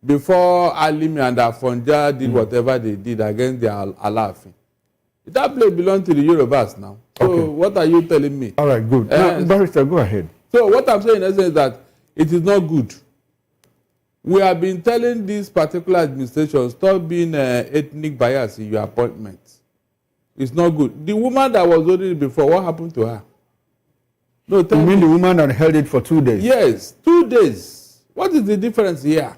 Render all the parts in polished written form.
before Alimi and Afonja did whatever they did against the Alaafin. That place belongs to the Yorubas now. So what are you telling me? All right, good. Now, Barrister, go ahead. So what I'm saying is that it is not good. We have been telling this particular administration, stop being ethnic bias in your appointments. It's not good. The woman that was holding it before, what happened to her? No, you mean the woman that held it for 2 days? Yes, 2 days. What is the difference here?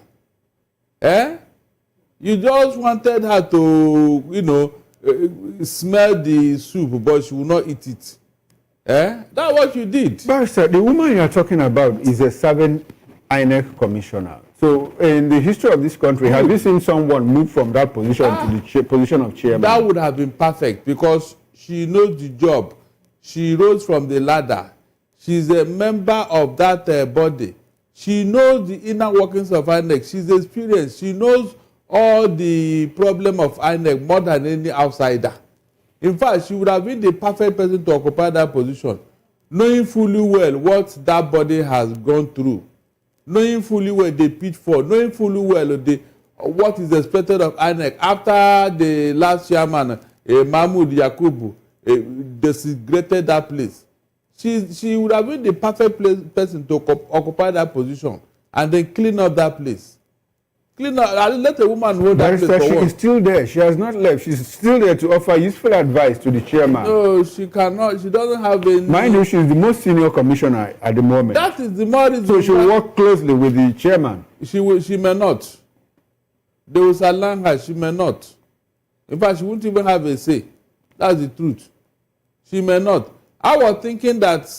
You just wanted her to, you know, smell the soup, but she will not eat it. That's what you did. Barrister, the woman you are talking about is a serving INEC commissioner. So, in the history of this country, have you seen someone move from that position to the position of chairman? That would have been perfect because she knows the job. She rose from the ladder. She's a member of that body. She knows the inner workings of INEC. She's experienced. She knows all the problem of INEC more than any outsider. In fact, she would have been the perfect person to occupy that position, knowing fully well what that body has gone through, knowing fully well the pitfall, knowing fully well what is expected of INEC after the last chairman, Mahmoud Yakubu, desecrated that place. She would have been the perfect person to occupy that position and then clean up that place. Clean up, let a woman hold that place for she is still there. She has not left. She's still there to offer useful advice to the chairman. No, she cannot. She doesn't have any. Mind you, she is the most senior commissioner at the moment. That is the more reason. So she will work closely with the chairman. She may not. They will silence her. She may not. In fact, she won't even have a say. That's the truth. She may not. I was thinking that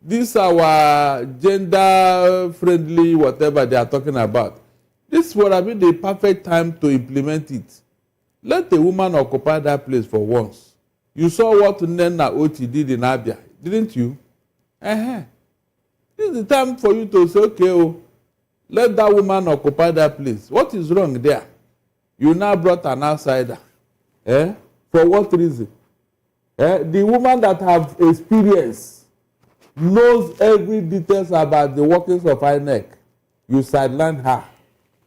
this our gender-friendly whatever they are talking about. This would have been the perfect time to implement it. Let the woman occupy that place for once. You saw what Nena Oti did in Abia, didn't you? This is the time for you to say, okay, let that woman occupy that place. What is wrong there? You now brought an outsider. For what reason? The woman that have experience knows every details about the workings of INEC. You sidelined her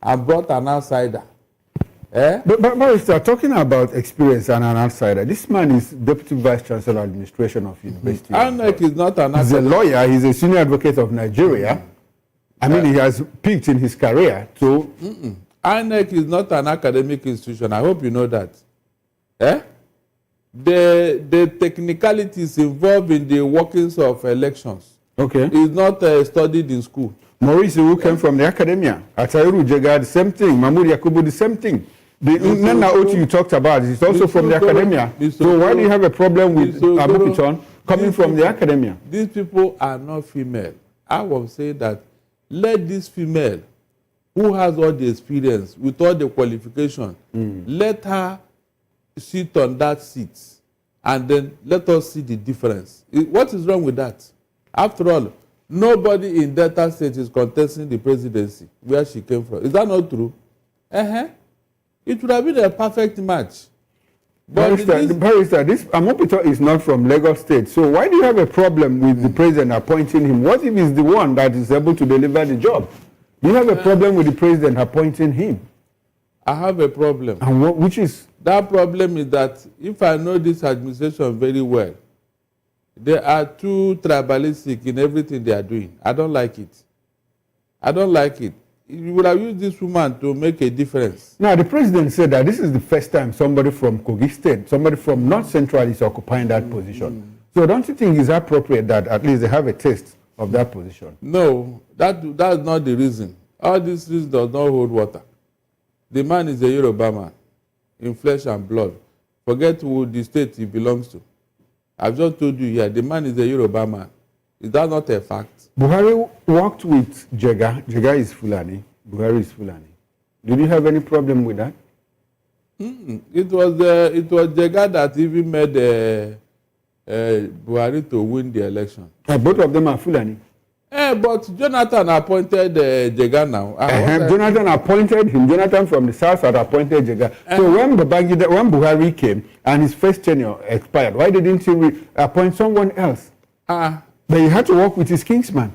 and brought an outsider. But Barrister, talking about experience and an outsider, this man is Deputy Vice Chancellor Administration of University. INEC is not an outsider. He's a lawyer. He's a senior advocate of Nigeria. I mean, he has peaked in his career. So, INEC is not an academic institution. I hope you know that. The technicalities involved in the workings of elections is not studied in school. Maurice, who came from the academia, Atayiru Jega, the same thing. Mahmoud Yakubu, the same thing. The Nana Oti you talked about is also from the academia. So why do you have a problem with Amupitan coming from the academia? These people are not female. I will say that let this female, who has all the experience, with all the qualification, let her sit on that seat and then let us see the difference. What is wrong with that? After all, nobody in Delta State is contesting the presidency where she came from. Is that not true? It would have been a perfect match. But Barrister, this Amupitan is not from Lagos State. So why do you have a problem with the president appointing him? What if he's the one that is able to deliver the job? Do you have a problem with the president appointing him? I have a problem. And which is? That problem is that if I know this administration very well, they are too tribalistic in everything they are doing. I don't like it. I don't like it. You would have used this woman to make a difference. Now, the president said that this is the first time somebody from Kogi State, somebody from North Central is occupying that position. So don't you think it's appropriate that at least they have a taste of that position? No, that's not the reason. All these reasons does not hold water. The man is a Yoruba man, in flesh and blood. Forget who the state he belongs to. I've just told you here, the man is a Yoruba man. Is that not a fact? Buhari worked with Jega. Jega is Fulani. Buhari is Fulani. Did you have any problem with that? It was Jega that even made Buhari to win the election. Both of them are Fulani. But Jonathan appointed Jega now. Jonathan appointed him. Jonathan from the south had appointed Jega. So when Buhari came and his first tenure expired, why didn't he appoint someone else? But he had to work with his kingsman.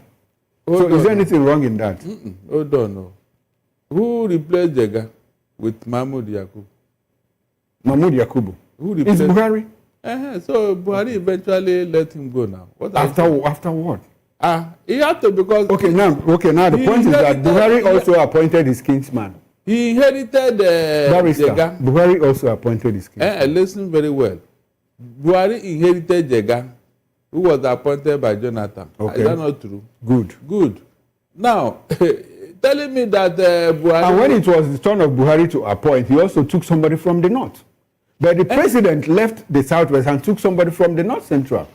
So is there anything wrong in that? Hold on, no. Who replaced Jega with Mahmoud Yakubu? Mahmoud Yakubu. Who replaced? It's Buhari. So Buhari eventually let him go now. After what? He had to because... Okay, now the point is that Buhari also appointed his kinsman. He inherited Jega. Buhari also appointed his kinsman. Listen very well. Buhari inherited Jega, who was appointed by Jonathan. Okay. Is that not true? Good. Now, telling me that Buhari... And when it was the turn of Buhari to appoint, he also took somebody from the north. But the president left the southwest and took somebody from the north central.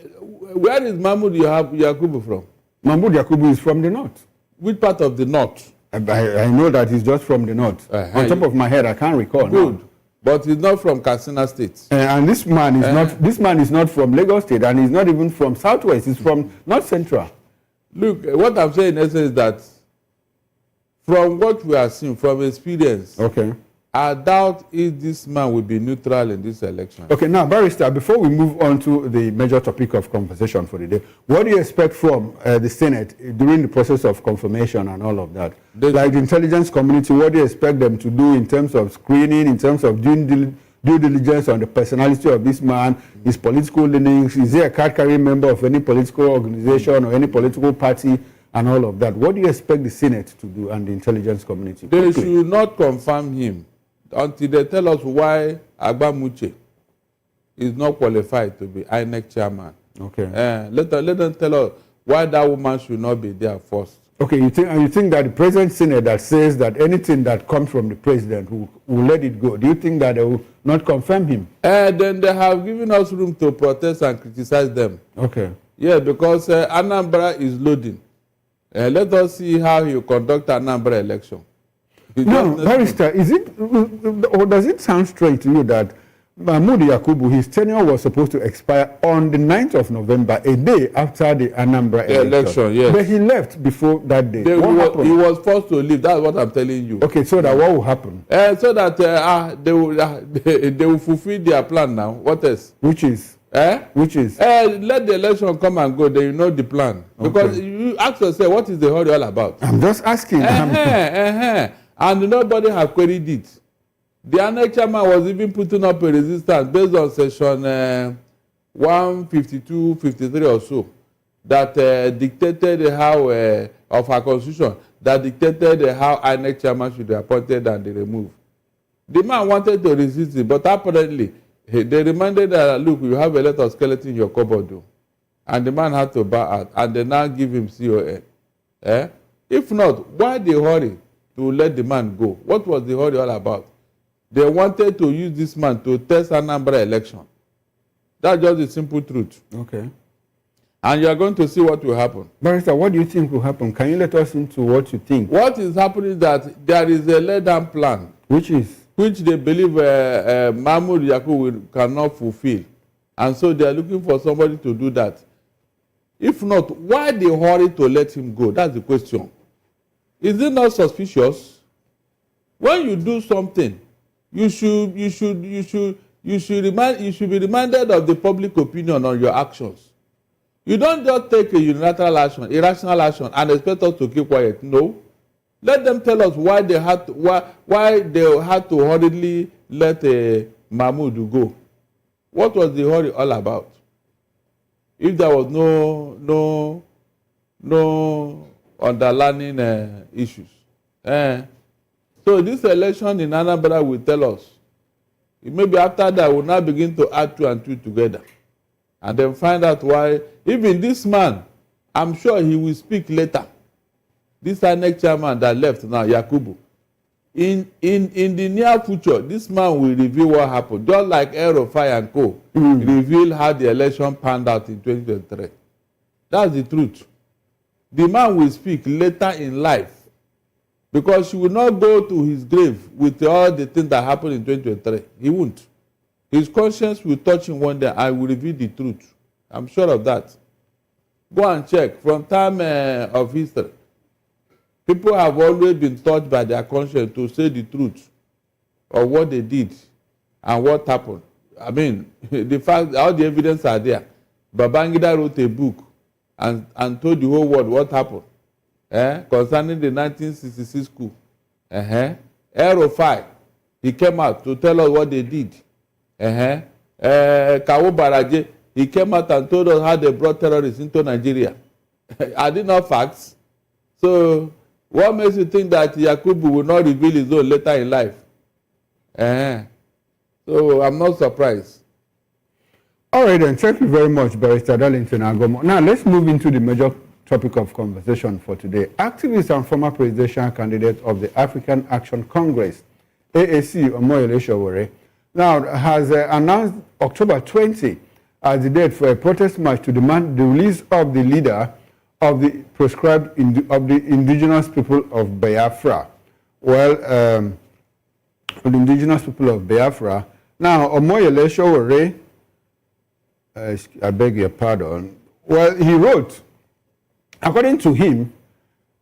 Where is Mahmoud Yakubu from? Mahmoud Yakubu is from the north. Which part of the north? I know that he's just from the north. On top of my head, I can't recall. Good. Now. But he's not from Katsina State. And this man is not. This man is not from Lagos State, and he's not even from southwest. He's from north central. Look, what I'm saying in essence is that from what we are seeing, from experience, okay, I doubt if this man will be neutral in this election. Okay, now, Barrister, before we move on to the major topic of conversation for the day, what do you expect from the Senate during the process of confirmation and all of that? Like the intelligence community, what do you expect them to do in terms of screening, in terms of due diligence on the personality of this man, his political leanings? Is he a card-carrying member of any political organization or any political party? And all of that. What do you expect the Senate to do and the intelligence community? They should not confirm him until they tell us why Agbamuche is not qualified to be INEC Chairman. Okay. Let them tell us why that woman should not be there first. Okay, you think that the present Senate that says that anything that comes from the president will let it go, do you think that they will not confirm him? Then they have given us room to protest and criticize them. Okay. Yeah, because Anambra is loading. Let us see how you conduct Anambra election. No, Barrister, is it, or does it sound straight to you that Mahmoud Yakubu, his tenure was supposed to expire on the 9th of November, a day after the Anambra election? Yes. But he left before that day. He was forced to leave. That's what I'm telling you. Okay, so that what will happen? So that they will fulfill their plan now. What else? Which is? Which is? Let the election come and go, then you know the plan. Because you ask yourself, what is the hurry all about? I'm just asking. And nobody have queried it. The INEC Chairman was even putting up a resistance based on section 152, 53 or so, that dictated how, of our constitution, that dictated how INEC Chairman should be appointed and removed. The man wanted to resist it, but apparently, they reminded that, look, you have a lot of skeleton in your cupboard, though. And the man had to bow out, and they now give him CON. If not, why the hurry to let the man go? What was the hurry all about? They wanted to use this man to test Anambra election. That's just the simple truth. Okay. And you are going to see what will happen. Barrister, what do you think will happen? Can you let us into what you think? What is happening is that there is a laid-down plan. Which is? Which they believe Mahmoud Yakubu cannot fulfill. And so they are looking for somebody to do that. If not, why the hurry to let him go? That's the question. Is it not suspicious? When you do something, you should be reminded of the public opinion on your actions. You don't just take a unilateral action, irrational action, and expect us to keep quiet. No. Let them tell us why they had to hurriedly let Mahmoud go. What was the hurry all about? If there was no underlying issues. So this election in Anambra will tell us. Maybe after that, we'll now begin to add 2 and 2 together. And then find out why. Even this man, I'm sure he will speak later. This INEC chairman that left now, Yakubu. In the near future, this man will reveal what happened. Just like Aerofire and Co. Reveal how the election panned out in 2023. That's the truth. The man will speak later in life. Because he will not go to his grave with all the things that happened in 2023. He won't. His conscience will touch him one day. I will reveal the truth. I'm sure of that. Go and check. From time of history, people have always been touched by their conscience to say the truth of what they did and what happened. I mean, the fact, all the evidence are there. Babangida wrote a book and told the whole world what happened. concerning the 1966 coup. Aerofy, he came out to tell us what they did. Kawo Baraje, he came out and told us how they brought terrorists into Nigeria. Are they not facts? So, what makes you think that Yakubu will not reveal his own later in life? So, I'm not surprised. All right, then. Thank you very much, Barrister Darlington Agomo. Now, let's move into the major topic of conversation for today. Activist and former presidential candidate of the African Action Congress, AAC, Omoyele Sowore, now has announced October 20 as the date for a protest march to demand the release of the leader of the proscribed of the indigenous people of Biafra. Well, the indigenous people of Biafra. Now, Omoyele Sowore, I beg your pardon. Well, he wrote, according to him,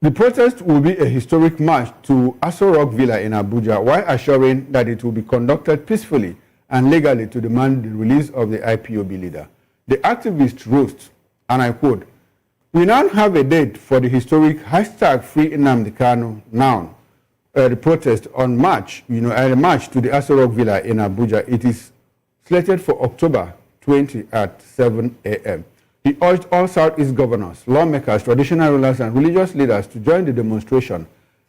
the protest will be a historic march to Aso Rock Villa in Abuja, while assuring that it will be conducted peacefully and legally to demand the release of the IPOB leader. The activist wrote, and I quote, "We now have a date for the historic #Free Nnamdi Kanu now, the protest on March, a march to the Aso Rock Villa in Abuja. It is slated for October 20 at 7 a.m. He urged all Southeast governors, lawmakers, traditional rulers, and religious leaders to join the demonstration,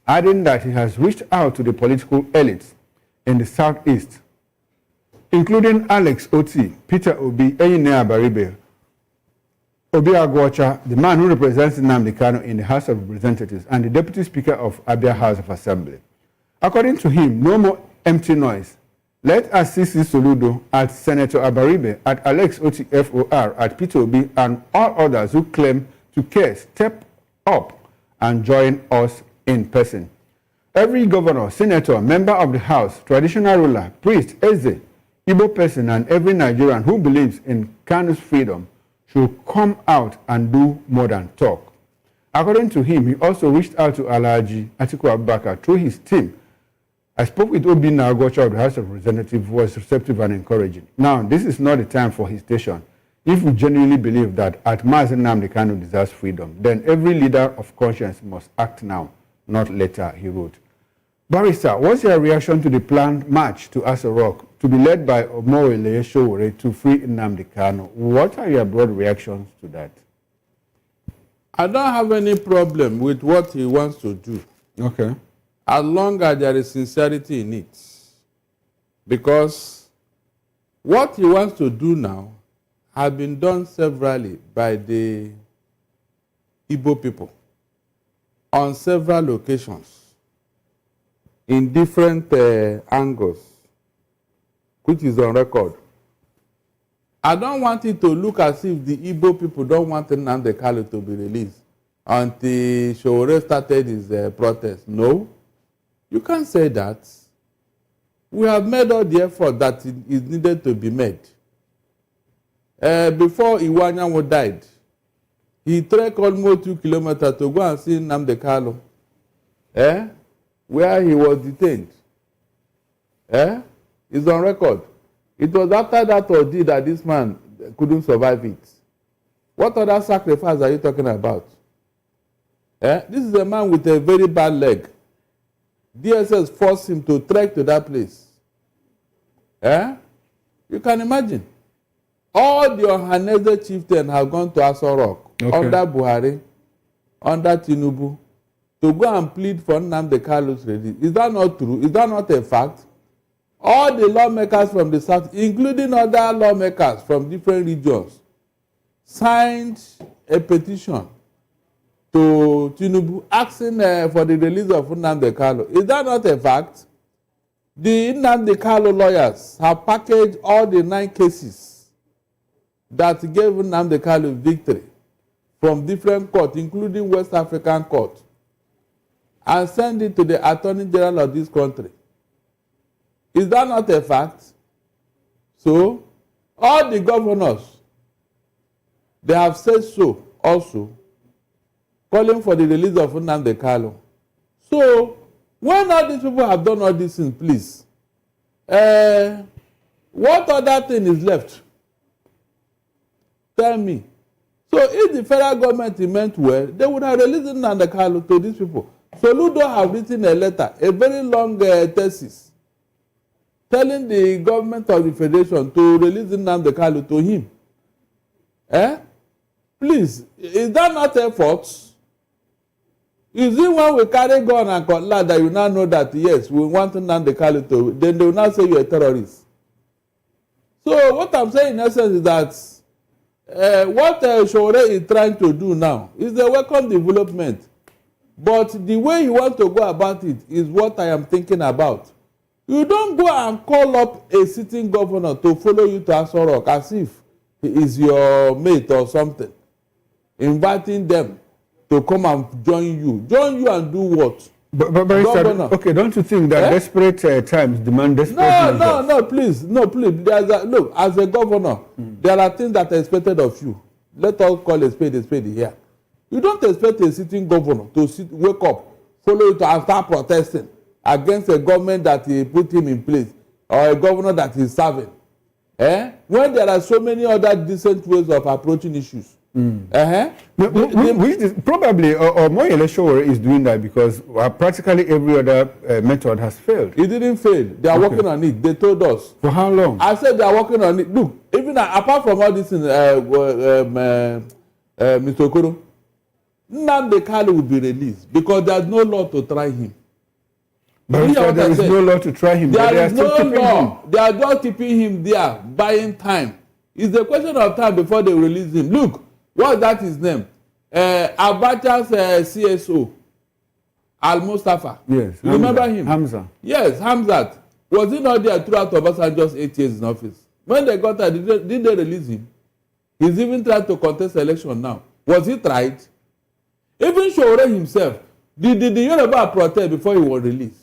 adding that he has reached out to the political elites in the Southeast, including Alex Oti, Peter Obi, Eyine Abaribe, Obi Agwocha, the man who represents Nnamdi Kanu in the House of Representatives, and the Deputy Speaker of Abia House of Assembly. According to him, no more empty noise. Let Asisi Soludo, at Senator Abaribe, at Alex Oti FOR, at Peter Obi, and all others who claim to care step up and join us in person. Every governor, senator, member of the House, traditional ruler, priest, Eze, Igbo person, and every Nigerian who believes in Kanu's freedom should come out and do more than talk." According to him, he also reached out to Alhaji Atiku Abubakar through his team. I spoke with Obi Agwocha of the House of Representatives, who was receptive and encouraging. Now, this is not the time for hesitation. If we genuinely believe that Mazi Nnamdi Kanu deserves freedom, then every leader of conscience must act now, not later, he wrote. Barrister, what's your reaction to the planned march to Aso Rock to be led by Omoyele Sowore to free Nnamdi Kanu? What are your broad reactions to that? I don't have any problem with what he wants to do. Okay. As long as there is sincerity in it. Because what he wants to do now has been done severally by the Igbo people on several occasions in different angles, which is on record. I don't want it to look as if the Igbo people don't want Nnamdi Kanu to be released until Sowore started his protest. No. You can't say that. We have made all the effort that is needed to be made. Before Iwanyanwo died, he trekked almost 2 kilometers to go and see Nnamdi Kanu, where he was detained. It's on record. It was after that ordeal that this man couldn't survive it. What other sacrifice are you talking about? This is a man with a very bad leg. DSS forced him to trek to that place. You can imagine. All the Ohaneze chieftains have gone to Aso Rock, under Buhari, under Tinubu, to go and plead for Nnamdi Kanu's release. Is that not true? Is that not a fact? All the lawmakers from the South, including other lawmakers from different regions, signed a petition to Tinubu asking for the release of Nnamdi Kanu. Is that not a fact? The Nnamdi Kanu lawyers have packaged all the 9 cases that gave Nnamdi Kanu victory from different courts, including West African court, and sent it to the Attorney General of this country. Is that not a fact? So, all the governors, they have said so also, calling for the release of Nnamdi Kanu. So, when all these people have done all these things, please, what other thing is left? Tell me. So if the federal government meant well, they would have released Nnamdi Kanu to these people. So Ludo have written a letter, a very long thesis, telling the government of the federation to release Nnamdi Kanu to him. Please, is that not effort? Is it when we carry gun and cutlass that you now know that, yes, we want Nnamdi Kanu to, then they will now say you're a terrorist? So what I'm saying in essence is that what Shore is trying to do now is a welcome development. But the way you want to go about it is what I am thinking about. You don't go and call up a sitting governor to follow you to Aso Rock as if he is your mate or something. Inviting them to come and join you. Join you and do what? But okay, don't you think that desperate times demand desperate measures? No, please. Look, as a governor, there are things that are expected of you. Let us call a spade here. You don't expect a sitting governor to wake up, follow you to and start protesting against a government that he put him in place or a governor that is serving. When there are so many other decent ways of approaching issues. Probably, or more Shore is doing that because practically every other method has failed. It didn't fail. They are working on it. They told us. For how long? I said they are working on it. Look, even apart from all this, Mr. Okoro, Nnamdi Kanu will be released because there's no law to try him. But there is no law to try him. There is no law. They are just keeping him there, buying time. It's a question of time before they release him. Look, what's that his name? Abacha's CSO, Al-Mustafa. Yes. You remember him? Hamza. Yes, Hamzat. Was he not there throughout Obasanjo's 8 years in office? When they got there, did they release him? He's even trying to contest election now. Was he tried? Even Shore himself, did the Yoruba protest before he was released?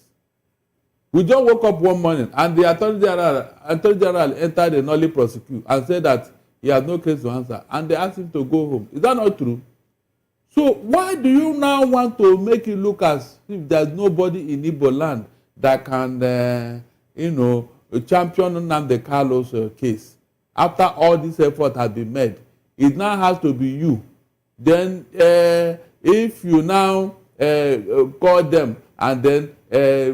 We just woke up one morning and the Attorney General entered a nollie prosecute and said that he has no case to answer, and they asked him to go home. Is that not true? So why do you now want to make it look as if there's nobody in Igbo land that can, champion Nnamdi Kanu's case? After all this effort has been made, it now has to be you. Then if you now call them and then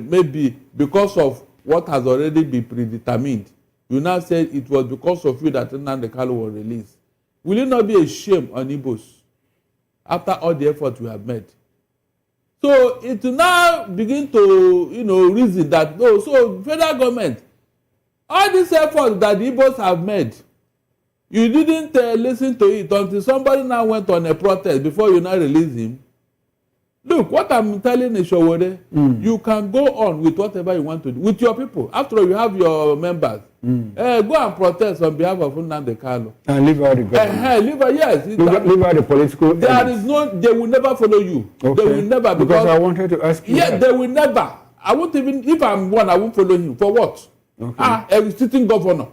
maybe because of what has already been predetermined, you now say it was because of you that Nnamdi Kanu was released. Will it not be a shame on Igbos after all the effort we have made? So it will now begin to, reason that, no, so federal government, all these efforts that the Igbos have made, you didn't listen to it until somebody now went on a protest before you now release him. Look, what I'm telling is, Showore, you can go on with whatever you want to do with your people. After all, you have your members. Go and protest on behalf of Nnamdi Kanu. And leave out the government. Leave out the political. They will never follow you. Okay. They will never because I wanted to ask you. Yeah, they will never. I won't even, if I'm one, I won't follow him. For what? Okay. A sitting governor.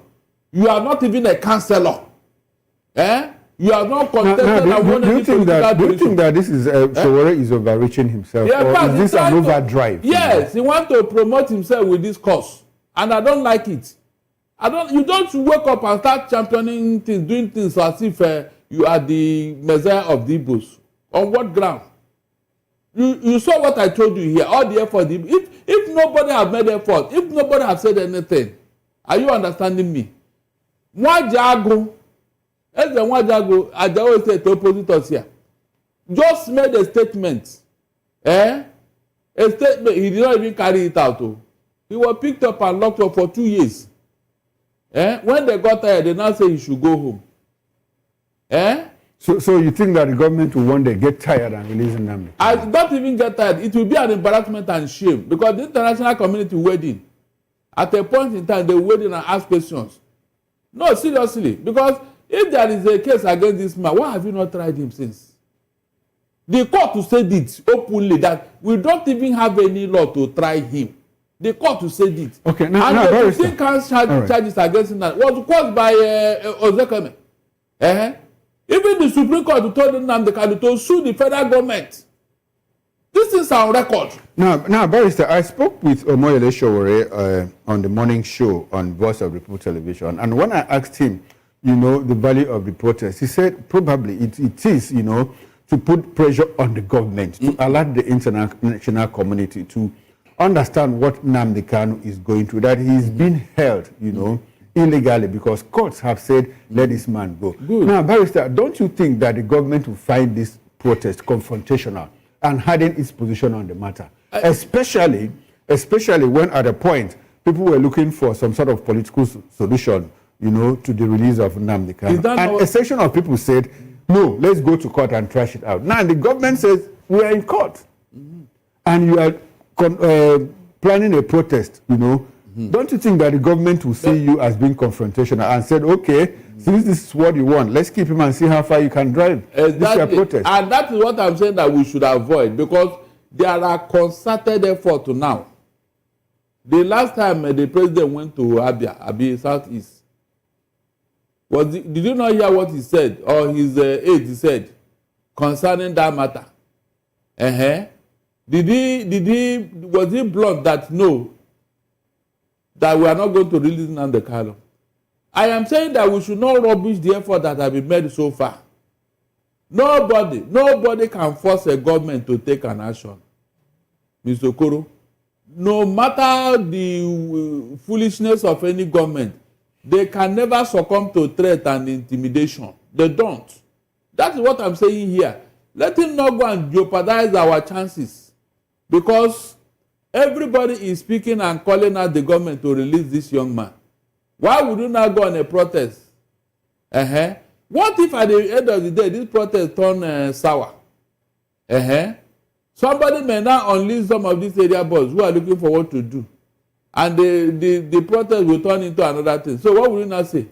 You are not even a councillor. You are not contested. Do you think that this is Showore is overreaching himself, or is this an overdrive? Yes, he wants to promote himself with this cause, and I don't like it. You don't wake up and start championing things, doing things as if you are the messiah of the Igbos. On what ground? You saw what I told you here. All the effort. If nobody has made effort, if nobody has said anything, are you understanding me? Mwajago. As the Mwajago, Ajawo said to oppositors here, just made a statement. A statement. He did not even carry it out. He was picked up and locked up for 2 years. When they got tired, they now say he should go home. So you think that the government will one day get tired and release Nnamdi? I don't even get tired. It will be an embarrassment and shame because the international community weighed in. At a point in time, they weighed in and asked questions. No, seriously, because if there is a case against this man, why have you not tried him since? The court said it openly that we don't even have any law to try him. The court said it. Okay, now the 15 counts charges against him was caused by Ozekeme. Even the Supreme Court told Nnamdi Kanu to sue the federal government. This is on record. Now, Barrister, I spoke with Omoyele Showore on the morning show on Voice of the People Television, and when I asked him, the value of the protest. He said probably it is, to put pressure on the government, to alert the international community to understand what Nnamdi Kanu is going through, that he's been held, illegally, because courts have said, let this man go. Good. Now, Barrister, don't you think that the government will find this protest confrontational and harden its position on the matter? Especially when at a point, people were looking for some sort of political solution, to the release of Nnamdi Kanu. And a section of people said, no, let's go to court and trash it out. Now, the government says, we are in court. And you are planning a protest, Don't you think that the government will see you as being confrontational and said, okay, since this is what you want, let's keep him and see how far you can drive this protest? And that is what I'm saying that we should avoid, because there are concerted efforts now. The last time the president went to Abia Southeast, did you not hear what he said, or his aide said, concerning that matter? Was he blunt that no, that we are not going to release Nnamdi Kanu? I am saying that we should not rubbish the effort that has been made so far. Nobody can force a government to take an action. Mr. Okoro, no matter the foolishness of any government, they can never succumb to threat and intimidation. They don't. That's what I'm saying here. Let him not go and jeopardize our chances, because everybody is speaking and calling out the government to release this young man. Why would you not go on a protest? What if at the end of the day this protest turn sour? Somebody may now unleash some of these area boys who are looking for what to do, and the protest will turn into another thing. So what will you now say?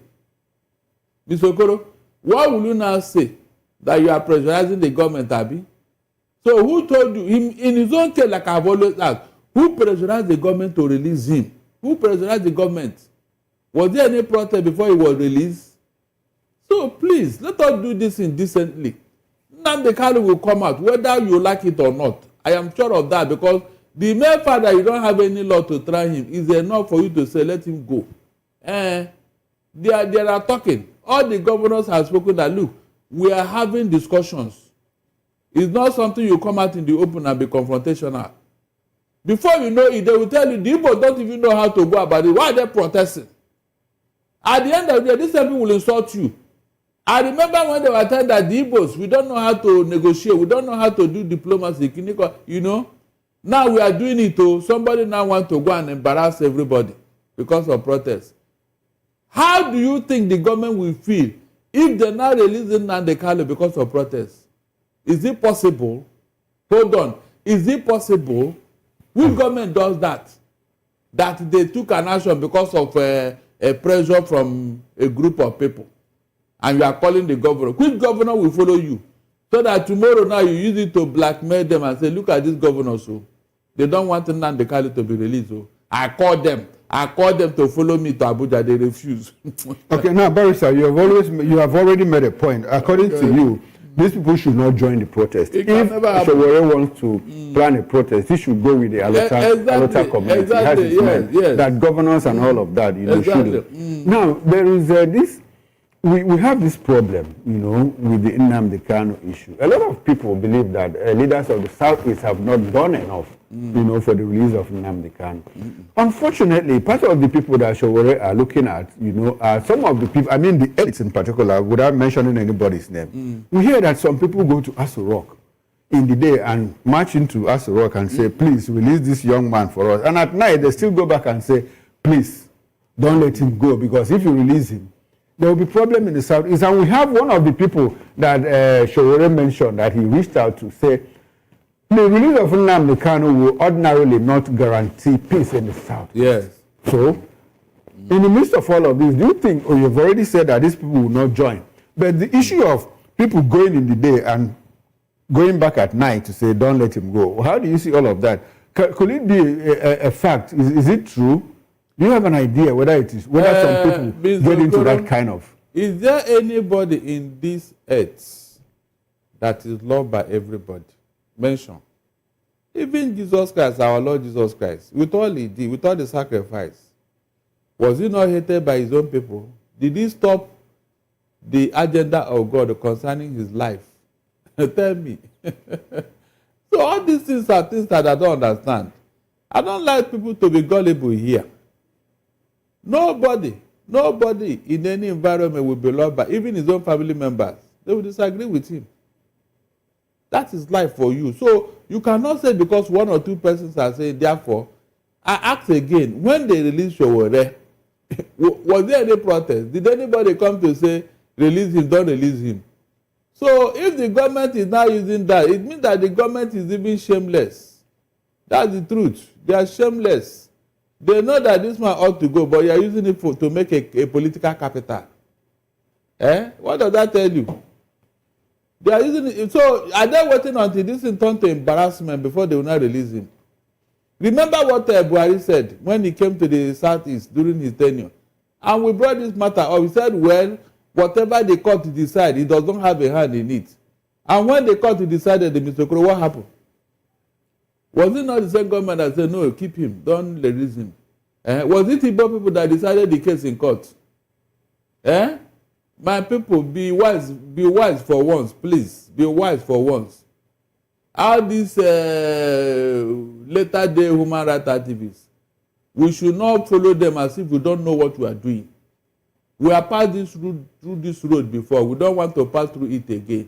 Mr. Okoro, what will you now say? That you are pressurizing the government, Abi? So who told you, in his own case, like I've always asked, who pressurized the government to release him? Who pressurized the government? Was there any protest before he was released? So please, let us do this indecently. Nnamdi Kanu will come out, whether you like it or not. I am sure of that, because the mere fact that you don't have any law to try him is enough for you to say, let him go. They are talking. All the governors have spoken that, look, we are having discussions. It's not something you come out in the open and be confrontational. Before you know it, they will tell you, the Igbo don't even know how to go about it. Why are they protesting? At the end of the day, these people will insult you. I remember when they were telling that the Igbos, we don't know how to negotiate, we don't know how to do diplomacy, Now we are doing it to somebody now want to go and embarrass everybody because of protest. How do you think the government will feel if they now release Nnamdi Kanu because of protest? Is it possible? Hold on. Is it possible? Which government does that? That they took an action because of a pressure from a group of people, and you are calling the governor. Which governor will follow you? So that tomorrow now you use it to blackmail them and say, look at this governor, so they don't want Nnamdi Kanu to be released. So I called them to follow me to Abuja. They refuse. Okay, now Barrister, you have already made a point. According to you, these people should not join the protest. If Showore wants to plan a protest, he should go with the Alota community. Yes. That governors and all of that, should. Now, there is this. We have this problem, with the Nnamdi Kanu issue. A lot of people believe that leaders of the Southeast have not done enough, for the release of Nnamdi Kanu. Unfortunately, part of the people that Showore are looking at, are some of the people, I mean the elites in particular, without mentioning anybody's name. We hear that some people go to Aso Rock in the day and march into Aso Rock and say, please release this young man for us. And at night, they still go back and say, please, don't let him go, because if you release him, there will be problem in the Southeast. And we have one of the people that Showore mentioned that he reached out to say, the release of Nnamdi Kanu will ordinarily not guarantee peace in the South. Yes. So, in the midst of all of this, do you think, you've already said that these people will not join, but the issue of people going in the day and going back at night to say, don't let him go, how do you see all of that? Could it be a fact? Is it true? Do you have an idea whether some people get into that kind of? Is there anybody in this earth that is loved by everybody? Mention. Even Jesus Christ, our Lord Jesus Christ, with all he did, with all the sacrifice, was he not hated by his own people? Did he stop the agenda of God concerning his life? Tell me. So all these things are things that I don't understand. I don't like people to be gullible here. Nobody in any environment will be loved by even his own family members. They will disagree with him. That is life for you. So you cannot say because one or two persons are saying, therefore, I ask again, when they release Sowore, was there any protest? Did anybody come to say, release him, don't release him? So if the government is now using that, it means that the government is even shameless. That's the truth. They are shameless. They know that this man ought to go, but you are using it to make a political capital. What does that tell you? They are using it. So are they waiting until this is turned to embarrassment before they will not release him? Remember what Buhari said when he came to the Southeast during his tenure. And we brought this matter up. We said, well, whatever the court decide, he does not have a hand in it. And when the court decided the Mr. Okoro, what happened? Was it not the same government that said, no, keep him, don't release him? Was it Igbo people that decided the case in court? My people, be wise for once, please. Be wise for once. All these later day human rights activists, we should not follow them as if we don't know what we are doing. We have passed through this road before. We don't want to pass through it again.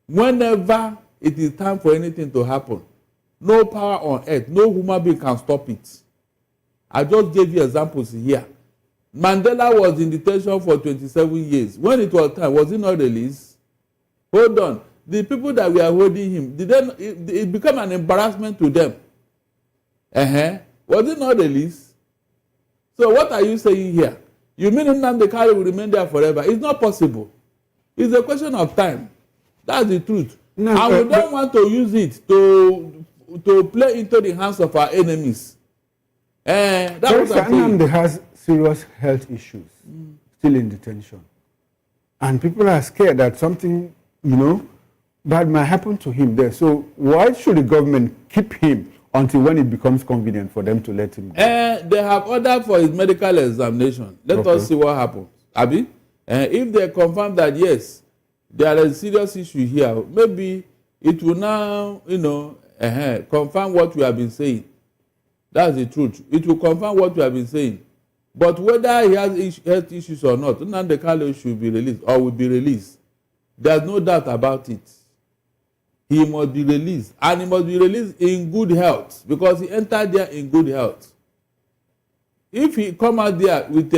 Whenever it is time for anything to happen, no power on earth, no human being can stop it. I just gave you examples here. Mandela was in detention for 27 years. When it was time, was he not released? Hold on. The people that were holding him, it became an embarrassment to them. Was he not released? So what are you saying here? You mean Nnamdi Kanu will remain there forever? It's not possible. It's a question of time. That's the truth. No, and we don't want to use it to play into the hands of our enemies. Nnamdi has serious health issues, still in detention. And people are scared that something, bad might happen to him there. So why should the government keep him until when it becomes convenient for them to let him go? They have ordered for his medical examination. Let us see what happens. Abi? If they confirm that, yes, there is a serious issue here, maybe it will now, confirm what we have been saying. That's the truth. It will confirm what we have been saying. But whether he has health issues or not, Nnamdi Kanu should be released or will be released. There's no doubt about it. He must be released. And he must be released in good health because he entered there in good health. If he come out there with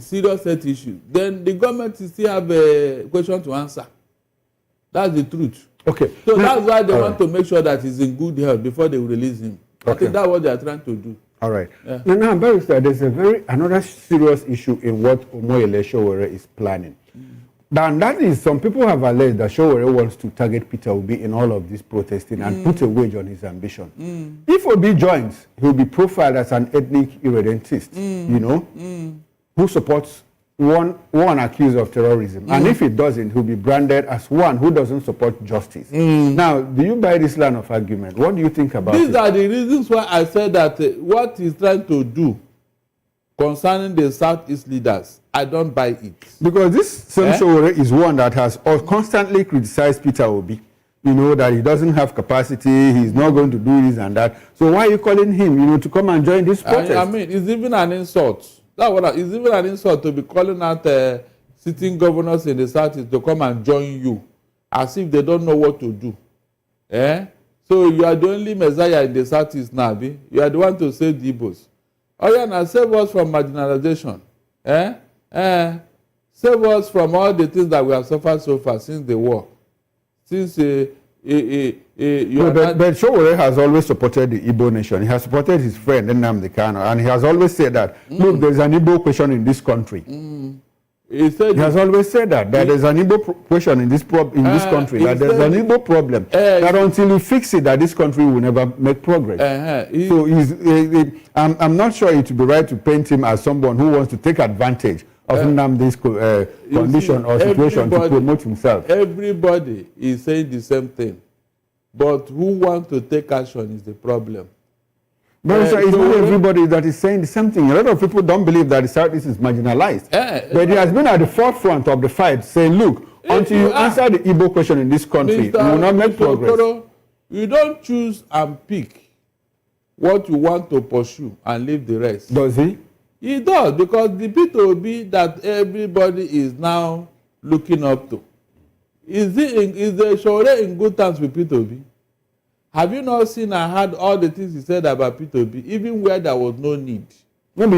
serious health issues, then the government will still have a question to answer. That's the truth. Okay. So that's why they want to make sure that he's in good health before they will release him. Okay. I think that's what they are trying to do. All right. Yeah. Now, Barrister, there's another serious issue in what Omoyele Sowore is planning. And that is, some people have alleged that Sowore wants to target Peter Obi in all of this protesting and put a wage on his ambition. If Obi joins, he'll be profiled as an ethnic irredentist, who supports one accused of terrorism. And if he doesn't, he'll be branded as one who doesn't support justice. Now, do you buy this line of argument? What do you think about it? These are the reasons why I said that what he's trying to do concerning the Southeast leaders, I don't buy it. Because this same Sowore is one that has constantly criticized Peter Obi. That he doesn't have capacity, he's not going to do this and that. So why are you calling him, to come and join this protest? I mean, it's even an insult. It's even an insult to be calling out sitting governors in the Southeast to come and join you, as if they don't know what to do. So you are the only messiah in the Southeast now, you are the one to save the Igbos. Oh yeah, now save us from marginalization. Save us from all the things that we have suffered so far since the war. Since but Sowore has always supported the Igbo nation. He has supported his friend Nnamdi Kanu, and he has always said that, look, there's an Igbo question in this country. He has always said that there's an Igbo question in this country, that there's an Igbo problem, that until you fix it, that this country will never make progress. So I'm not sure it would be right to paint him as someone who wants to take advantage of Nnamdi's condition or situation to promote himself. Everybody is saying the same thing. But who wants to take action is the problem. But it's not everybody that is saying the same thing. A lot of people don't believe that the Southeast is marginalized. But he has been at the forefront of the fight, saying, look, until you answer the Igbo question in this country, you will not make progress. Okoro, you don't choose and pick what you want to pursue and leave the rest. Does he? He does, because the P2B that everybody is now looking up to. Is the Shore in good terms with P2B? Have you not seen and heard all the things he said about P2B, even where there was no need? Maybe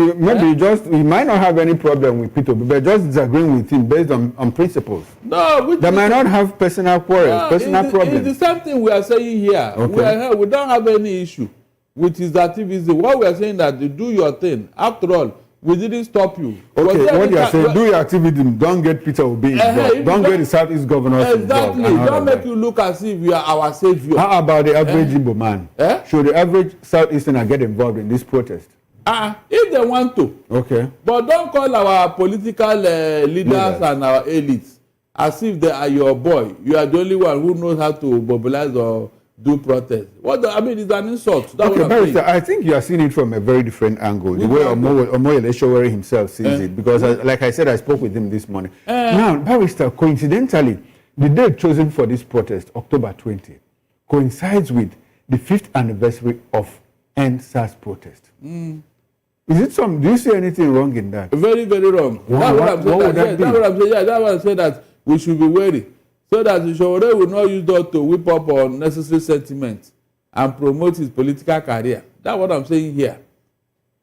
he might not have any problem with P2B, but just disagreeing with him based on principles. No, they might not have personal quarrels, personal problems. It's the same thing we are saying here. Okay. We don't have any issue with his activism. What we are saying that you do your thing. After all, we didn't stop you. Okay, what you are saying, do your activism, don't get Peter Obi involved. Don't get the Southeast governors involved. Exactly. Don't make you look as if you are our savior. How about the average Igbo man? Should the average Southeasterner get involved in this protest? If they want to. Okay. But don't call our political leaders and our elites as if they are your boy. You are the only one who knows how to mobilize or do protest. It's an insult. That's what I'm saying. I think you are seeing it from a very different angle. The way Omoyele Sowore himself sees it. Because, like I said, I spoke with him this morning. Now, Barrister, coincidentally, the date chosen for this protest, October 20th, coincides with the 5th anniversary of End SARS protest. Is it do you see anything wrong in that? Very, very wrong. That's what I'm saying. That's what I'm saying. That's why I say that we should be wary. So that the Showore will not use that to whip up unnecessary sentiments and promote his political career. That's what I'm saying here.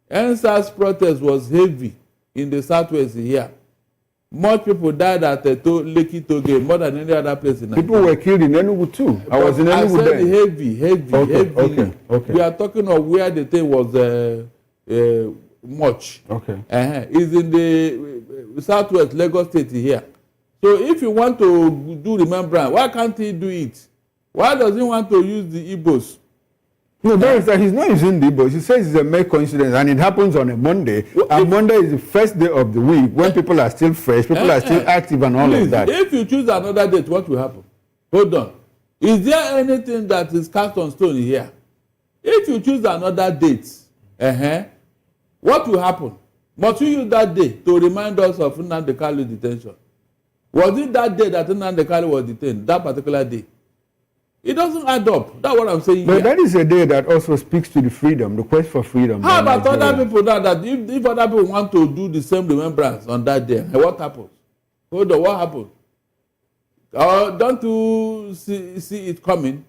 NSAS protest was heavy in the Southwest here. Much people died at the Lekki Toge more than any other place in Nigeria. People were killed in Enugu too. I was in Enugu then. Heavy. Okay. We are talking of where the thing was much. Okay. It's in the Southwest, Lagos State here. So if you want to do remembrance, why can't he do it? Why does he want to use the Igbos? No, he's not using the Igbos. He says it's a mere coincidence, and it happens on a Monday. And Monday is the first day of the week when people are still fresh, people are still active and all of that. If you choose another date, what will happen? Hold on. Is there anything that is cast on stone here? If you choose another date, what will happen? Must you use that day to remind us of Nnamdi Kanu detention? Was it that day that Nnamdi Kanu was detained, that particular day? It doesn't add up. That's what I'm saying. But that is a day that also speaks to the freedom, the quest for freedom. How about other people now that if other people want to do the same remembrance on that day, what happens? Hold on, what happens? Don't you see it coming?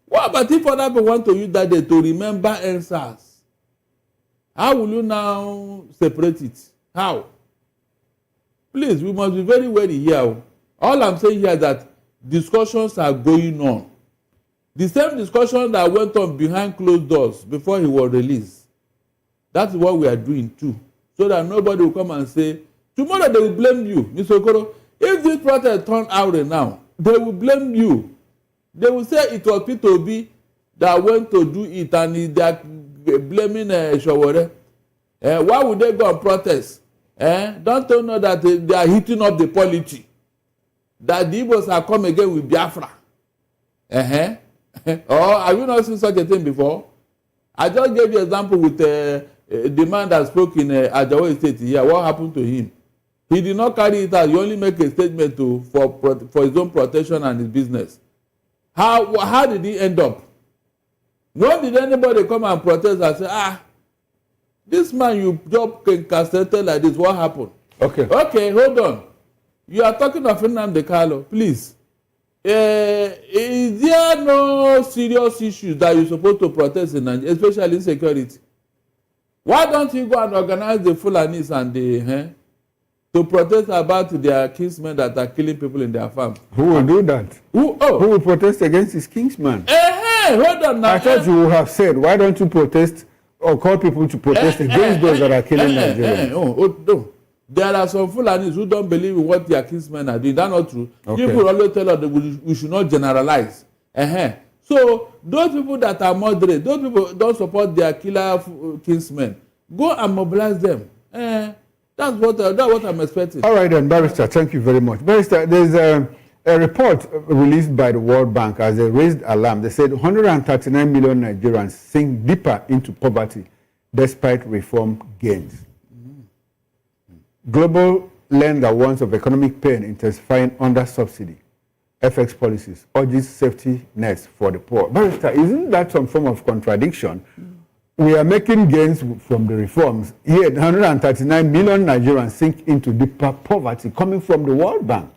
What about if other people want to use that day to remember NSAS? How will you now separate it? How? Please, we must be very wary here. All I'm saying here is that discussions are going on. The same discussion that went on behind closed doors before he was released. That's what we are doing too. So that nobody will come and say, tomorrow they will blame you, Mr. Okoro. If this protest turned out now, they will blame you. They will say it was P2B that went to do it and they are blaming Showore. Why would they go and protest? Don't you know that they are heating up the polity? That the Igbos are come again with Biafra. Or have you not seen such a thing before? I just gave you an example with the man that spoke in Ajawa State here. What happened to him? He did not carry it out. He only make a statement for his own protection and his business. How did he end up? When did anybody come and protest and say, this man you just castrated like this, what happened? Okay, hold on. You are talking of Nnamdi Kanu, please. Is there no serious issues that you're supposed to protest in Nigeria, especially insecurity? Why don't you go and organize the Fulanis and to protest about their kinsmen that are killing people in their farm? Who will do that? Who will protest against his kinsman? Hold on now. I thought you would have said, why don't you protest or call people to protest against those that are killing Nigerians? No. There are some Fulanis who don't believe in what their kinsmen are doing. That's not true. People always tell us that we should not generalize. So those people that are moderate, those people don't support their killer kinsmen, go and mobilize them. That's what I'm expecting. All right then, Barrister, thank you very much. Barrister, there's a report released by the World Bank as they raised alarm. They said 139 million Nigerians sink deeper into poverty despite reform gains. Global lender warns of economic pain intensifying under subsidy. FX policies urges safety nets for the poor. Barrister, isn't that some form of contradiction? We are making gains from the reforms, yet 139 million Nigerians sink into deeper poverty coming from the World Bank.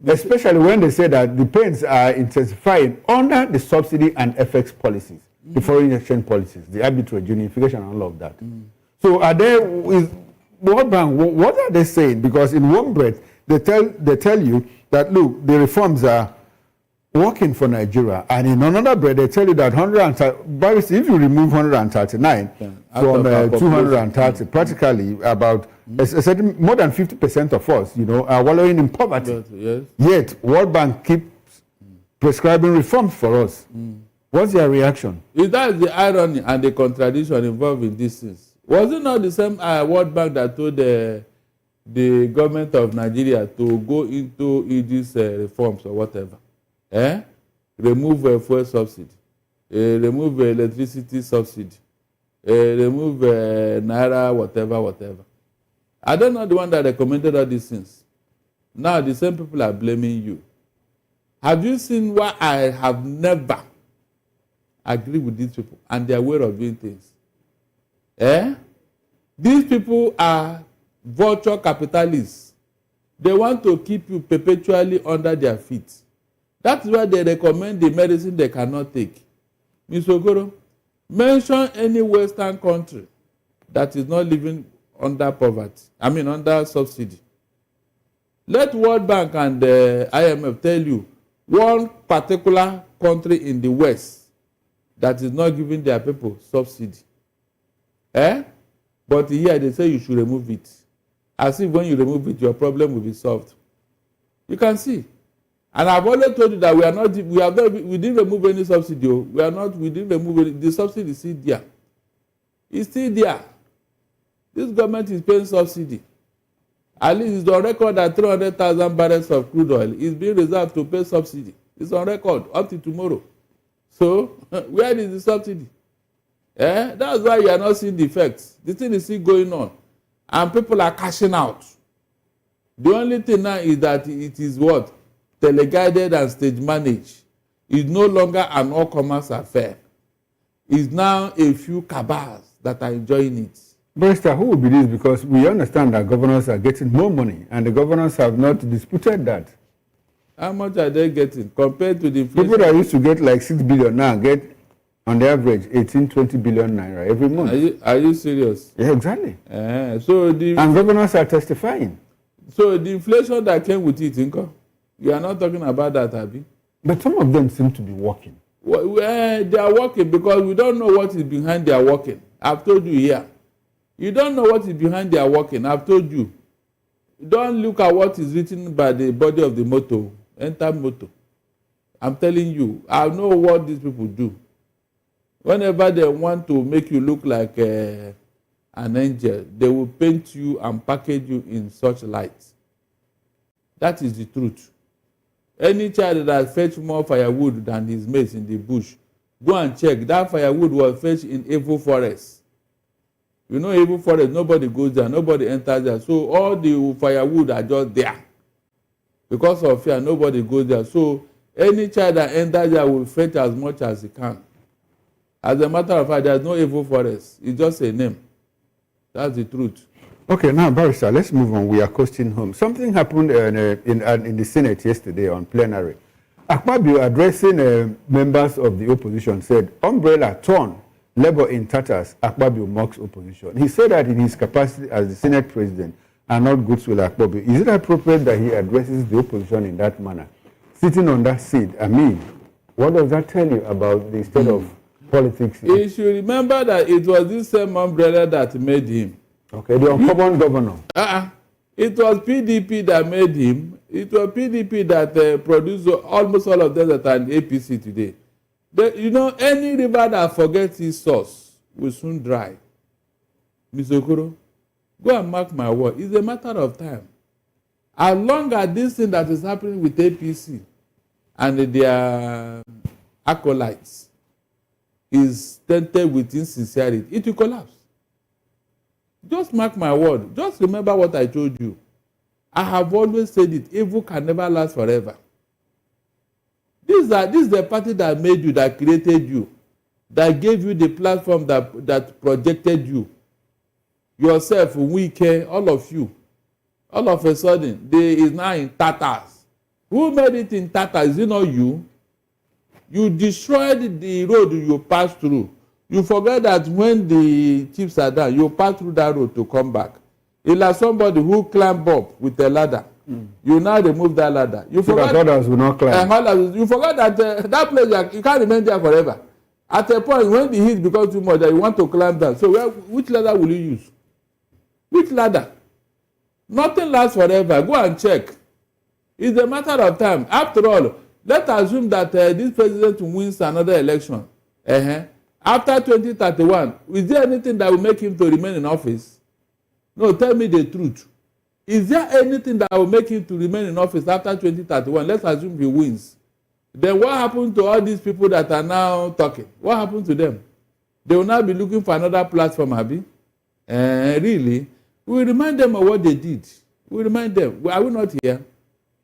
Especially when they say that the pains are intensifying under the subsidy and FX policies, the foreign exchange policies, the arbitrage, unification, and all of that. So are they, with World Bank, what are they saying? Because in one breath, they tell you that, look, the reforms are working for Nigeria, and in another breath, they tell you that if you remove 139 from 230, practically about more than 50% of us, are wallowing in poverty. Yes. Yet, World Bank keeps prescribing reforms for us. What's your reaction? Is that the irony and the contradiction involved in these things? Was it not the same World Bank that told the government of Nigeria to go into these reforms or whatever? Remove fuel subsidy, remove electricity subsidy, remove naira, whatever. I don't know the one that recommended all these things. Now the same people are blaming you. Have you seen why I have never agreed with these people and their way of doing things? These people are vulture capitalists. They want to keep you perpetually under their feet. That's why they recommend the medicine they cannot take. Mr. Okoro, mention any Western country that is not living under poverty. Under subsidy. Let World Bank and the IMF tell you one particular country in the West that is not giving their people subsidy. But here they say you should remove it. As if when you remove it, your problem will be solved. You can see. And I've always told you that we didn't remove any subsidy. We didn't remove any. The subsidy is still there. It's still there. This government is paying subsidy. At least it's on record that 300,000 barrels of crude oil is being reserved to pay subsidy. It's on record up to tomorrow. So, where is the subsidy? That's why you are not seeing the effects. The thing is still going on. And people are cashing out. The only thing now is that it is what? Teleguided and stage managed. It's no longer an all-commerce affair. It's now a few cabals that are enjoying it. Barrister, who will be this? Because we understand that governors are getting more money, and the governors have not disputed that. How much are they getting compared to the inflation? People that used to get like 6 billion now get, on the average, 18-20 billion naira every month. Are you serious? Yeah, exactly. And governors are testifying. So the inflation that came with it, Inko, you are not talking about that, Abi? But some of them seem to be working. Well, they are working because we don't know what is behind their working. I've told you here. You don't know what is behind their working. I've told you. Don't look at what is written by the body of the motto. Enter motto. I'm telling you, I know what these people do. Whenever they want to make you look like an angel, they will paint you and package you in such light. That is the truth. Any child that fetch more firewood than his mates in the bush, go and check. That firewood was fetched in evil forest. You know, evil forest, nobody goes there, nobody enters there. So all the firewood are just there. Because of fear, nobody goes there. So any child that enters there will fetch as much as he can. As a matter of fact, there's no evil forest. It's just a name. That's the truth. Okay, now, Barrister, let's move on. We are coasting home. Something happened in the Senate yesterday on plenary. Akpabio, addressing members of the opposition, said, umbrella torn, Labour in tatters, Akpabio mocks opposition. He said that in his capacity as the Senate president and not Goodluck Akpabio. Is it appropriate that he addresses the opposition in that manner? Sitting on that seat, what does that tell you about the state of politics? You should remember that it was this same umbrella that made him. Okay, the uncommon governor. It was PDP that made him. It was PDP that produced almost all of them that are in APC today. Any river that forgets its source will soon dry. Mr. Okoro, go and mark my word. It's a matter of time. As long as this thing that is happening with APC and their acolytes is tainted with insincerity, it will collapse. Just mark my word. Just remember what I told you. I have always said it. Evil can never last forever. This is the party that made you, that created you, that gave you the platform that projected you. Yourself, Wike, all of you. All of a sudden, they is now in tatters. Who made it in tatters? Is it not you? You destroyed the road you passed through. You forget that when the chips are down, you pass through that road to come back. It's like somebody who climbed up with a ladder. You now remove that ladder. You forgot others will not climb. You forgot that that place, you can't remain there forever. At a point, when the heat becomes too much, that you want to climb down. So which ladder will you use? Which ladder? Nothing lasts forever. Go and check. It's a matter of time. After all, let's assume that this president wins another election. After 2031, is there anything that will make him to remain in office? No, tell me the truth. Is there anything that will make him to remain in office after 2031? Let's assume he wins. Then what happened to all these people that are now talking? What happened to them? They will now be looking for another platform, Abi. Really? We remind them of what they did. We remind them. Are we not here?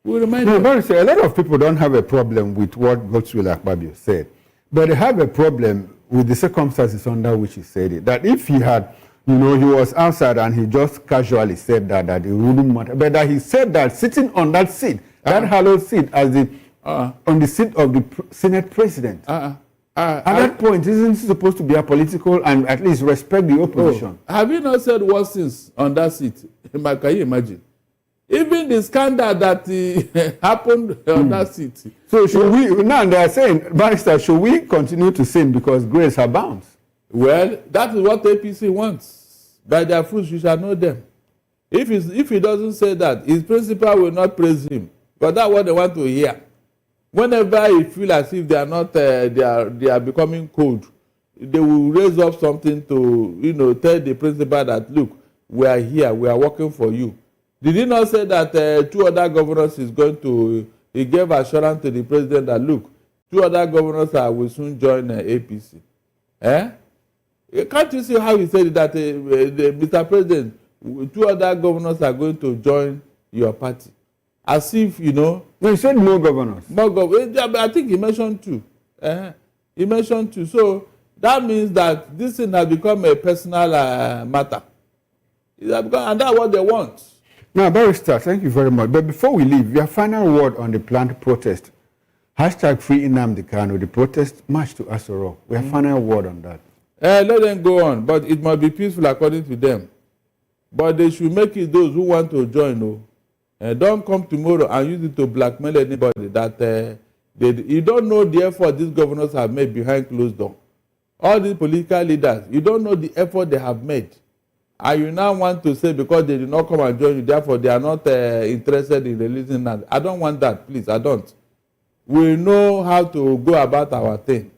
We remind them. But a lot of people don't have a problem with what Goodluck Jonathan said. But they have a problem with the circumstances under which he said it. That if he had, he was outside and he just casually said that it wouldn't matter. But that he said that sitting on that seat, that hallowed seat, as on the seat of the Senate president. At that point, isn't he supposed to be apolitical and at least respect the opposition? Have you not said worse things on that seat? Can you imagine? Even the scandal that happened on that seat. So should we, now they are saying, Barrister, should we continue to sin because grace abounds? Well, that is what APC wants. By their fruits you shall know them. If he doesn't say that, his principal will not praise him. But that's what they want to hear. Whenever he feel as if they are not, they are becoming cold, they will raise up something to, tell the principal that, look, we are here, we are working for you. Did he not say that 2 other governors is going to, he gave assurance to the president that, look, 2 other governors will soon join APC. Can't you see how he said that, Mr. President, 2 other governors are going to join your party? As if, No, he said more governors. More governors. I think he mentioned 2. He mentioned 2. So that means that this thing has become a personal matter. And that's what they want. Now, Barrister, thank you very much. But before we leave, your final word on the planned protest. # free Nnamdi Kanu, the protest march to Asoro. We have final word on that. Let them go on, but it must be peaceful according to them. But they should make it those who want to join. Don't come tomorrow and use it to blackmail anybody that you don't know the effort these governors have made behind closed doors. All these political leaders, you don't know the effort they have made. And you now want to say because they did not come and join you, therefore they are not interested in releasing that. I don't want that, please, I don't. We know how to go about our thing.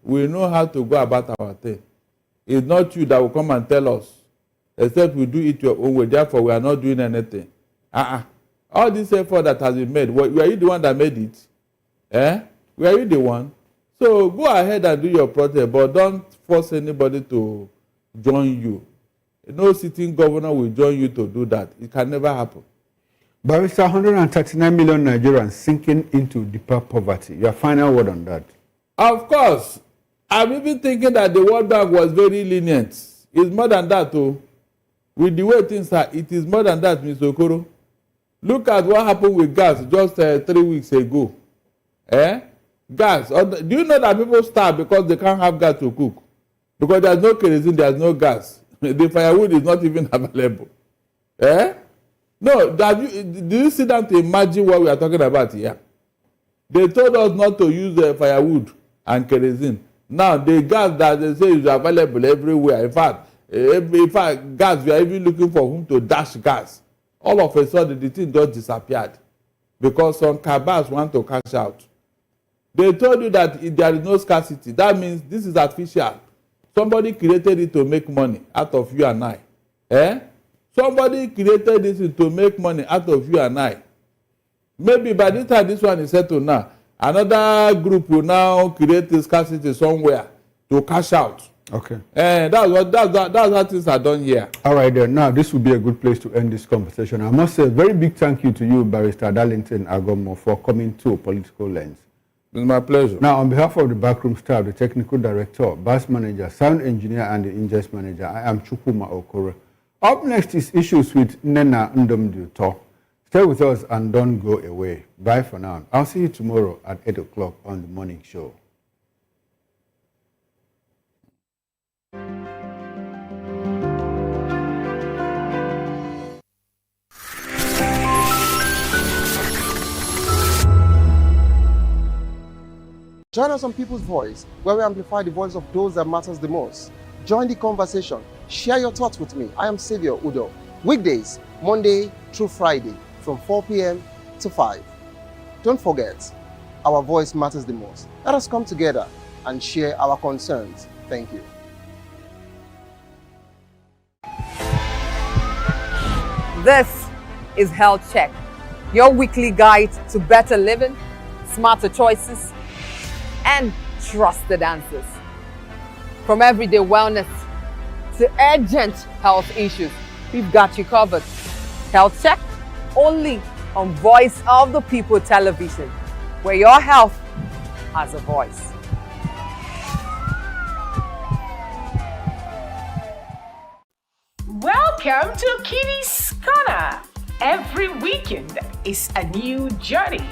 We know how to go about our thing. It's not you that will come and tell us, except we do it your own way, therefore we are not doing anything. All this effort that has been made, were you the one that made it? Were you the one? So go ahead and do your protest, but don't force anybody to join you. No sitting governor will join you to do that. It can never happen. Barrister, 139 million Nigerians sinking into deeper poverty. Your final word on that? Of course. I'm even thinking that the World Bank was very lenient. It's more than that, too. With the way things are, it is more than that, Mr. Okoro. Look at what happened with gas just 3 weeks ago. Gas. Do you know that people starve because they can't have gas to cook? Because there's no kerosene, there's no gas. The firewood is not even available. No, do you sit down to imagine what we are talking about here? They told us not to use firewood and kerosene. Now, the gas that they say is available everywhere. In fact, gas, we are even looking for whom to dash gas. All of a sudden, the thing just disappeared because some cabals want to cash out. They told you that if there is no scarcity, that means this is artificial. Somebody created it to make money out of you and I. Somebody created this to make money out of you and I. Maybe by the time this one is settled now, another group will now create this scarcity somewhere to cash out. Okay. And that's how things are done here. All right, then. Now, this would be a good place to end this conversation. I must say a very big thank you to you, Barrister Darlington Agomo, for coming to Political Lens. It's my pleasure. Now, on behalf of the backroom staff, the technical director, bus manager, sound engineer, and the ingest manager, I am Chukwuma Okoro. Up next is Issues with Nena Ndomduto. Stay with us and don't go away. Bye for now. I'll see you tomorrow at 8 o'clock on the morning show. Join us on People's Voice, where we amplify the voice of those that matters the most. Join the conversation. Share your thoughts with me. I am Xavier Udo. Weekdays, Monday through Friday, from 4 p.m. to 5. Don't forget, our voice matters the most. Let us come together and share our concerns. Thank you. This is Health Check, your weekly guide to better living, smarter choices, and trusted answers. From everyday wellness to urgent health issues, we've got you covered. Health Check, only on Voice of the People Television, where your health has a voice. Welcome to Kitty's Corner. Every weekend is a new journey.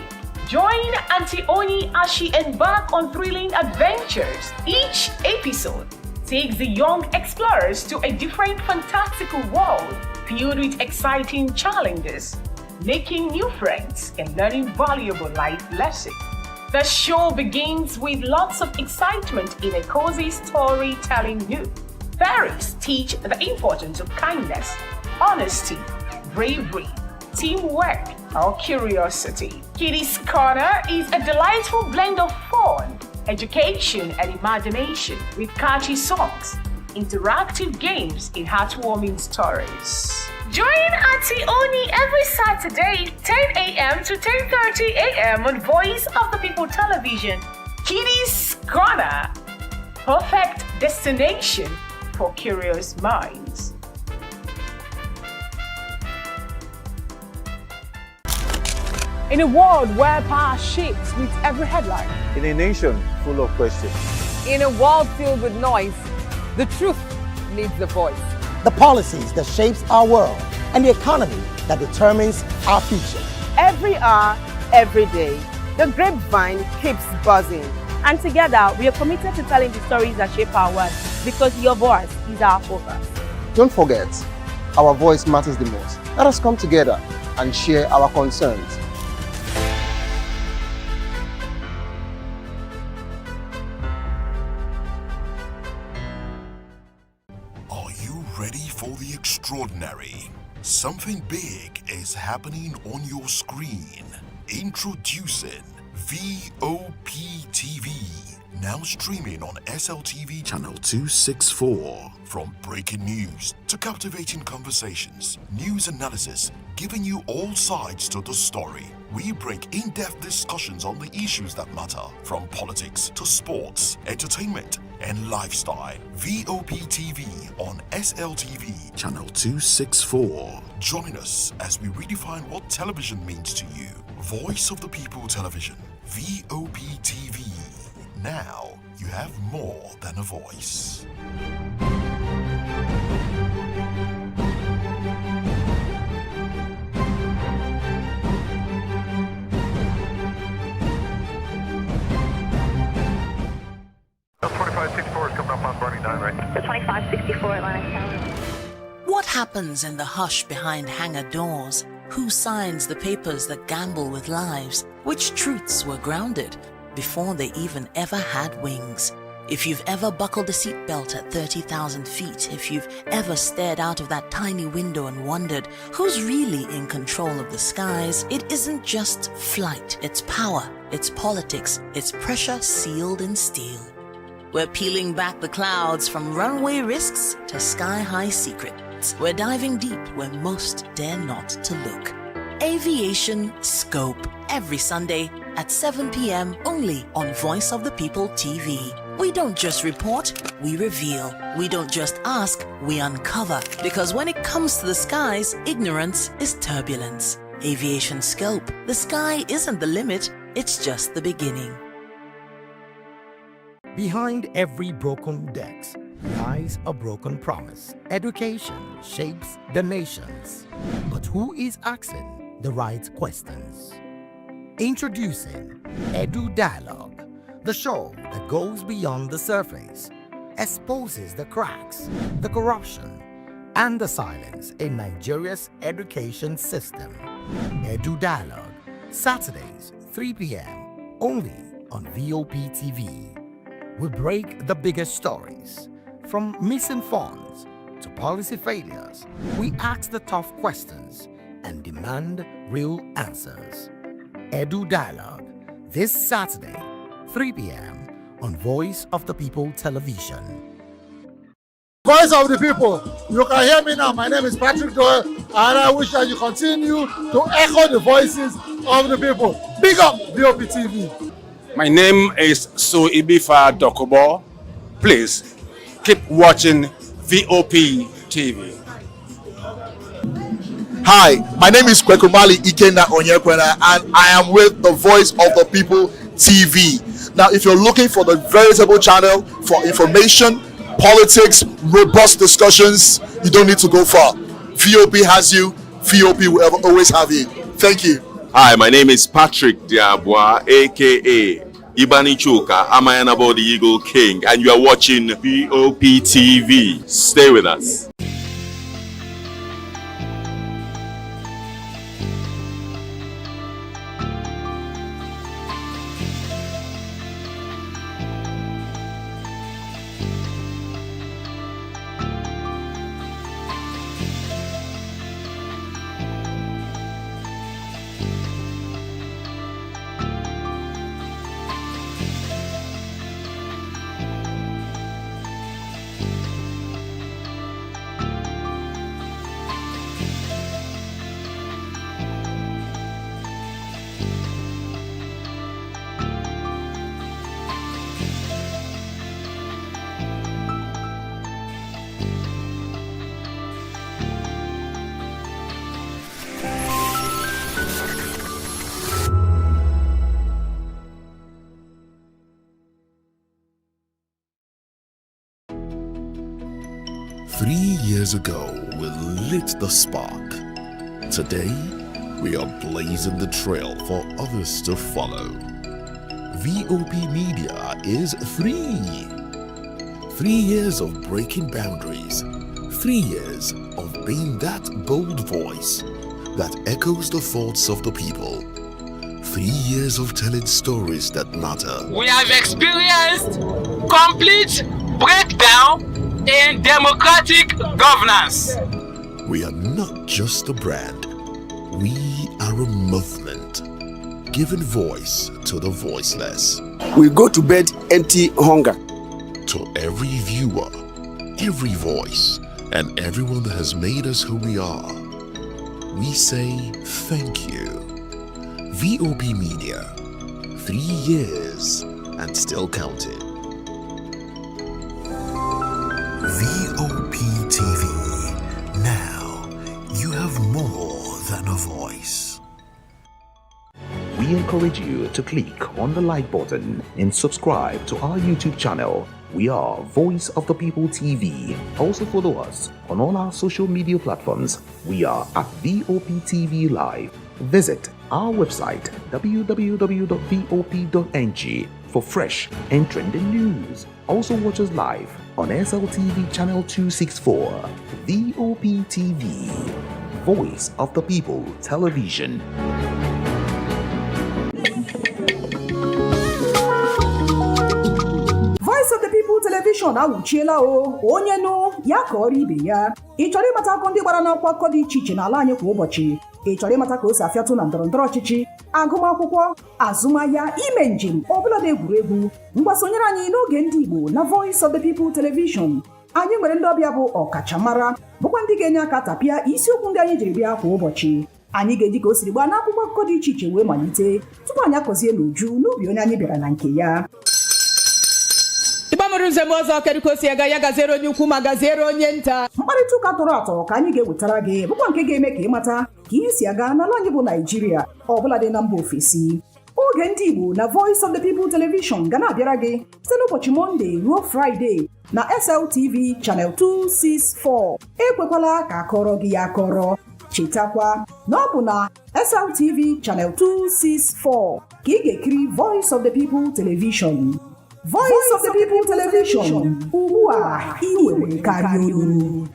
Join Auntie Oni as she embarks on thrilling adventures. Each episode takes the young explorers to a different fantastical world filled with exciting challenges, making new friends and learning valuable life lessons. The show begins with lots of excitement in a cozy storytelling mood. Fairies teach the importance of kindness, honesty, bravery, teamwork, or curiosity. Kitty's Corner is a delightful blend of fun, education, and imagination with catchy songs, interactive games, and heartwarming stories. Join Auntie Oni every Saturday, 10 a.m. to 10:30 a.m. on Voice of the People Television. Kitty's Corner, perfect destination for curious minds. In a world where power shapes with every headline. In a nation full of questions. In a world filled with noise, the truth needs a voice. The policies that shapes our world and the economy that determines our future. Every hour, every day, the grapevine keeps buzzing. And together, we are committed to telling the stories that shape our world, because your voice is our focus. Don't forget, our voice matters the most. Let us come together and share our concerns. Are you ready for the extraordinary? Something big is happening on your screen. Introducing VOP TV. Now streaming on SLTV channel 264. From breaking news to captivating conversations, news analysis, giving you all sides to the story. We break in-depth discussions on the issues that matter, from politics to sports, entertainment, and lifestyle. VOP TV on SLTV channel 264. Join us as we redefine what television means to you. Voice of the People Television, VOP TV. Now you have more than a voice. The 2564 is coming up on Barney 9, right? The 2564 Atlantic Tower. What happens in the hush behind hangar doors? Who signs the papers that gamble with lives? Which truths were grounded before they even ever had wings? If you've ever buckled a seatbelt at 30,000 feet, if you've ever stared out of that tiny window and wondered who's really in control of the skies, it isn't just flight, it's power, it's politics, it's pressure sealed in steel. We're peeling back the clouds from runway risks to sky-high secret. facts, we're diving deep where most dare not to look. Aviation Scope, every Sunday at 7 p.m. only on Voice of the People TV. We don't just report, we reveal. We don't just ask, we uncover. Because when it comes to the skies, ignorance is turbulence. Aviation Scope, the sky isn't the limit, it's just the beginning. Behind every broken desk lies a broken promise. Education shapes the nations. But who is asking the right questions? Introducing Edu Dialogue, the show that goes beyond the surface, exposes the cracks, the corruption, and the silence in Nigeria's education system. Edu Dialogue, Saturdays, 3 p.m., only on VOP TV. We break the biggest stories, from missing funds to policy failures. We ask the tough questions and demand real answers. Edu Dialogue, this Saturday, 3 p.m. on Voice of the People Television. Voice of the People, you can hear me now. My name is Patrick Doyle, and I wish that you continue to echo the voices of the people. Big up VOP TV. My name is Suibifa Dokubo. Please keep watching VOP TV. Hi, my name is Kwekumali Ikena Onyekwena, and I am with the Voice of the People TV. Now, if you're looking for the veritable channel for information, politics, robust discussions, you don't need to go far. VOP has you. VOP will always have you. Thank you. Hi, my name is Patrick Diabwa, aka Ibani Chuka, Amayanabo the Eagle King, and you are watching VOP TV. Stay with us. Years ago, we lit the spark. Today, we are blazing the trail for others to follow. VOP Media is 3 years of breaking boundaries. 3 years of being that bold voice that echoes the thoughts of the people. 3 years of telling stories that matter. We have experienced complete breakdown in democratic governance. We are not just a brand, we are a movement, giving voice to the voiceless. We go to bed empty hunger. To every viewer, every voice, and everyone that has made us who we are, we say thank you. VOP Media, 3 years and still counting. VOP TV. Now, you have more than a voice. We encourage you to click on the like button and subscribe to our YouTube channel. We are Voice of the People TV. Also follow us on all our social media platforms. We are at VOP TV Live. Visit our website www.vop.ng for fresh and trending news. Also watch us live on SLTV channel 264, VOP TV, Voice of the People Television. Voice of the People Television awuchiela o onye nu ya ka ọrụ ibe ya. Ị chọrọ ịmata akụkọ ndị gbara n'ọkwa akụkọ dị iche iche n'ala anyị kwa ụbọchị. Ị chọrọ ịmata ka o si afịatụ na ndọrọndọrọ ọchịchị, agụmakwụkwọ, azụmahịa, ime njem, ọbụla dị egwuregwu. Ngwa sonyere anyị n'oge ndị Igbo na Voice of the People Television. anyị nwere ndị ọbịa bụ ọkachamara bụkwa ndị ga-enye aka tapịa isiokwu ndị anyị jiri bịa kwa ụbọchị. Anyị ga-eji ka o siri gbaa n'akwụkwọ akụkọ dị iche iche wee malite tupu anyị akọzie n'uju n'ubi onye anyị bịara na nke ya. Ịgbamụrụ nzem ọzọ kedụkosi ya gaziere onye ukwu ma gaziere onye nta. Mkparịta ụka tọrọ atọ ka anyị ga-ewetara gị bụkwa nke ga-eme ka ị mata ka ihe si aga n'ala anyị bụ Naịjirịa ọbụla dị na mba ofesi. Oge ndị Igbo na Voice of the People Television ga na-abịara gị site n'ụbọchị Mọnde ruo Fraịde na SLTV Channel 264. Ekwekwala ka akọrọ gị ya akọrọ. Chetakwa na ọ bụ na SLTV Channel 264 ka ị ga-ekiri Voice of the People Television. Voice of the People Television, ugbu a ị nwere karịa olu.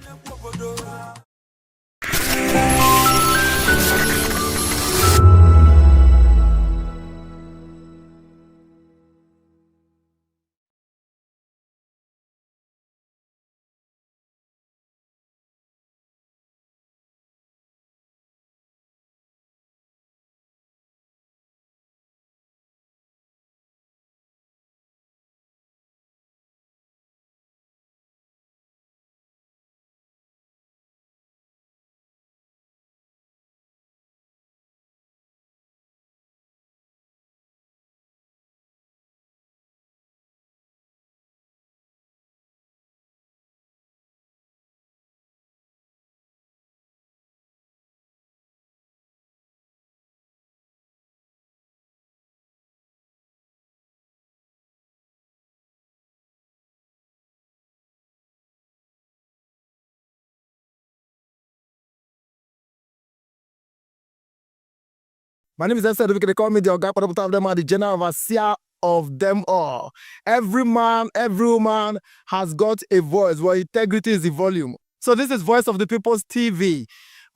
My name is Esther. They call me the Oga of them are the general overseer of them all. Every man, every woman has got a voice where integrity is the volume. So this is Voice of the People's TV.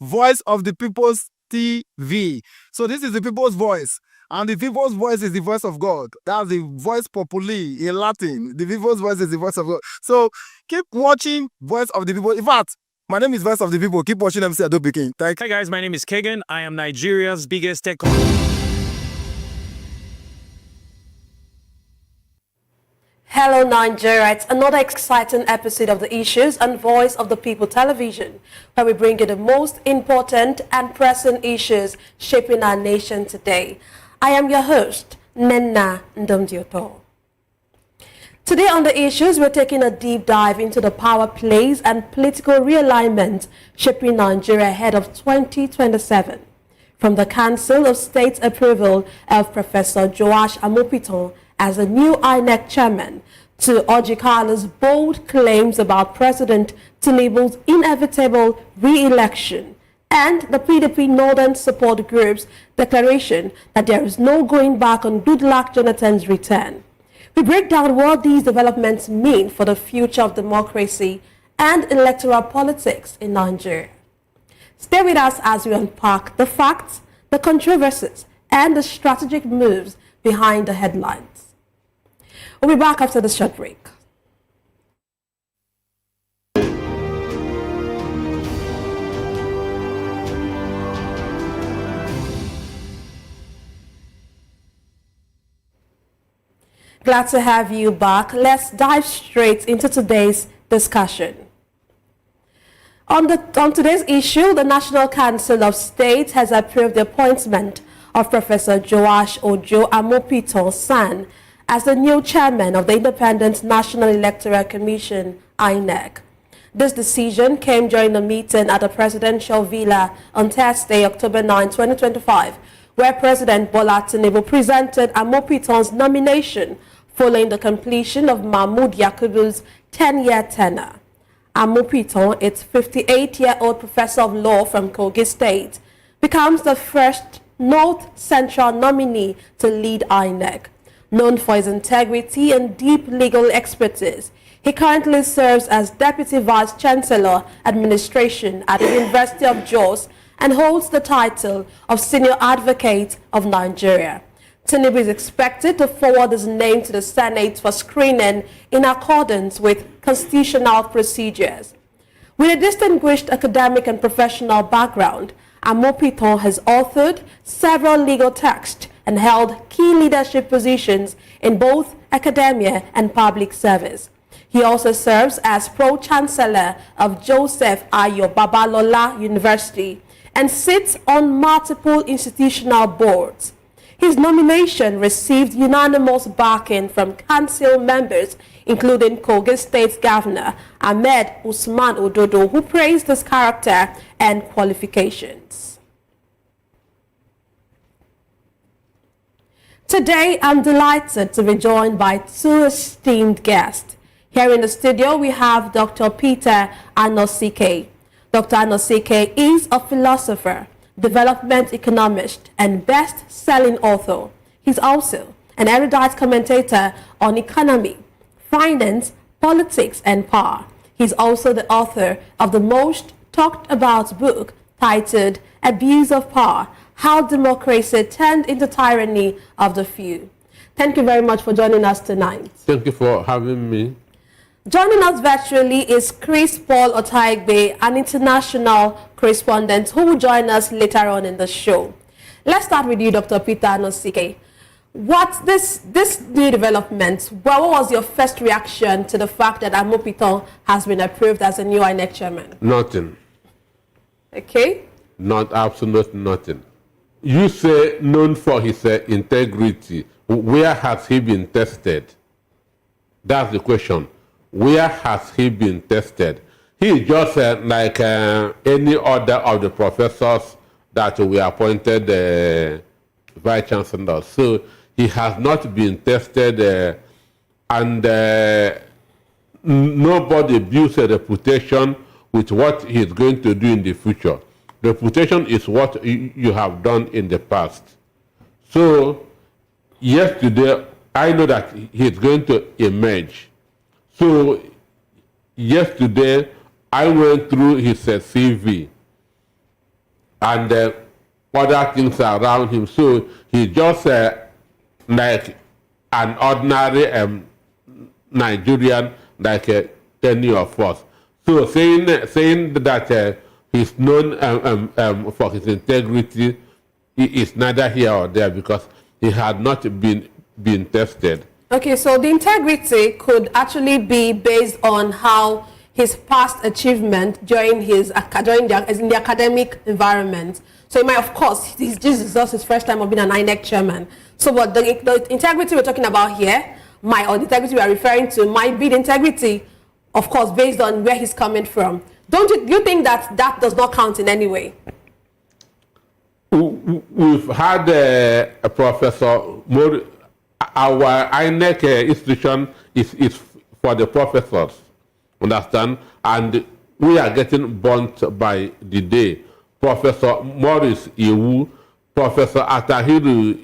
Voice of the People's TV. So this is the people's voice. And the people's voice is the voice of God. That's the voice populi in Latin. The people's voice is the voice of God. So keep watching Voice of the People. In fact, my name is Voice of the People. Keep watching MC Adobe King. Thank you. Hi guys, my name is Kagan. I am Nigeria's biggest tech. Hello Nigeria, it's another exciting episode of the Issues and Voice of the People television, where we bring you the most important and pressing issues shaping our nation today. I am your host, Nenna Ndomdioto. Today on the Issues, we're taking a deep dive into the power plays and political realignment shaping Nigeria ahead of 2027. From the Council of State's approval of Professor Joash Amupitan as the new INEC Chairman, to Ojikala's bold claims about President Tinubu's inevitable re-election, and the PDP Northern Support Group's declaration that there is no going back on Goodluck Jonathan's return. We break down what these developments mean for the future of democracy and electoral politics in Nigeria. Stay with us as we unpack the facts, the controversies, and the strategic moves behind the headlines. We'll be back after this short break. Glad to have you back. Let's dive straight into today's discussion. On today's issue, the National Council of State has approved the appointment of Professor Joash Ojo Amupitan San as the new chairman of the Independent National Electoral Commission, INEC. This decision came during a meeting at the presidential villa on Thursday, October 9, 2025, where President Bola Tinubu presented Amupitan's nomination following the completion of Mahmoud Yakubu's 10-year tenure. Amupitan, its 58-year-old professor of law from Kogi State, becomes the first North Central nominee to lead INEC. Known for his integrity and deep legal expertise, he currently serves as Deputy Vice Chancellor Administration at the University of Jos and holds the title of Senior Advocate of Nigeria. Tinubu is expected to forward his name to the Senate for screening in accordance with constitutional procedures. With a distinguished academic and professional background, Amupitan has authored several legal texts and held key leadership positions in both academia and public service. He also serves as Pro-Chancellor of Joseph Ayo Babalola University and sits on multiple institutional boards. His nomination received unanimous backing from council members, including Kogi State Governor Ahmed Usman Ododo, who praised his character and qualifications. Today, I'm delighted to be joined by two esteemed guests. Here in the studio, we have Dr. Peter Anosike. Dr. Anosike is a philosopher, development economist, and best-selling author. He's also an erudite commentator on economy, finance, politics, and power. He's also the author of the most talked about book titled Abuse of Power: How Democracy Turned into Tyranny of the Few. Thank you very much for joining us tonight. Thank you for having me. Joining us virtually is Chris Paul Otaigbe, an international correspondent who will join us later on in the show. Let's start with you, Dr. Peter Anosike. What this new development, what was your first reaction to the fact that Amupitan has been approved as a new INEC chairman? Nothing. Okay. Not absolute nothing. You say known for his integrity. Where has he been tested? That's the question. Where has he been tested? He is just like any other of the professors that we appointed vice chancellor. So he has not been tested, and nobody builds a reputation with what he is going to do in the future. Reputation is what you have done in the past. So yesterday, I know that he is going to emerge. So yesterday, I went through his CV and other things around him. So he's just like an ordinary Nigerian, like any of us. So saying that he's known for his integrity is neither here or there, because he had not been tested. Okay, so the integrity could actually be based on how his past achievement during his in the academic environment. So it might, of course, this is just his first time of being an INEC chairman. So what the integrity we're talking about here, or the integrity we are referring to, might be the integrity, of course, based on where he's coming from. Do you think that does not count in any way? We've had a professor. Our INEC institution is for the professors, understand? And we are getting burnt by the day. Professor Morris Iwu, Professor Atahiru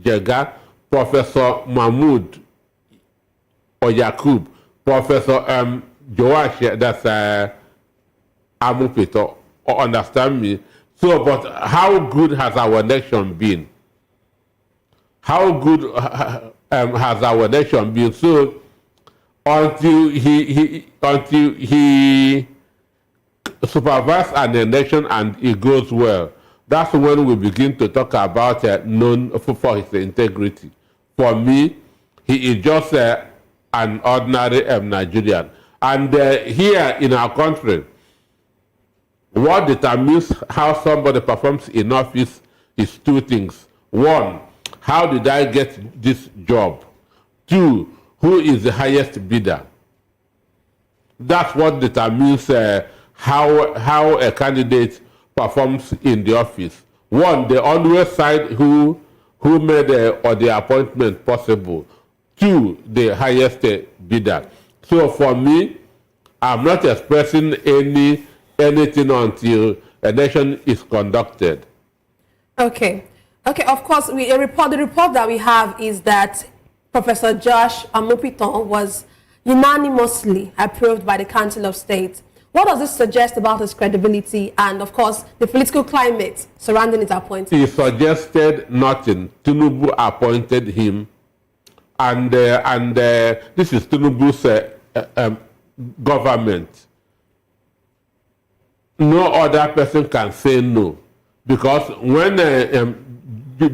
Jega, Professor Mahmoud Oyakub, Professor Joash, that's Amupitan, understand me? So, but how good has our election been? How good has our election been? So until he supervises an election and it goes well, that's when we begin to talk about known for his integrity. For me, he is just an ordinary Nigerian. And here in our country, what determines how somebody performs in office is two things. One, how did I get this job? Two, who is the highest bidder? That's what determines how a candidate performs in the office. One, they always side who made or the appointment possible. Two, the highest bidder. So for me, I'm not expressing anything until election is conducted. Okay. Okay, of course, the report that we have is that Professor Josh Amupitan was unanimously approved by the Council of State. What does this suggest about his credibility and, of course, the political climate surrounding his appointment? He suggested nothing. Tinubu appointed him, and this is Tinubu's government. No other person can say no, because when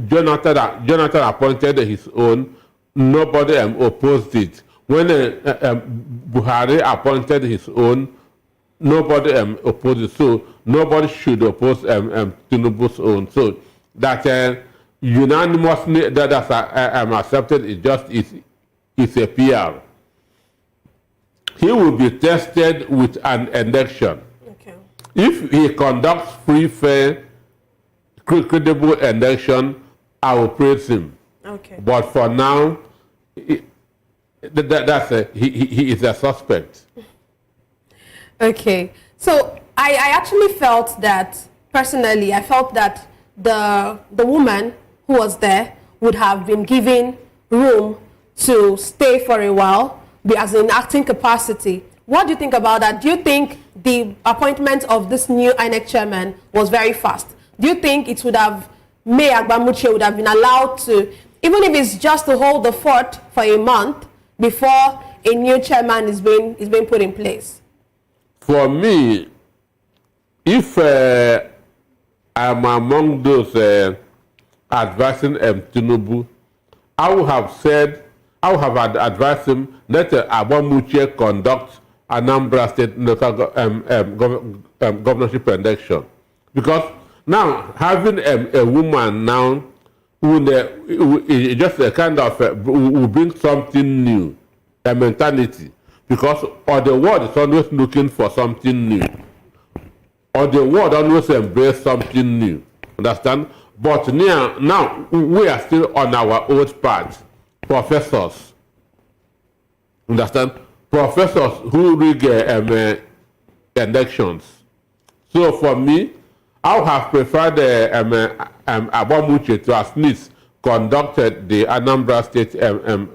Jonathan appointed his own, nobody opposed it. when Buhari appointed his own, nobody opposed it. So nobody should oppose Tinubu's own. So that unanimously that's accepted is a PR. He will be tested with an election. Okay. If he conducts free, fair, credible election, I will praise him. Okay. But for now, he is a suspect. Okay. So I actually felt that, personally, I felt that the woman who was there would have been given room to stay for a while, as in acting capacity. What do you think about that? Do you think the appointment of this new INEC chairman was very fast? Do you think it would have, May Agbamuche would have been allowed to, even if it's just to hold the fort for a month before a new chairman is being put in place? For me, if I'm among those advising Tinubu, I would have advised him let Agbamuche conduct Anambra State governorship election, because now having a woman now who just a kind of will bring something new, a mentality, because the world is always looking for something new, or the world always embrace something new. Understand? But now we are still on our old path. Professors, understand? Professors who rig elections. So for me, I would have preferred Agbamuche to at least conducted the Anambra State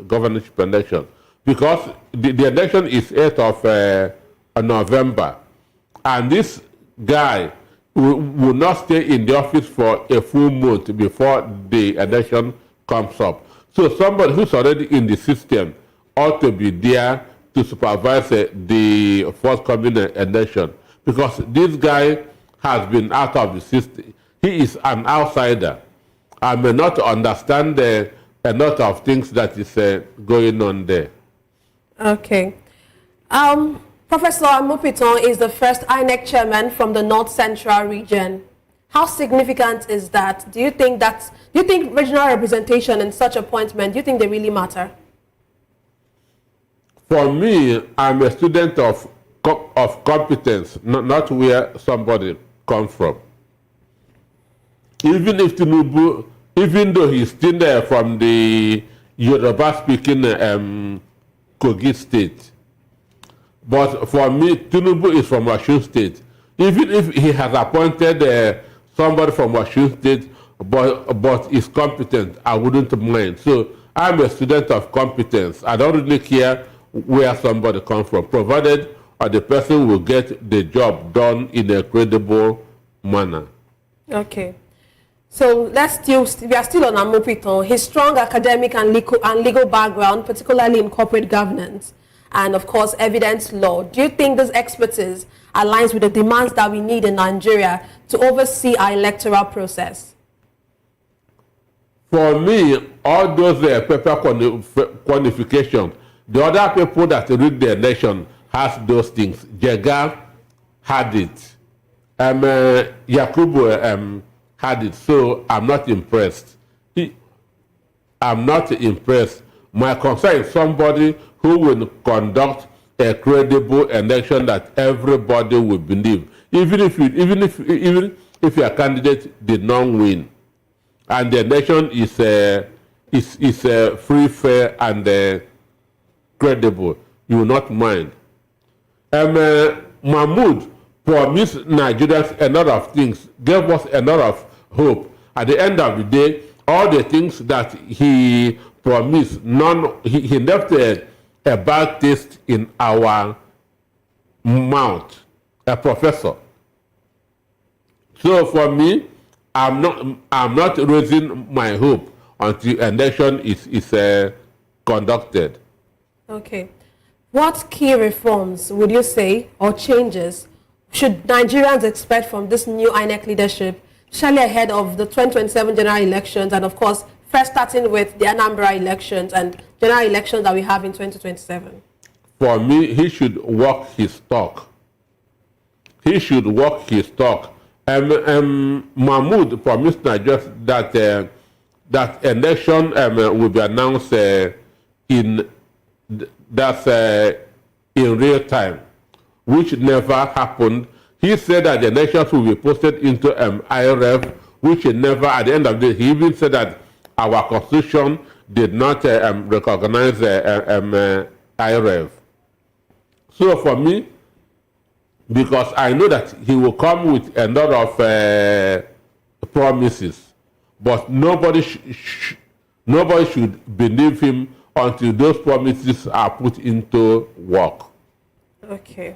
governorship election, because the election is 8th of November, and this guy will not stay in the office for a full month before the election comes up. So somebody who's already in the system ought to be there to supervise the forthcoming election, because this guy has been out of the system. He is an outsider. I may not understand a lot of things that is going on there. Okay. Professor Amupitan is the first INEC chairman from the North Central region. How significant is that? Do you think regional representation in such appointment, do you think they really matter? For me, I'm a student of competence, not where somebody comes from. Even if Tinubu, even though he's still there from the Yoruba-speaking Kogi state, but for me, Tinubu is from Osun State. Even if he has appointed somebody from Osun State, but is competent, I wouldn't mind. So I'm a student of competence. I don't really care where somebody comes from, provided the person will get the job done in a credible manner. Okay. So we are still on Amupitan. His strong academic and legal background, particularly in corporate governance, and of course evidence law. Do you think this expertise aligns with the demands that we need in Nigeria to oversee our electoral process? For me, all those paper qualifications, the other people that rig the election has those things. Jega had it. Yakubu had it. So I'm not impressed. I'm not impressed. My concern is somebody who will conduct a credible election that everybody will believe, even if your candidate did not win, and the election is free, fair, and credible. You will not mind. Mahmoud promised Nigerians a lot of things, gave us a lot of hope. At the end of the day, all the things that he promised, he left a bad taste in our mouth. A professor. So for me, I'm not raising my hope until election is conducted. Okay. What key reforms would you say, or changes, should Nigerians expect from this new INEC leadership, especially ahead of the 2027 general elections and, of course, First, starting with the Anambra elections and general elections that we have in 2027. For me, he should walk his talk. He should walk his talk. Mahmoud promised Nigeria that that election will be announced in real time, which never happened. He said that the elections will be posted into IRF, which never, at the end of the day, he even said that our constitution did not recognize IRF. So for me, because I know that he will come with a lot of promises, but nobody should believe him until those promises are put into work. Okay.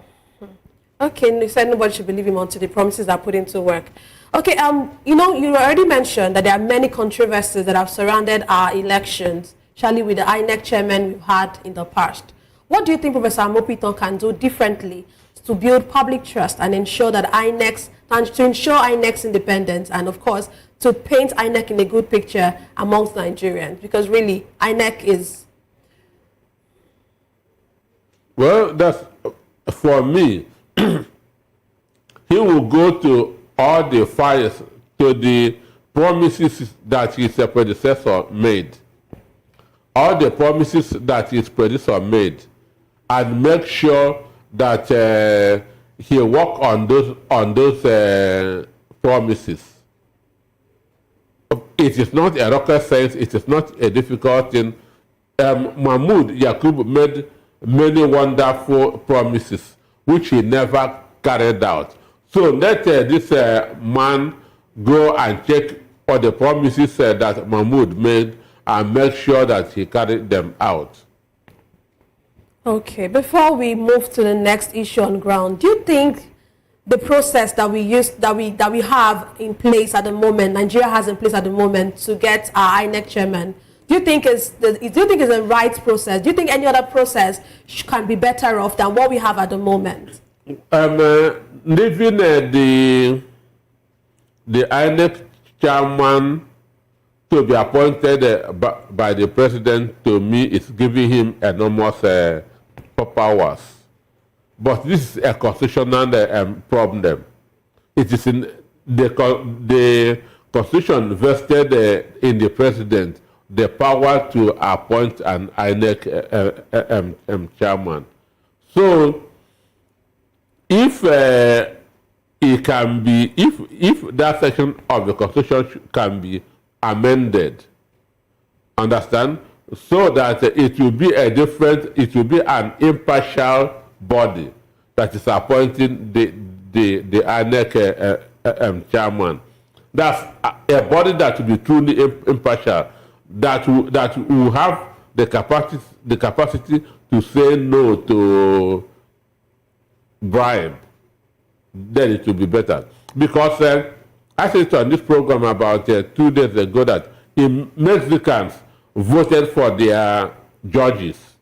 Okay, you said nobody should believe him until the promises are put into work. Okay, you know, you already mentioned that there are many controversies that have surrounded our elections, especially with the INEC Chairman we've had in the past. What do you think Professor Amupitan can do differently to build public trust and ensure that INEC's independence, and of course to paint INEC in a good picture amongst Nigerians? Because really, INEC is... Well, that's, for me, he will go to all the files, to the promises that his predecessor made. All the promises that his predecessor made, and make sure that he work on those promises. It is not a rocket science. It is not a difficult thing. Mahmoud Yakub made many wonderful promises which he never carried out. So let this man go and check all the promises that Mahmoud made and make sure that he carried them out. Okay, before we move to the next issue on ground, do you think the process that we have in place at the moment, Nigeria has in place at the moment to get our INEC chairman, do you think is the right process? Do you think any other process can be better off than what we have at the moment? Leaving the INEC chairman to be appointed by the president, to me, is giving him enormous powers. But this is a constitutional problem. It is in the constitution vested in the president the power to appoint an INEC chairman. So, if it can be, if that section of the constitution can be amended, understand, so that it will be an impartial body that is appointing the INEC chairman. That's a body that will be truly impartial, that will have the capacity to say no to bribe. Then it will be better. Because I said on this program about 2 days ago that Mexicans voted for their judges.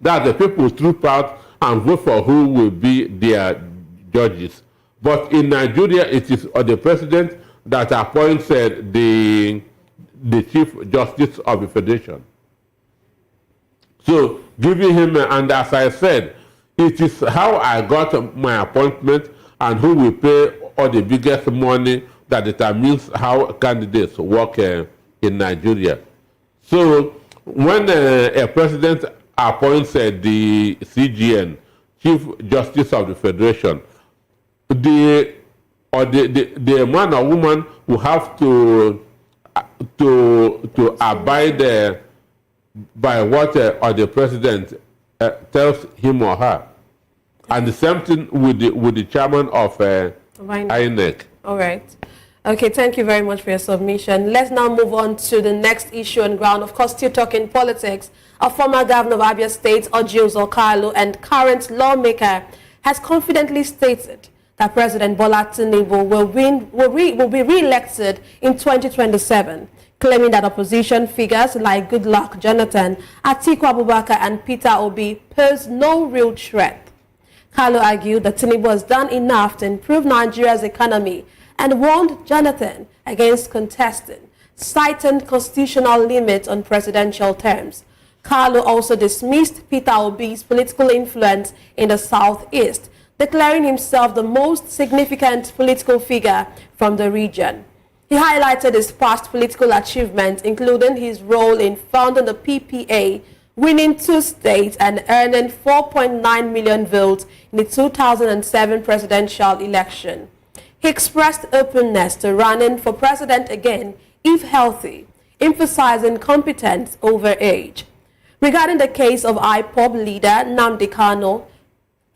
That the people troop out and vote for who will be their judges. But in Nigeria, it is the president that appoints the Chief Justice of the Federation. So giving him, and as I said, it is how I got my appointment and who will pay all the biggest money that determines how candidates work in Nigeria. So when a president appoints the CGN, Chief Justice of the Federation, the man or woman will have to abide by what the president tells him or her. And the same thing with the chairman of INEC. All right. Okay, thank you very much for your submission. Let's now move on to the next issue on ground. Of course, still talking politics. A former governor of Abia State, Orji Uzor, and current lawmaker, has confidently stated that President Bola Tinubu will be re-elected in 2027, claiming that opposition figures like Goodluck Jonathan, Atiku Abubakar, and Peter Obi pose no real threat. Kalu argued that Tinubu has done enough to improve Nigeria's economy and warned Jonathan against contesting citing constitutional limits on presidential terms. Kalu also dismissed Peter Obi's political influence in the southeast, declaring himself the most significant political figure from the region. He highlighted his past political achievements, including his role in founding the PPA, winning 2 states and earning 4.9 million votes in the 2007 presidential election. He expressed openness to running for president again, if healthy, emphasizing competence over age. Regarding the case of IPOB leader Nnamdi Kanu,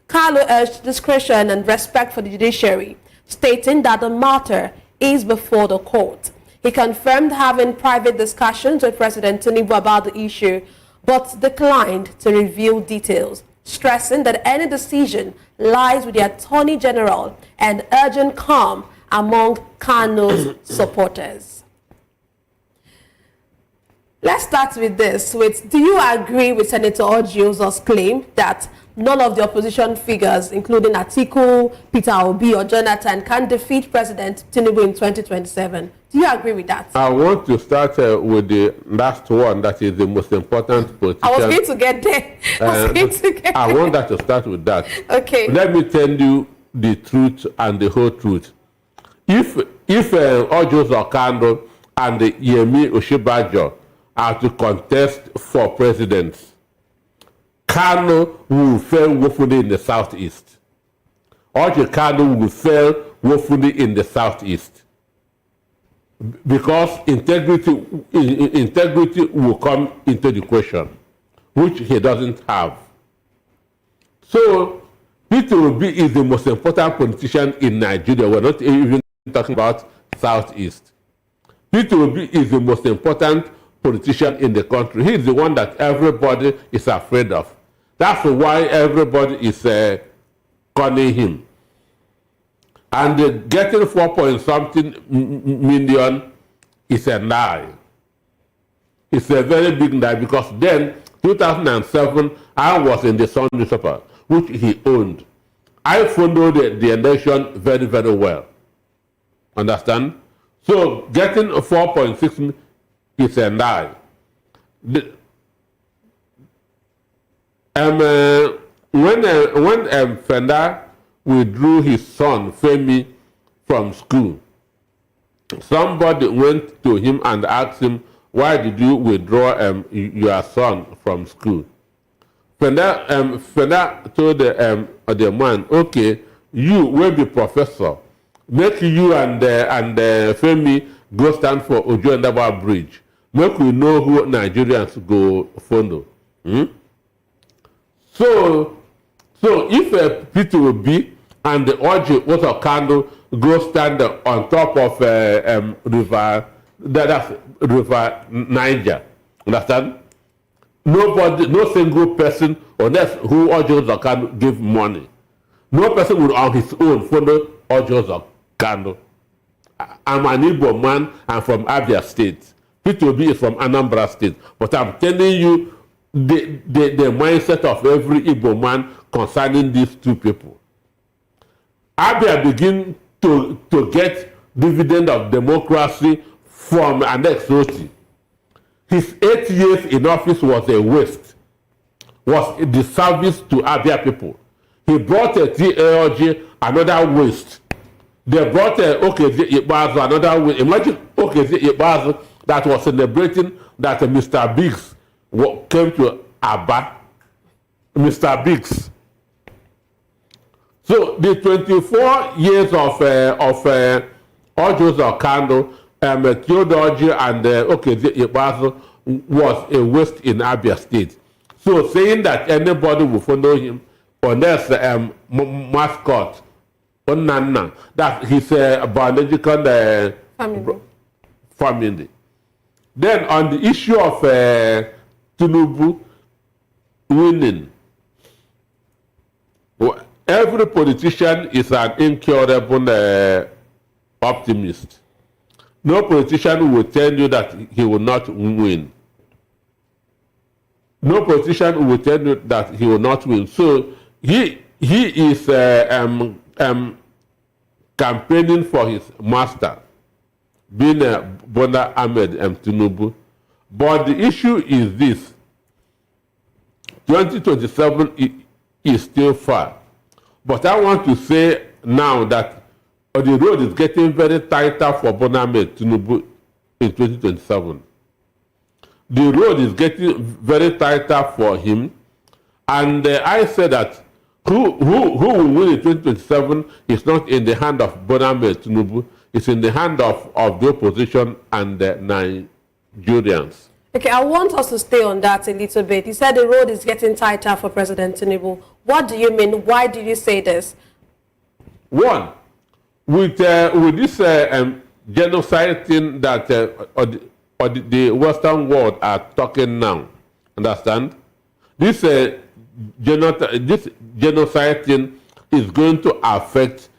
Kalu urged discretion and respect for the judiciary, stating that the matter is before the court. He confirmed having private discussions with President Tinubu about the issue, but declined to reveal details, stressing that any decision lies with the Attorney General and urging calm among Kanu's supporters. Let's start with this. Do you agree with Senator Orjio's claim that none of the opposition figures, including Atiku, Peter Obi, or Jonathan, can defeat President Tinubu in 2027? Do you agree with that? I want to start with the last one, that is the most important politician. I was going to get there. I want that to start with that. Okay. Let me tell you the truth and the whole truth. If Orjo Zakando and Yemi Oshibajo are to contest for president, Kanu will fail woefully in the southeast. Orjo Kanu will fail woefully in the southeast. Because integrity will come into the question, which he doesn't have. So, Peter Obi is the most important politician in Nigeria. We're not even talking about southeast. Peter Obi is the most important politician in the country. He is the one that everybody is afraid of. That's why everybody is calling him. And getting 4-point-something million is a lie. It's a very big lie, because then, 2007, I was in the Sun newspaper, which he owned. I followed the election very, very well. Understand? So getting 4.6 is a lie. When Fenda withdrew his son, Femi, from school, somebody went to him and asked him, why did you withdraw your son from school? Fenda told the man, okay, you will be professor. Make you and Femi go stand for Ojo Ndaba Bridge. Make we know who Nigerians go follow. So if Peter Obi and the Orji Zakando go stand on top of River Niger, understand? Nobody, no single person, unless who Orji Zakando give money, no person will on his own follow Orji Zakando. I'm an Igbo man. I'm from Abia State. Peter Obi is from Anambra State. But I'm telling you the mindset of every Igbo man concerning these two people. Abia begin to get dividend of democracy from Alex Otti. His 8 years in office was a waste, was a disservice to Abia people. He brought a TLG, another waste. They brought Okezi Ibazu, another waste. Imagine Okezi Ibazu that was celebrating that Mr. Biggs came to Aba. Mr. Biggs. So the 24 years of Orjo Zakando, Theodoji and Okezi Ibazu was a waste in Abia State. So saying that anybody will follow him unless mascot, Onana, that he's a biological family. Then on the issue of Tinubu winning, every politician is an incurable optimist. No politician will tell you that he will not win. No politician will tell you that he will not win. So he is campaigning for his master, being Bola Ahmed Tinubu. But the issue is this: 2027 is still far. But I want to say now that the road is getting very tighter for Bola Ahmed Tinubu in 2027. The road is getting very tighter for him. And I say that who will win in 2027 is not in the hand of Bola Ahmed Tinubu. It's in the hand of the opposition and the Nigerians. Okay, I want us to stay on that a little bit. You said the road is getting tighter for President Tinubu. What do you mean? Why do you say this? One, with this genocide thing that the Western world are talking now, understand? This genocide thing is going to affect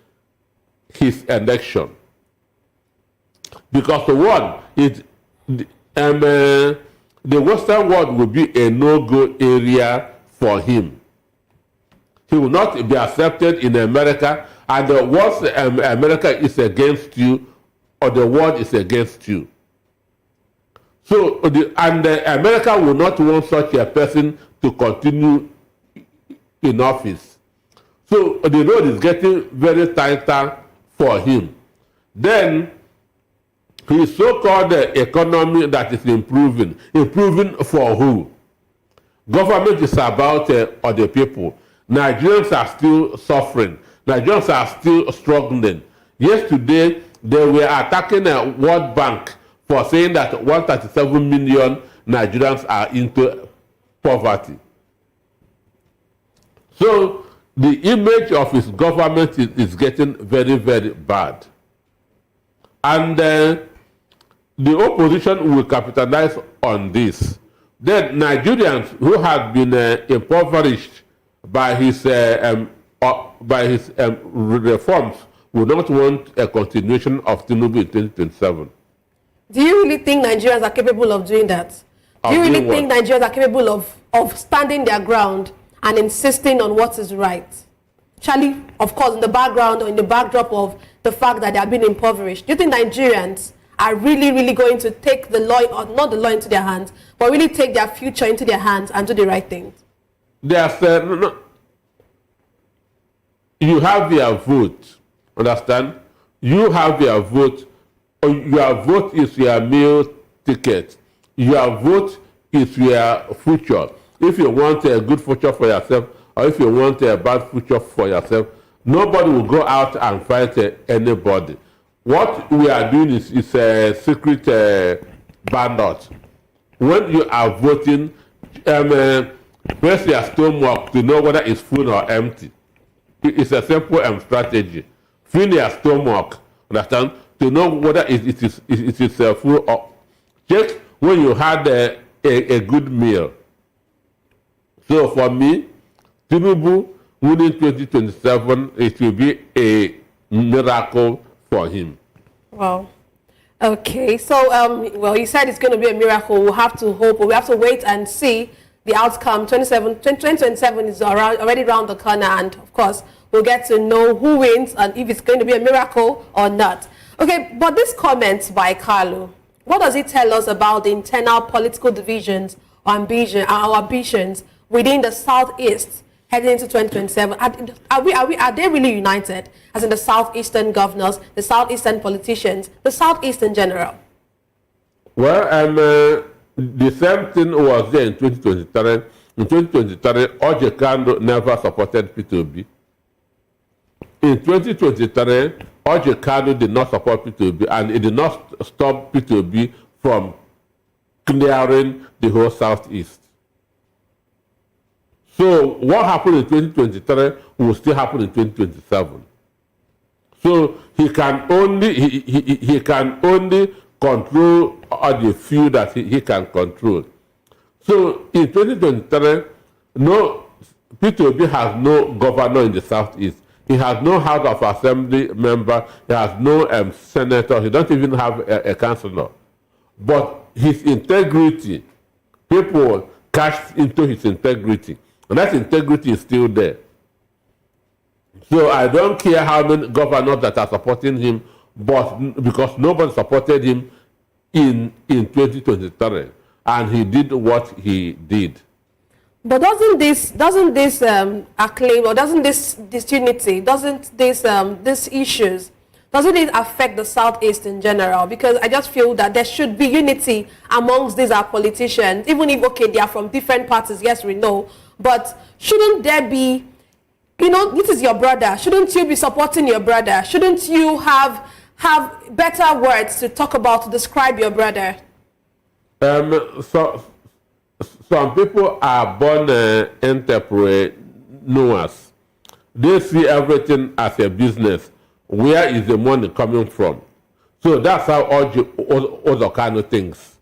his election. Because one, the Western world will be a no-go area for him. He will not be accepted in America, and once America is against you, or the world is against you. So, America will not want such a person to continue in office. So the road is getting very tighter for him. Then his so-called economy that is improving for who? Government is about other people. Nigerians are still suffering. Nigerians are still struggling. Yesterday, they were attacking a World Bank for saying that 137 million Nigerians are into poverty. So the image of his government is getting very, very bad. And the opposition will capitalize on this. Then Nigerians who have been impoverished by his reforms will not want a continuation of Tinubu in 2027. Do you really think Nigerians are capable of doing that? Do you really think Nigerians are capable of standing their ground and insisting on what is right? Charlie, of course, in the background or in the backdrop of the fact that they have been impoverished. Do you think Nigerians are really, really going to take the law, or not the law into their hands, but really take their future into their hands and do the right things? No. You have your vote, understand? You have your vote. Your vote is your meal ticket. Your vote is your future. If you want a good future for yourself, or if you want a bad future for yourself, nobody will go out and fight anybody. What we are doing is a secret ballot. When you are voting, press your stomach to know whether it's full or empty. It's a simple strategy. Fill your stomach, understand, to know whether it is full or... Check when you had a good meal. So for me, Tinubu winning 2027, it will be a miracle for him. Wow. Okay, so, well, you said it's going to be a miracle. We'll have to hope, we have to wait and see the outcome. 2027 is already around the corner, and of course, we'll get to know who wins and if it's going to be a miracle or not. Okay, but this comment by Carlo, what does it tell us about the internal political divisions or ambitions within the Southeast heading into 2027? Are they really united, as in the Southeastern governors, the Southeastern politicians, the Southeast in general? Well, the same thing was there in 2023. In 2023, Ojekando never supported P2B. In 2023, Ojekando did not support P2B, and it did not stop P2B from clearing the whole Southeast. So what happened in 2023 will still happen in 2027. So he can only control the few that he can control. So in 2023, P2B has no governor in the Southeast. He has no House of Assembly member. He has no senator. He doesn't even have a councillor. But his integrity, people cashed into his integrity. And that integrity is still there. So I don't care how many governors that are supporting him but because nobody supported him in 2023, and he did what he did. But doesn't this acclaim, or doesn't this disunity, doesn't these issues, doesn't it affect the Southeast in general? Because I just feel that there should be unity amongst these our politicians, even if, okay, they are from different parties, yes, we know, but shouldn't there be, this is your brother, shouldn't you be supporting your brother? Shouldn't you have better words to talk about, to describe your brother? So some people are born entrepreneurs. They see everything as a business. Where is the money coming from? So that's how all the kind of things.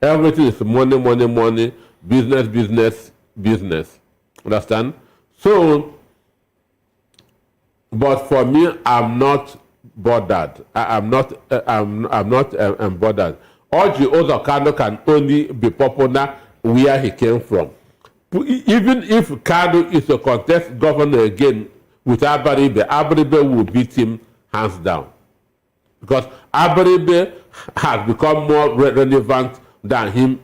Everything is money, money, money, business, business, business. Understand? So, but for me, I'm not bothered. I'm not bothered. Orji Ozokano can only be popular where he came from. Even if Kano is to contest governor again with Abaribe, Abaribe will beat him hands down. Because Abaribe has become more relevant than him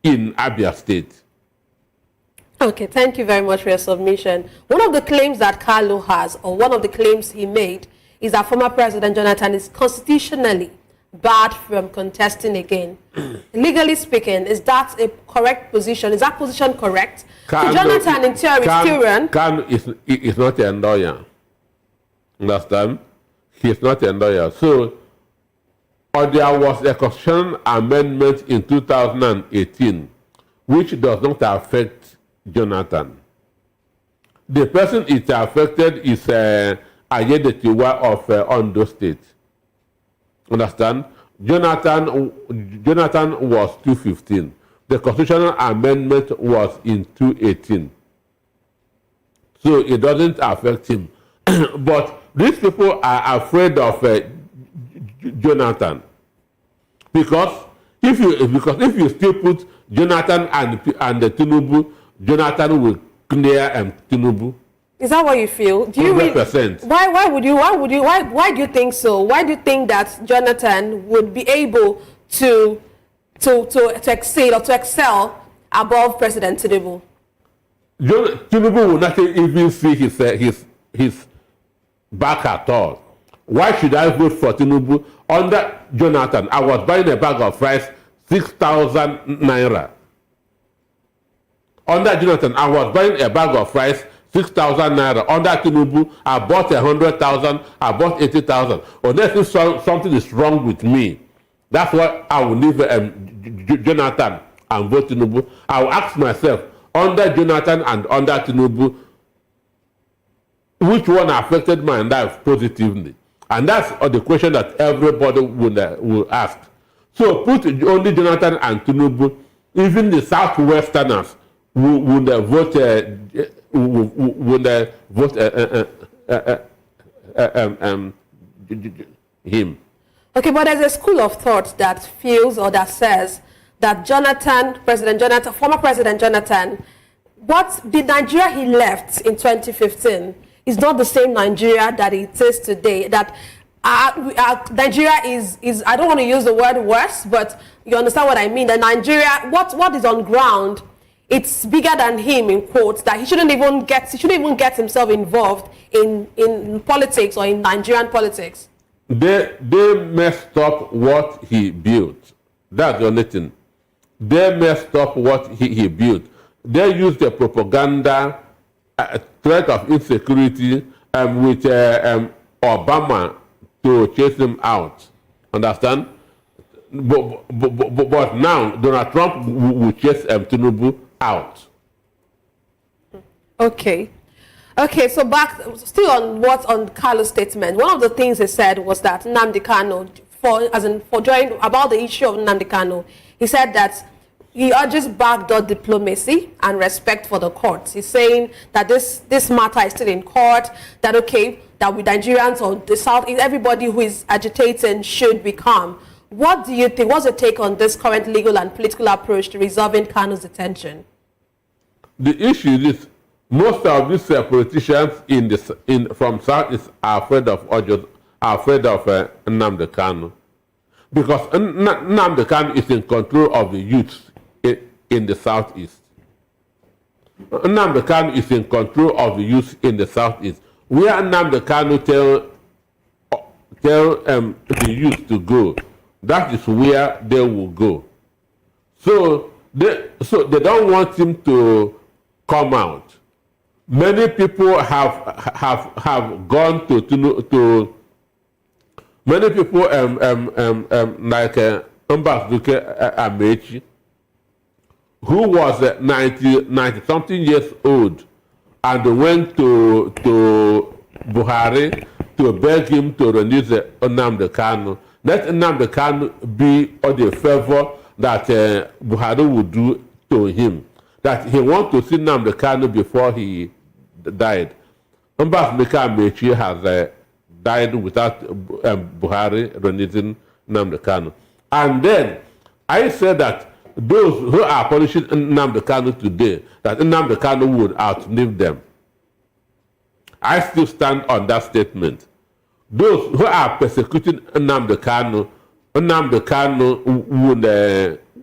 in Abia State. Okay, thank you very much for your submission. One of the claims that Carlo has, or one of the claims he made, is that former President Jonathan is constitutionally barred from contesting again. Legally speaking, is that a correct position? Is that position correct? So Jonathan, in theory, still run. Khan is not a lawyer. Understand? He's not a lawyer. So, there was a constitutional amendment in 2018 which does not affect Jonathan. The person it affected is Ayedetiwa of Ondo State. Understand? Jonathan was 215. The constitutional amendment was in 218. So it doesn't affect him. But these people are afraid of Jonathan. Because if you still put Jonathan and Tinubu, Jonathan will clear Tinubu. Is that what you feel? Do you 100%. Why do you think so? Why do you think that Jonathan would be able to excel above President Tinubu? Tinubu will not even see his back at all. Why should I vote for Tinubu? Under Jonathan, I was buying a bag of rice, 6,000 naira. Under Jonathan, I was buying a bag of rice, 6,000 naira. Under Tinubu, I bought 100,000, I bought 80,000. Unless something is wrong with me, that's why I will leave Jonathan and vote Tinubu. I will ask myself, under Jonathan and under Tinubu, which one affected my life positively? And that's the question that everybody will ask. So put only Jonathan and Tinubu, even the Southwesterners would vote him. Okay, but there's a school of thought that feels or that says that former President Jonathan, the Nigeria he left in 2015 is not the same Nigeria that it is today. That Nigeria is, I don't want to use the word worse, but you understand what I mean. That Nigeria, what is on ground, it's bigger than him, in quotes, that he shouldn't even get himself involved in politics or in Nigerian politics. They messed up what he built. That's the only thing. They messed up what he built. They used the propaganda threat of insecurity with Obama to chase him out. Understand? But now Donald Trump will chase Tinubu out. Okay, so back still on Carlo's statement. One of the things he said was that Nnamdi Kanu, about the issue of Nnamdi Kanu, he said that he urges backdoor diplomacy and respect for the courts. He's saying that this matter is still in court, that that with Nigerians or the South, everybody who is agitating should be calm. What do you think? What's your take on this current legal and political approach to resolving Kanu's detention? The issue is most of these politicians from South are afraid of are afraid of Nnamdi Kanu. Because Nnamdi Kanu is in control of the youth in the southeast. Nnamdi Kanu is in control of the youth in the southeast. Where Nnamdi Kanu tell the youth to go, that is where they will go. So they don't want him to come out. Many people have gone to many people like Mbazduke Amechi, who was 90 something years old, and went to Buhari to beg him to release Nnamdi Kanu. Let Nnamdi Kanu be of the favor that Buhari would do to him. That he wants to see Nnamdi Kanu before he died. Mbazduke Amechi has died without Buhari releasing Nnamdi Kanu. And then I said that those who are punishing Nnamdi Kanu today, that Nnamdi Kanu would outlive them. I still stand on that statement. Those who are persecuting Nnamdi Kanu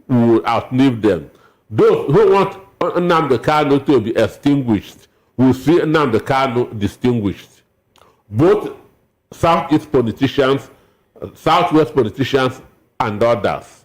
would outlive them. Those who want Nnamdi Kanu to be extinguished will see Nnamdi Kanu distinguished. Both Southeast politicians, Southwest politicians, and others.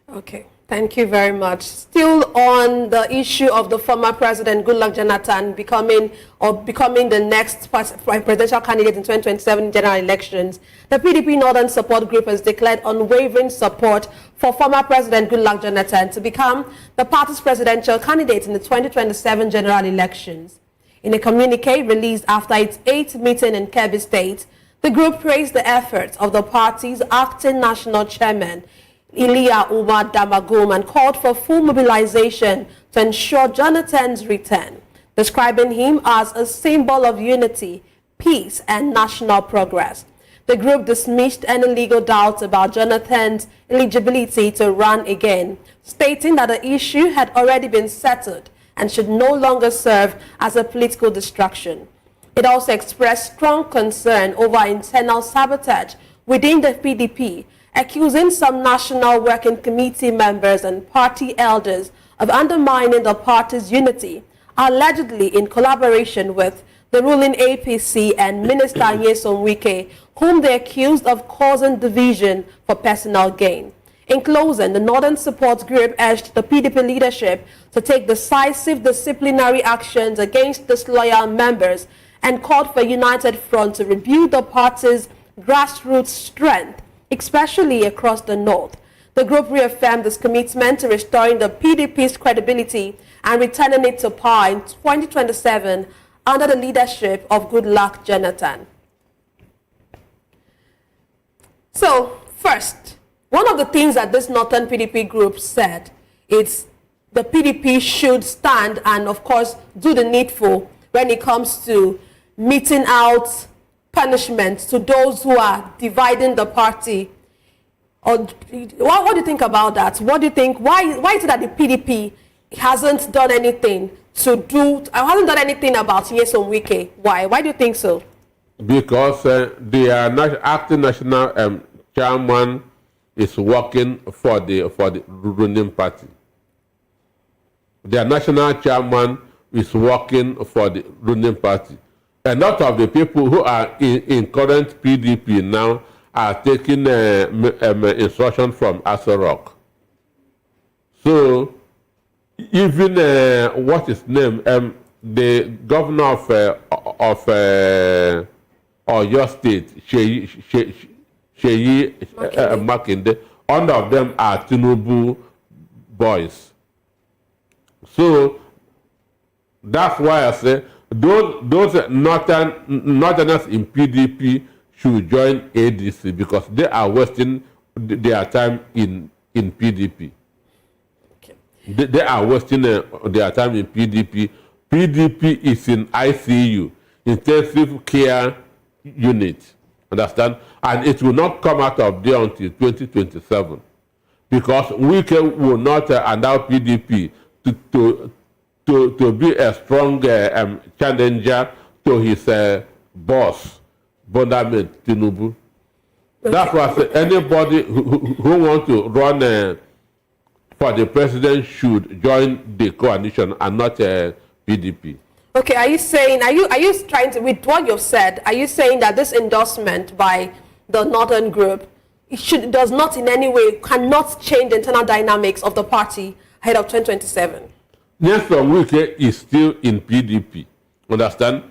Okay. Thank you very much. Still on the issue of the former president Goodluck Jonathan becoming the next presidential candidate in 2027 general elections, the PDP Northern Support Group has declared unwavering support for former President Goodluck Jonathan to become the party's presidential candidate in the 2027 general elections. In a communique released after its 8th meeting in Kebbi State, the group praised the efforts of the party's acting national chairman, Iliya Umar Damagum, and called for full mobilization to ensure Jonathan's return, describing him as a symbol of unity, peace, and national progress. The group dismissed any legal doubts about Jonathan's eligibility to run again, stating that the issue had already been settled and should no longer serve as a political distraction. It also expressed strong concern over internal sabotage within the PDP, accusing some National Working Committee members and party elders of undermining the party's unity, allegedly in collaboration with the ruling APC and Minister Nyesom Wike, whom they accused of causing division for personal gain. In closing, the Northern Support Group urged the PDP leadership to take decisive disciplinary actions against disloyal members and called for a united front to rebuild the party's grassroots strength, especially across the North. The group reaffirmed its commitment to restoring the PDP's credibility and returning it to power in 2027 under the leadership of Goodluck Jonathan. So, first, one of the things that this Northern PDP group said is the PDP should stand and, of course, do the needful when it comes to meting out punishment to those who are dividing the party. Or what do you think about that? What do you think? Why is it that the PDP hasn't done anything hasn't done anything about Nyesom Wike? Why do you think so? Because the acting national chairman is working for the ruling party. Their national chairman is working for the ruling party. A lot of the people who are in current PDP now are taking instruction from Aso Rock. So even what is name, the governor of Oyo State, Sheyi Makinde, all of them are Tinubu boys. So that's why I say those northerners in PDP should join ADC because they are wasting their time in PDP. Okay. They are wasting their time in PDP. PDP is in ICU, intensive care unit, understand? And it will not come out of there until 2027 because we will not allow PDP to be a strong challenger to his boss, Bola Ahmed Tinubu. That's why I say anybody who wants to run for the president should join the coalition and not PDP. Okay, are you trying to, with what you've said, are you saying that this endorsement by the Northern Group does not in any way, cannot change the internal dynamics of the party ahead of 2027? Nelson Wike is still in PDP. Understand?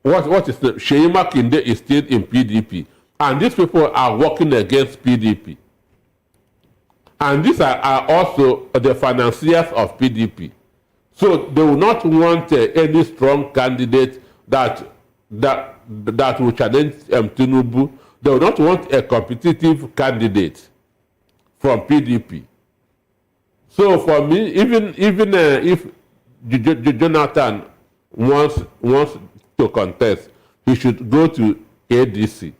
What is the Sheima Kinde is still in PDP. And these people are working against PDP. And these are also the financiers of PDP. So they will not want any strong candidate that will challenge Tinubu. They will not want a competitive candidate from PDP. So for me, even if Jonathan wants to contest, he should go to ADC.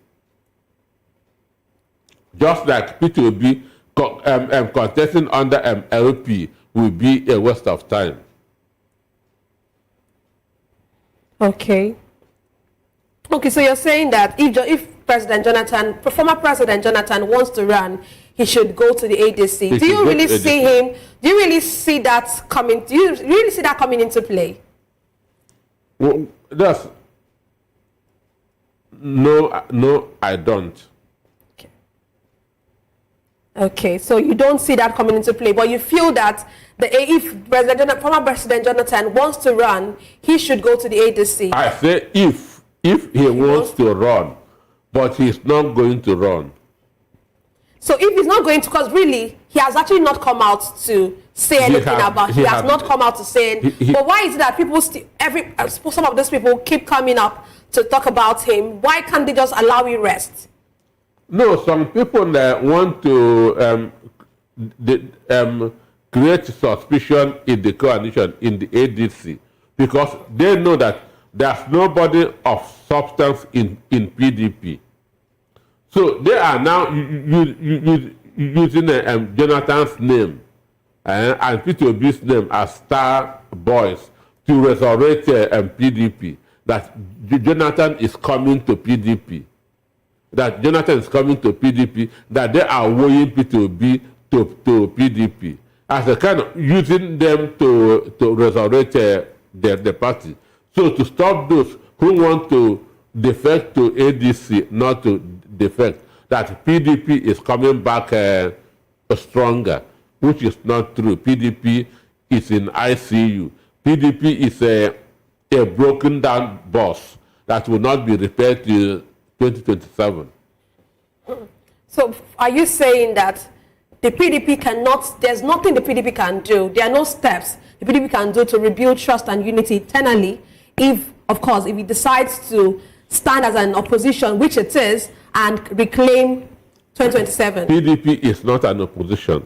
Just like P2B contesting under LP will be a waste of time. Okay. Okay, so you're saying that if former President Jonathan wants to run, he should go to the ADC. Do you really see him? Do you really see that coming? Do you really see that coming into play? Well, no, I don't. Okay, so you don't see that coming into play, but you feel that if former President Jonathan wants to run, he should go to the ADC. I say if he wants to run, but he's not going to run. So if he's not going to, because really, he has actually not come out to say anything about it. He has not come out to say it. But why is it that people some of those people keep coming up to talk about him? Why can't they just allow him rest? No, some people want to create suspicion in the coalition, in the ADC, because they know that there's nobody of substance in PDP. So they are now using Jonathan's name and P2B's name as star boys to resurrect PDP, that Jonathan is coming to PDP. That Jonathan is coming to PDP, that they are weighing P2B to PDP, as a kind of using them to resurrect the party. So to stop those who want to defect to ADC, not to defect, that PDP is coming back stronger, which is not true. PDP is in ICU. PDP is a broken down bus that will not be repaired till 2027. So are you saying that the PDP cannot, there's nothing the PDP can do, there are no steps the PDP can do to rebuild trust and unity internally if, of course, if it decides to stand as an opposition, which it is, and reclaim 2027? PDP is not an opposition.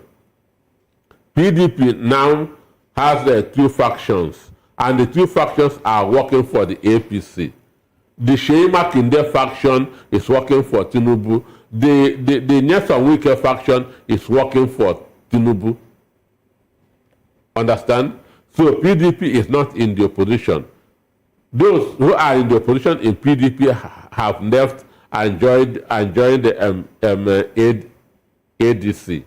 PDP now has two factions, and the two factions are working for the APC. The Sheima Kinde faction is working for Tinubu. The Nelson Wike faction is working for Tinubu. Understand? So PDP is not in the opposition. Those who are in the opposition in PDP have left and joined the ADC.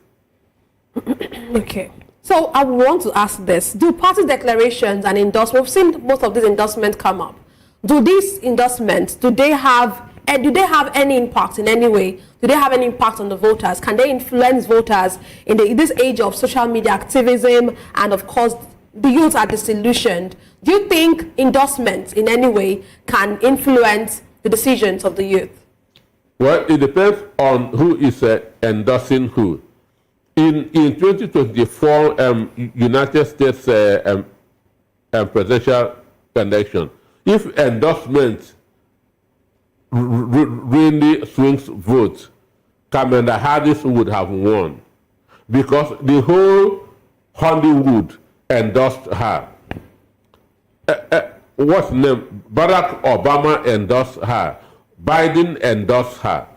Okay. So I want to ask this. Do party declarations and endorsements, we've seen most of these endorsements come up. Do these endorsements, do they have any impact in any way? Do they have any impact on the voters? Can they influence voters in this age of social media activism, and of course the youth are disillusioned? Do you think endorsements in any way can influence the decisions of the youth? Well, it depends on who is endorsing who. In 2024 United States presidential election, if endorsement really swings votes, Kamala Harris would have won, because the whole Hollywood endorsed her. What's the name? Barack Obama endorsed her. Biden endorsed her.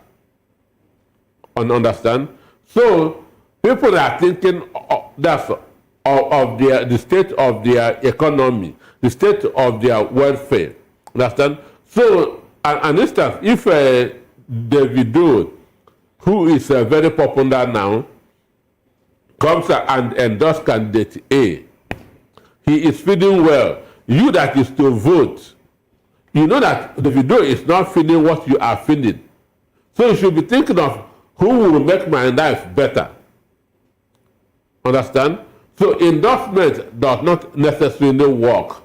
Understand? So people are thinking of the state of their economy, the state of their welfare. Understand? So, an instance, if Davido, who is very popular now, comes and endorses candidate A. He is feeling well. You that is to vote, you know that the video is not feeling what you are feeling. So you should be thinking of who will make my life better. Understand? So endorsement does not necessarily work.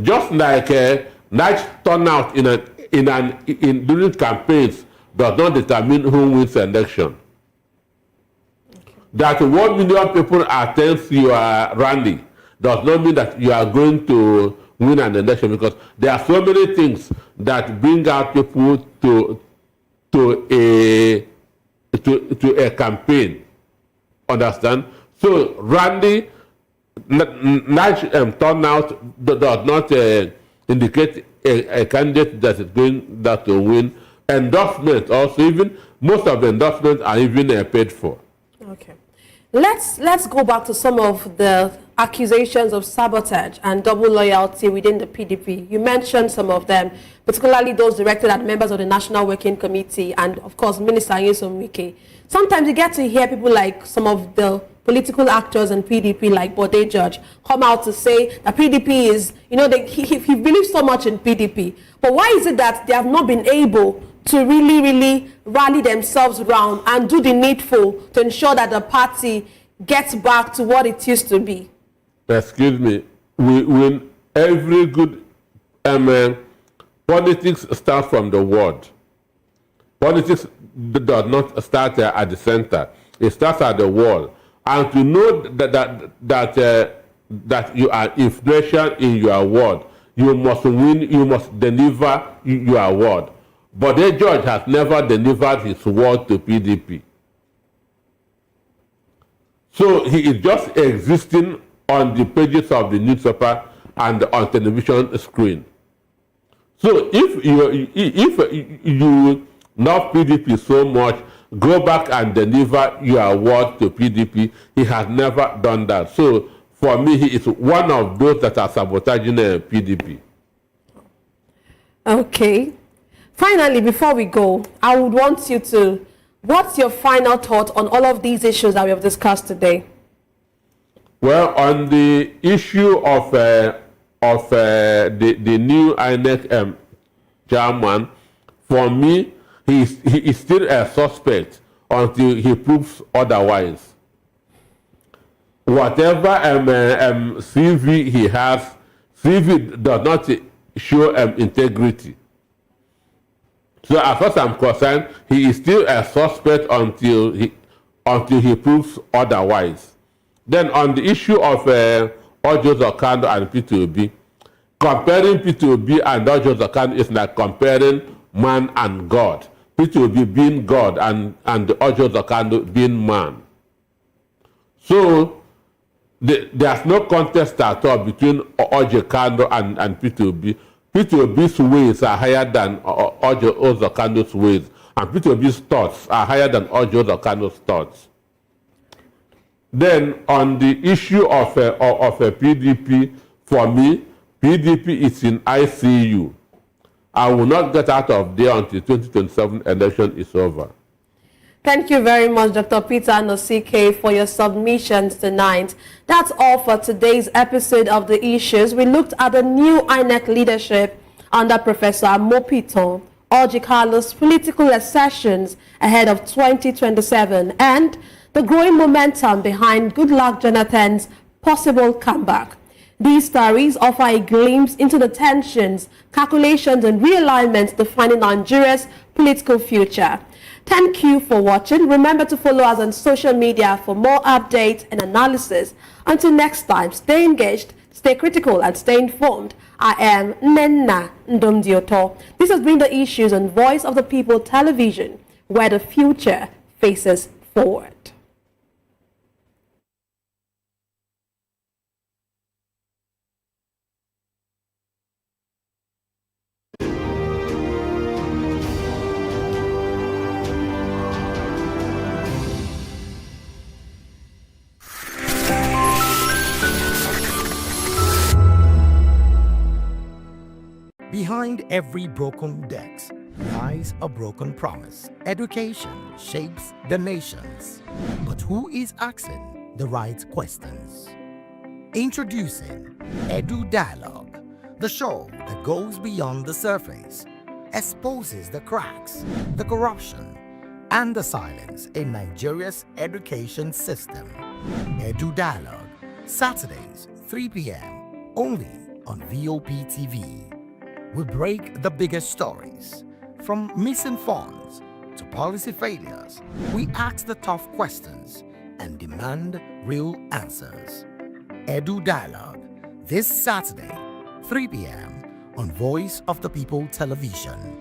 Just like a large turnout during campaigns does not determine who wins the election. That 1 million people attend your rally does not mean that you are going to win an election, because there are so many things that bring out people to a campaign. Understand? So rally, large turnout does not indicate a candidate that is going to win. Endorsement also, even most of the endorsements are even paid for. Okay. Let's go back to some of the accusations of sabotage and double loyalty within the PDP. You mentioned some of them, particularly those directed at members of the National Working Committee and, of course, Minister Nyesom Wike. Sometimes you get to hear people like some of the political actors in PDP, like Bode George, come out to say that PDP is, you know, he believes so much in PDP. But why is it that they have not been able to really rally themselves around and do the needful to ensure that the party gets back to what it used to be? Excuse me. When every good politics starts from the word. Politics does not start at the center. It starts at the wall. And to know that you are influential in your word, you must win. You must deliver your word. But the judge has never delivered his word to PDP. So he is just existing on the pages of the newspaper and on television screen. So if you love PDP so much, go back and deliver your word to PDP. He has never done that. So for me, he is one of those that are sabotaging PDP. Okay. Finally, before we go, I would want you to, what's your final thought on all of these issues that we have discussed today? Well, on the issue of the new INEC chairman, for me, he is still a suspect until he proves otherwise. Whatever CV he has, CV does not show integrity. So as far as I'm concerned, he is still a suspect until he proves otherwise. Then on the issue of Ojo Zokando and P2B, comparing P2B and Ojo Zokando is like comparing man and God. P2B being God and Ojo Zokando being man. So there's no contest at all between Ojo Zokando and P2B. P2B's ways are higher than Ojo Zokando's ways, and P2B's thoughts are higher than Ojo Zokando's thoughts. Then on the issue of a PDP, for me, PDP is in ICU. I will not get out of there until 2027 election is over. Thank you very much, Dr. Peter Nosike, for your submissions tonight. That's all for today's episode of The Issues. We looked at the new INEC leadership under Professor Amupitan, Carlos' political assertions ahead of 2027, and the growing momentum behind Goodluck Jonathan's possible comeback. These stories offer a glimpse into the tensions, calculations, and realignments defining Nigeria's political future. Thank you for watching. Remember to follow us on social media for more updates and analysis. Until next time, stay engaged, stay critical, and stay informed. I am Nenna Ndomdioto. This has been The Issues on Voice of the People Television, where the future faces forward. Behind every broken desk lies a broken promise. Education shapes the nations. But who is asking the right questions? Introducing Edu Dialogue, the show that goes beyond the surface, exposes the cracks, the corruption, and the silence in Nigeria's education system. Edu Dialogue, Saturdays, 3 p.m., only on VOP TV. We break the biggest stories, from missing funds to policy failures. We ask the tough questions and demand real answers. Edu Dialogue, this Saturday, 3 p.m. on Voice of the People Television.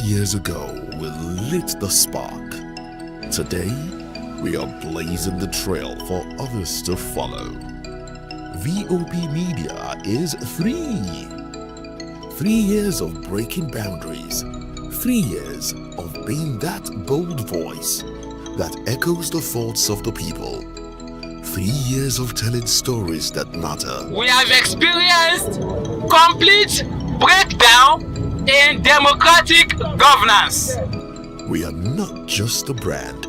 Years ago, we lit the spark. Today, we are blazing the trail for others to follow. VOP Media is 3 years of breaking boundaries. 3 years of being that bold voice that echoes the thoughts of the people. 3 years of telling stories that matter. We have experienced complete breakdown in democratic governance. We are not just a brand,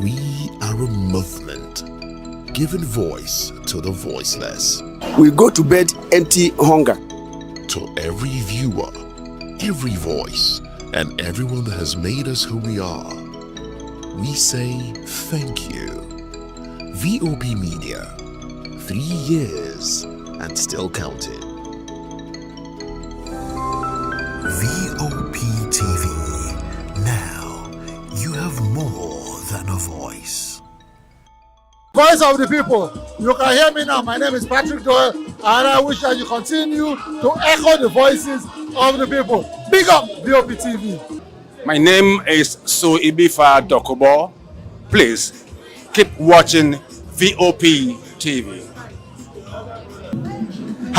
we are a movement, giving voice to the voiceless. We go to bed empty hunger. To every viewer, every voice, and everyone that has made us who we are, we say thank you. VOP Media, 3 years and still counting. VOP TV. Now you have more than a voice. Voice of the people. You can hear me now. My name is Patrick Doyle, and I wish that you continue to echo the voices of the people. Big up VOP TV. My name is Ibifa Dokubo. Please keep watching VOP TV.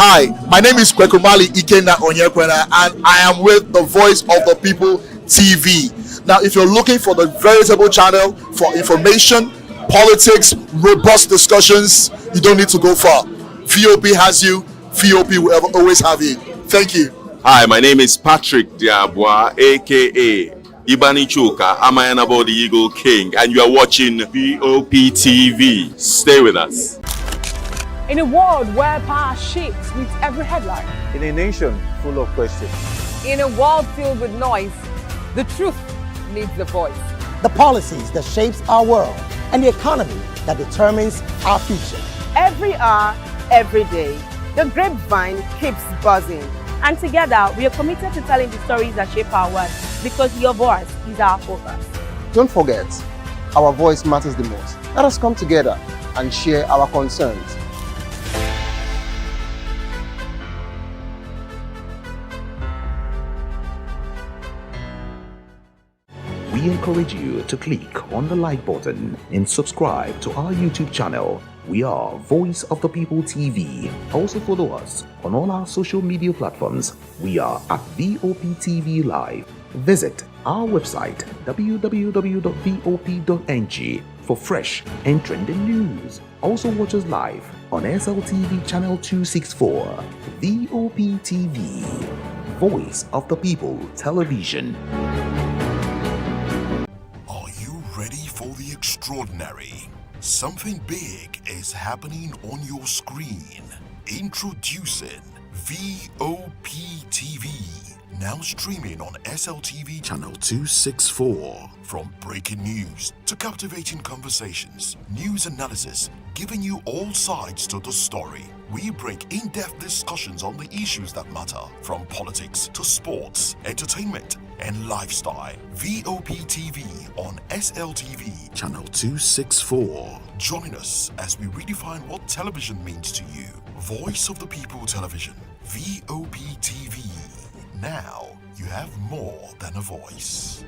Hi, my name is Kwekumali Ikenna Onyekwena, and I am with the Voice of the People TV. Now, if you're looking for the veritable channel for information, politics, robust discussions, you don't need to go far. VOP has you. VOP will always have you. Thank you. Hi, my name is Patrick Diabwa, aka Ibanichuka, Amayanabo the Eagle King, and you are watching VOP TV. Stay with us. In a world where power shifts with every headline. In a nation full of questions. In a world filled with noise, the truth needs the voice. The policies that shapes our world and the economy that determines our future. Every hour, every day, the grapevine keeps buzzing. And together, we are committed to telling the stories that shape our world, because your voice is our focus. Don't forget, our voice matters the most. Let us come together and share our concerns. We encourage you to click on the like button and subscribe to our YouTube channel. We are Voice of the People TV. Also follow us on all our social media platforms. We are at VOP TV Live. Visit our website www.vop.ng for fresh and trending news. Also watch us live on SLTV channel 264. VOP TV, Voice of the People Television. Ready for the extraordinary? Something big is happening on your screen. Introducing VOP TV. Now streaming on SLTV channel 264. From breaking news to captivating conversations, news analysis, giving you all sides to the story. We break in-depth discussions on the issues that matter, from politics to sports, entertainment, and lifestyle. VOP TV on SLTV channel 264. Join us as we redefine what television means to you. Voice of the People Television, VOP TV. Now you have more than a voice.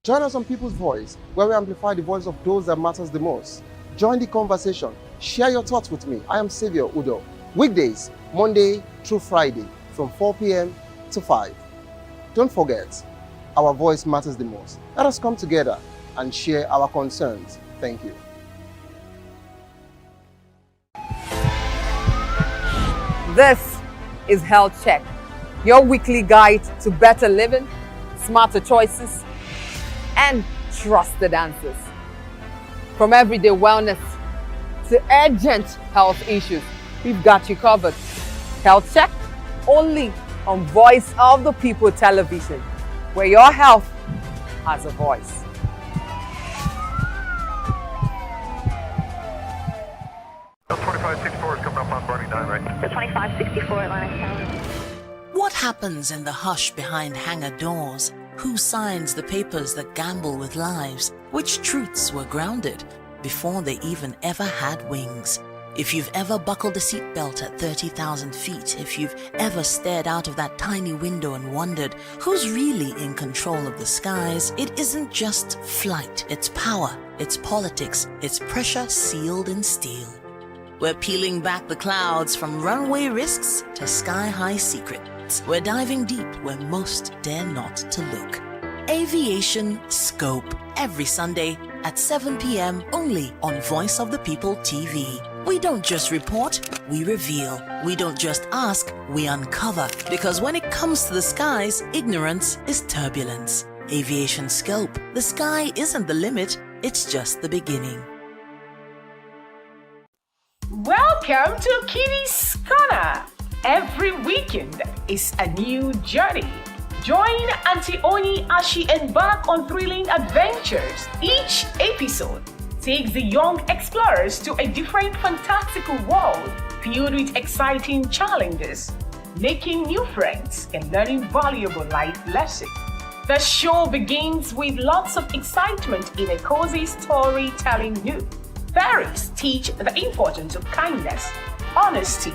Join us on People's Voice, where we amplify the voice of those that matters the most. Join the conversation. Share your thoughts with me. I am Savior Udo. Weekdays, Monday through Friday, from 4 p.m. to 5. Don't forget, our voice matters the most. Let us come together and share our concerns. Thank you. This is Health Check, your weekly guide to better living, smarter choices, and trusted answers. From everyday wellness to urgent health issues, we've got you covered. Health Check, only on Voice of the People Television, where your health has a voice. The 2564 is coming up on Barney 9, right? The 2564 Atlantic Tower. What happens in the hush behind hangar doors? Who signs the papers that gamble with lives? Which truths were grounded before they even ever had wings? If you've ever buckled a seatbelt at 30,000 feet, if you've ever stared out of that tiny window and wondered who's really in control of the skies, it isn't just flight, it's power, it's politics, it's pressure sealed in steel. We're peeling back the clouds from runway risks to sky-high secrets. We're diving deep where most dare not to look. Aviation Scope, every Sunday at 7 p.m. only on Voice of the People TV. We don't just report, we reveal. We don't just ask, we uncover. Because when it comes to the skies, ignorance is turbulence. Aviation Scope, the sky isn't the limit, it's just the beginning. Welcome to Kitty's Corner. Every weekend is a new journey. Join Auntie Oni as she embarks on thrilling adventures. Each episode takes the young explorers to a different fantastical world filled with exciting challenges, making new friends and learning valuable life lessons. The show begins with lots of excitement in a cozy storytelling mood. Fairies teach the importance of kindness, honesty,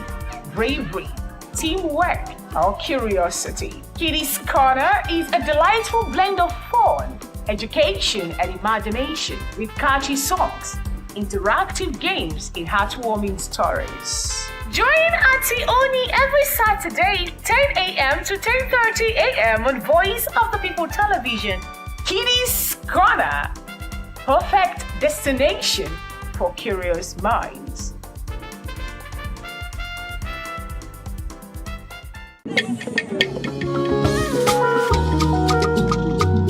bravery, teamwork, or curiosity. Kitty's Corner is a delightful blend of fun, education, and imagination with catchy songs, interactive games, and heartwarming stories. Join Auntie Oni every Saturday, 10 a.m. to 10:30 a.m. on Voice of the People Television. Kitty's Corner, perfect destination for curious minds.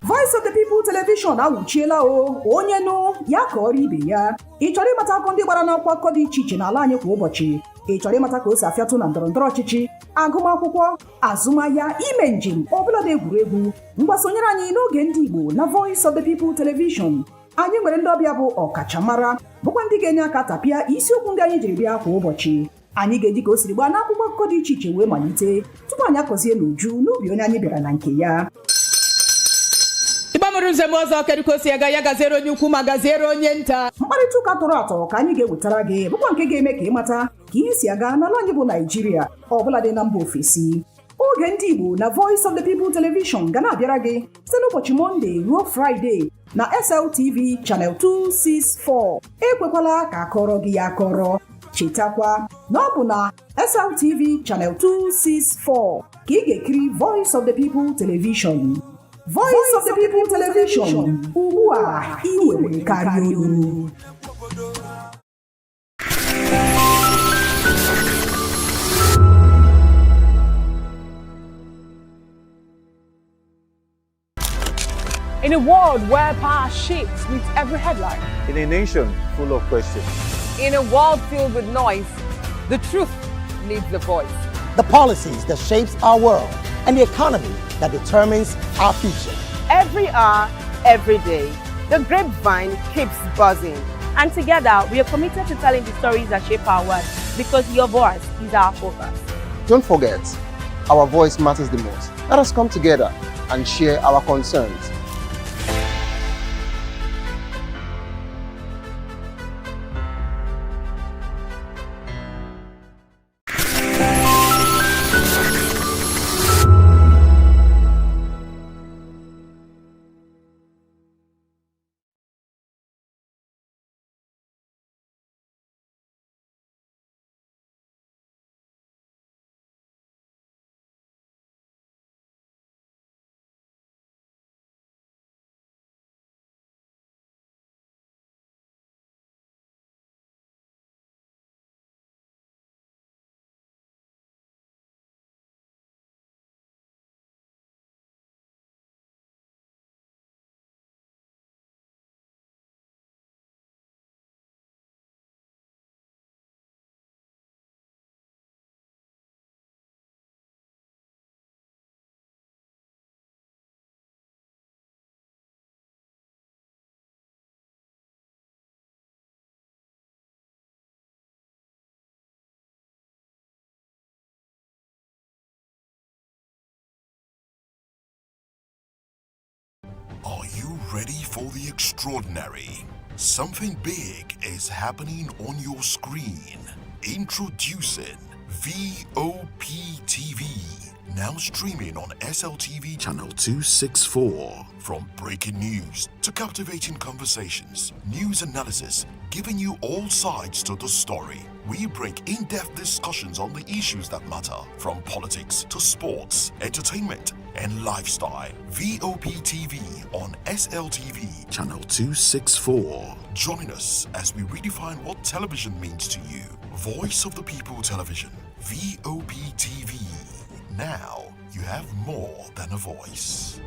Voice of the People Television awuchiela o onye nụ ya ka ọrụ ibe ya. Ị chọrọ ịmata akụkọ ndị gbara n'akwụkwọ akụkọ dị iche iche n'ala anyị kwa ụbọchị. Ị chọrọ ịmata ka o si afịatụ na ndọrọndọrọ ọchịchị, agụmakwụkwọ, azụmahịa, ime njem, ọbụla dị egwuregwu. Ngwa sonyere anyị n'oge ndị Igbo na Voice of the People Television. Anyị nwere ndị ọbịa bụ ọkachamara, bụkwa ndị ga-enye aka tapịa isiokwu ndị anyị jiri bịa kwa ụbọchị. Anyị ga-eji ka o siri gbaa n'akwụkwọ akụkọ dị iche iche wee malite tupu anyị akọzie n'uju n'ubi onye anyị bịara na nke ya. Ịgbamụrụ nzem ọzọ kedukosi aga ya gaziere onye ukwu ma gaziere onye nta. Mkparịta ụka tọrọ atọ ka anyị ga-ewetara gị bụkwa nke ga-eme ka ịmata ka ihe si aga n'ala anyị bụ Naịjirịa ọbụla dị na mba ofesi. Oge ndị Igbo na Voice of the People Television ga na-abịara gị site n'ụbọchị Mọnde ruo Fraịde na SLTV Channel 264. Ekwekwala ka akọrọ gị ya akọrọ. Chetakwa na ọ bụ na SLTV Channel 264 ka ị ga-ekiri Voice of the People Television. Voice of the People Television, ugbu a ị nwere karịa olu. In a world where power shifts with every headline. In a nation full of questions. In a world filled with noise, the truth needs the voice. The policies that shapes our world and the economy that determines our future. Every hour, every day, the grapevine keeps buzzing. And together, we are committed to telling the stories that shape our world because your voice is our focus. Don't forget, our voice matters the most. Let us come together and share our concerns. Are you ready for the extraordinary? Something big is happening on your screen. Introducing VOP TV. Now streaming on SLTV channel 264. From breaking news to captivating conversations, news analysis, giving you all sides to the story. We bring in-depth discussions on the issues that matter, from politics to sports, entertainment, and lifestyle. VOP TV on SLTV channel 264. Join us as we redefine what television means to you. Voice of the People Television, VOP TV. Now you have more than a voice.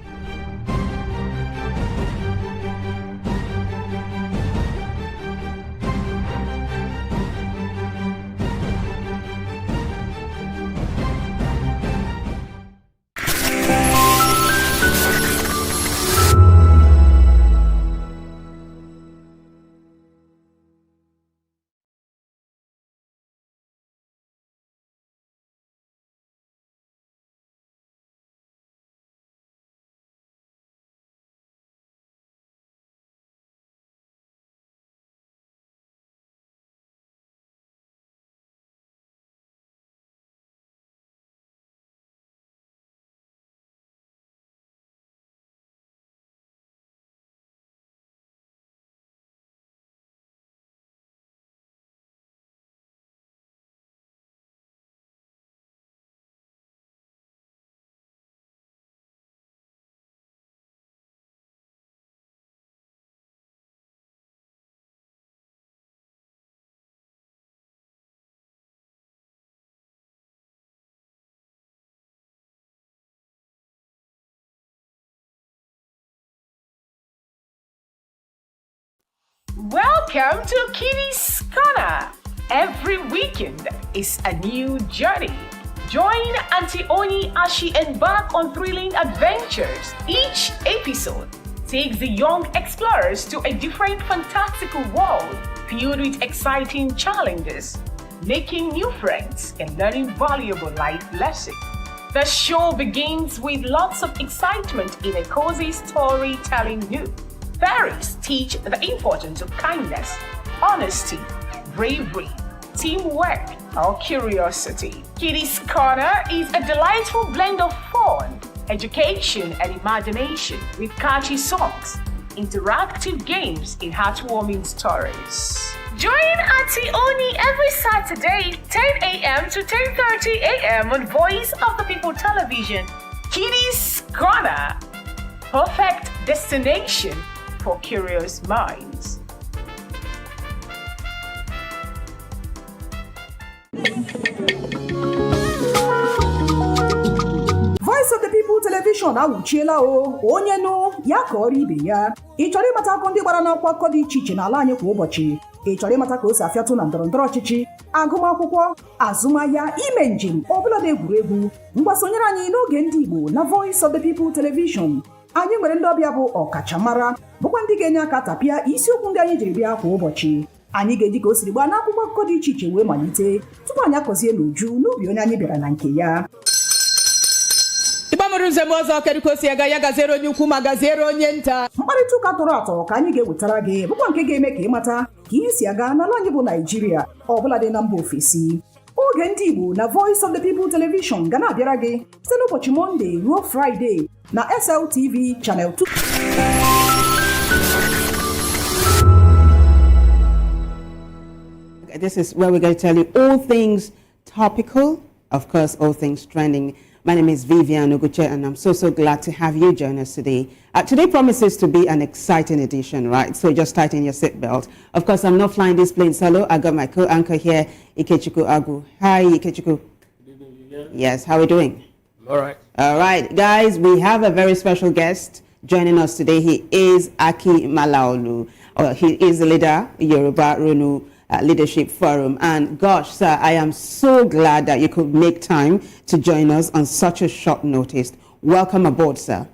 Welcome to Kitty's Corner. Every weekend is a new journey. Join Auntie Oni as she embarks on thrilling adventures. Each episode takes the young explorers to a different fantastical world filled with exciting challenges, making new friends and learning valuable life lessons. The show begins with lots of excitement in a cozy storytelling mood. Fairies teach the importance of kindness, honesty, bravery, teamwork, or curiosity. Kitty's Corner is a delightful blend of fun, education, and imagination with catchy songs, interactive games, and heartwarming stories. Join Auntie Oni every Saturday, 10 a.m. to 10:30 a.m. on Voice of the People Television. Kitty's Corner, perfect destination for curious minds. Voice Voice of the People Television awuchiela o onye nụ ya ka ọrụ ibe ya. Ị chọrọ ịmata akụkọ ndị gbara n'ọkwa akụkọ dị iche iche n'ala anyị kwa ụbọchị. Ị chọrọ ịmata ka o si afịatụ na ndọrọndọrọ ọchịchị, agụmakwụkwọ, azụmahịa, ime njem, ọbụladị egwuregwu. Mgbasonyere anyị n'oge ndị Igbo na Voice of the People Television. Anyị nwere ndị ọbịa bụ ọkachamara bụkwa ndị ga-enye aka tapịa isiokwu ndị anyị jiri bịa kwa ụbọchị. Anyị ga-eji ka o siri gbaa n'akwụkwọ akụkọ dị iche iche wee malite tupu anyị akọzie n'uju n'ubi onye anyị bịara na nke ya. Ịgbamụrụ nzem ọzọ kedụkosi ya gazere onye ukwu ma gazere onye nta. Mkparịta ụka tọrọ atọ ka anyị ga-ewetara gị bụkwa nke ga-eme ka ịmata ka ihe si aga n'ala anyị bụ Naịjirịa ọbụladị na mba ofesi. Oge ndị Igbo na Voice of the People Television ga na-abịara gị site n'ụbọchị Mọnde ruo Fraịde na SLTV Channel 2. This is where we're going to tell you all things topical, of course, all things trending. My name is Vivian Oguche, and I'm so glad to have you join us today. Today promises to be an exciting edition, right? So just tighten your seatbelt. Of course, I'm not flying this plane solo. I got my co-anchor here, Ikechukwu Agu. Hi, Ikechukwu. Yes, how are we doing? All right. All right, guys, we have a very special guest joining us today. He is Aki Malaolu. He is the leader, Yoruba Ronu Leadership Forum. And gosh, sir, I am so glad that you could make time to join us on such a short notice. Welcome aboard, sir.